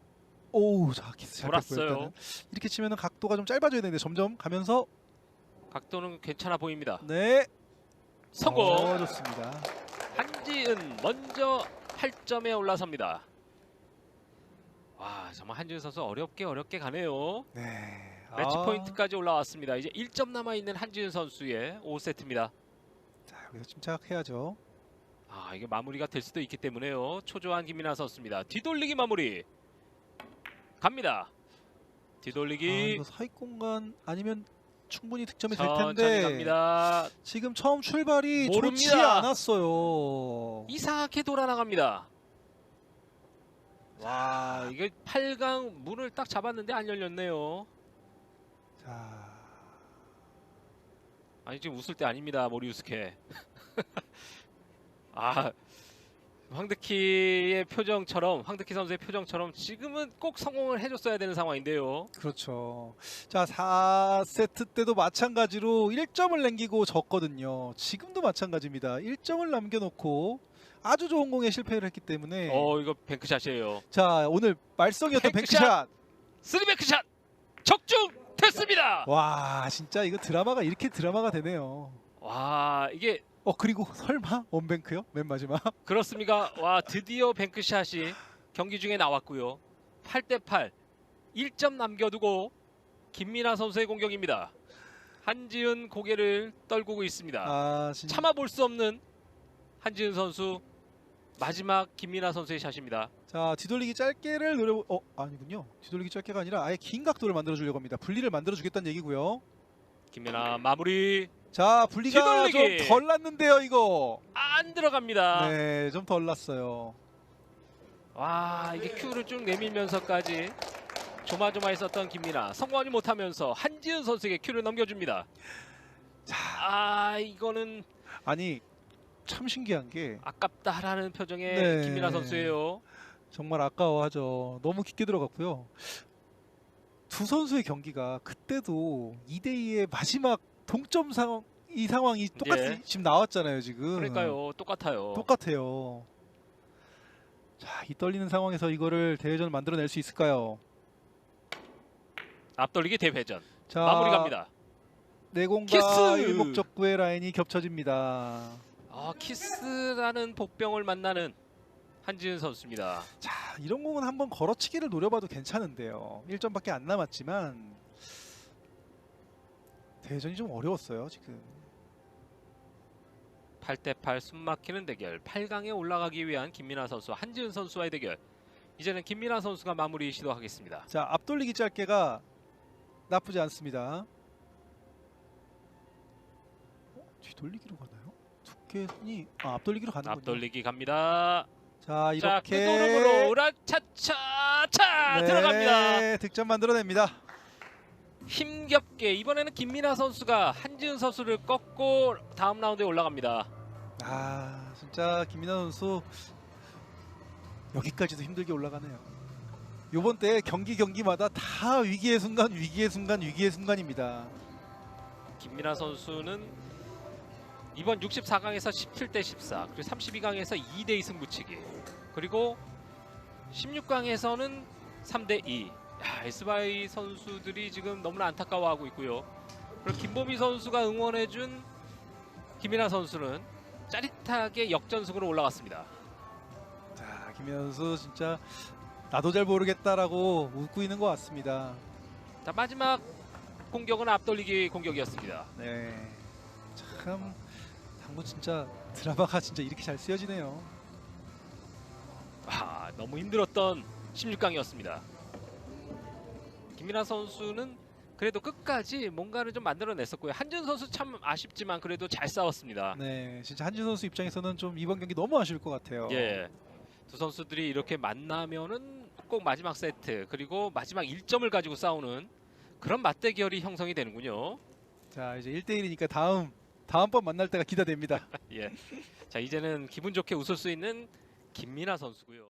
오우, 자, 키스 잘 뺐고요. 돌았어요. 일단은. 이렇게 치면은 각도가 좀 짧아져야 되는데 점점 가면서 각도는 괜찮아 보입니다. 네. 성공. 좋습니다. 한지은 먼저 8점에 올라섭니다. 와, 정말 한지은 선수 어렵게 가네요. 네. 매치 포인트까지 올라왔습니다. 이제 1점 남아 있는 한지은 선수의 5세트입니다. 자, 여기서 침착해야죠. 이게 마무리가 될 수도 있기 때문에요. 초조한 김민아 선수입니다. 뒤돌리기 마무리 갑니다. 뒤돌리기 이거 사익 공간 아니면 충분히 득점이 될 천천히 텐데 갑니다. 지금 처음 출발이 좋지 모릅니다. 않았어요. 이상하게 돌아 나갑니다. 와, 이게 8강 문을 딱 잡았는데 안 열렸네요. 자, 아니, 지금 웃을 때 아닙니다, 모리우스케. 황드키의 표정처럼, 황드키 선수의 표정처럼 지금은 꼭 성공을 해줬어야 되는 상황인데요. 그렇죠. 자, 4세트 때도 마찬가지로 1점을 남기고 졌거든요. 지금도 마찬가지입니다. 1점을 남겨놓고 아주 좋은 공에 실패를 했기 때문에 이거 뱅크샷이에요. 자, 오늘 말썽이었던 뱅크샷! 뱅크샷. 3뱅크샷 적중 됐습니다. 와, 진짜 이거 드라마가 이렇게 드라마가 되네요. 와, 이게 그리고 설마 원뱅크요? 맨 마지막. 그렇습니까? 와, 드디어 뱅크샷이 경기 중에 나왔고요. 8대8 1점 남겨두고 김민아 선수의 공격입니다. 한지은 고개를 떨구고 있습니다. 진짜. 참아볼 수 없는 한지은 선수 마지막 김민아 선수의 샷입니다. 자, 뒤돌리기 짧게를 아니군요. 뒤돌리기 짧게가 아니라 아예 긴 각도를 만들어 주려고 합니다. 분리를 만들어 주겠다는 얘기고요. 김민아 마무리 자, 분리가 뒤돌리기. 좀 덜 났는데요, 이거. 안 들어갑니다. 네, 좀 덜 났어요. 와, 이게 큐를 쭉 내밀면서까지 조마조마했었던 김민아 성공하지 못하면서 한지은 선수에게 큐를 넘겨줍니다. 자, 이거는 아니 참 신기한 게 아깝다라는 표정의 네. 김민아 선수예요. 정말 아까워하죠. 너무 깊게 들어갔고요. 두 선수의 경기가 그때도 2대2의 마지막 동점 상황, 이 상황이 똑같이 예. 지금 나왔잖아요, 지금. 그러니까요, 똑같아요. 똑같아요. 자, 이 떨리는 상황에서 이거를 대회전을 만들어낼 수 있을까요? 앞돌리기 대회전 자, 마무리 갑니다. 내공과 키스! 일목적구의 라인이 겹쳐집니다. 키스라는 복병을 만나는 한지은 선수입니다. 자, 이런 공은 한번 걸어치기를 노려봐도 괜찮은데요. 1점밖에 안 남았지만 대회전이 좀 어려웠어요, 지금. 8대8 숨막히는 대결. 8강에 올라가기 위한 김민아 선수, 한지은 선수와의 대결. 이제는 김민아 선수가 마무리 시도하겠습니다. 자, 앞돌리기 짧게가 나쁘지 않습니다. 뒤돌리기로 가나요? 두께선이 앞돌리기로 가는군요. 앞돌리기 갑니다. 자, 자, 이렇게 끄도름으로 우라차차차 들어갑니다. 득점 만들어냅니다. 힘겹게 이번에는 김민아 선수가 한지은 선수를 꺾고 다음 라운드에 올라갑니다. 아, 진짜 김민아 선수 여기까지도 힘들게 올라가네요. 요번 때 경기마다 다 위기의 순간, 위기의 순간, 위기의 순간입니다. 김민아 선수는 이번 64강에서 17대 14, 그리고 32강에서 2대2 승부치기, 그리고 16강에서는 3대2. SY 선수들이 지금 너무나 안타까워하고 있고요. 그리고 김보미 선수가 응원해준 김민아 선수는 짜릿하게 역전승으로 올라갔습니다. 자, 김민아 선수 진짜 나도 잘 모르겠다라고 웃고 있는 것 같습니다. 자, 마지막 공격은 앞돌리기 공격이었습니다. 네, 참 당구 진짜 드라마가 진짜 이렇게 잘 쓰여지네요. 너무 힘들었던 16강이었습니다. 김민아 선수는 그래도 끝까지 뭔가를 좀 만들어냈었고요. 한준 선수 참 아쉽지만 그래도 잘 싸웠습니다. 네, 진짜 한준 선수 입장에서는 좀 이번 경기 너무 아쉬울 것 같아요. 예, 두 선수들이 이렇게 만나면은 꼭 마지막 세트 그리고 마지막 1점을 가지고 싸우는 그런 맞대결이 형성이 되는군요. 자, 이제 1대1이니까 다음번 만날 때가 기대됩니다. 예, 자 이제는 기분 좋게 웃을 수 있는 김민아 선수고요.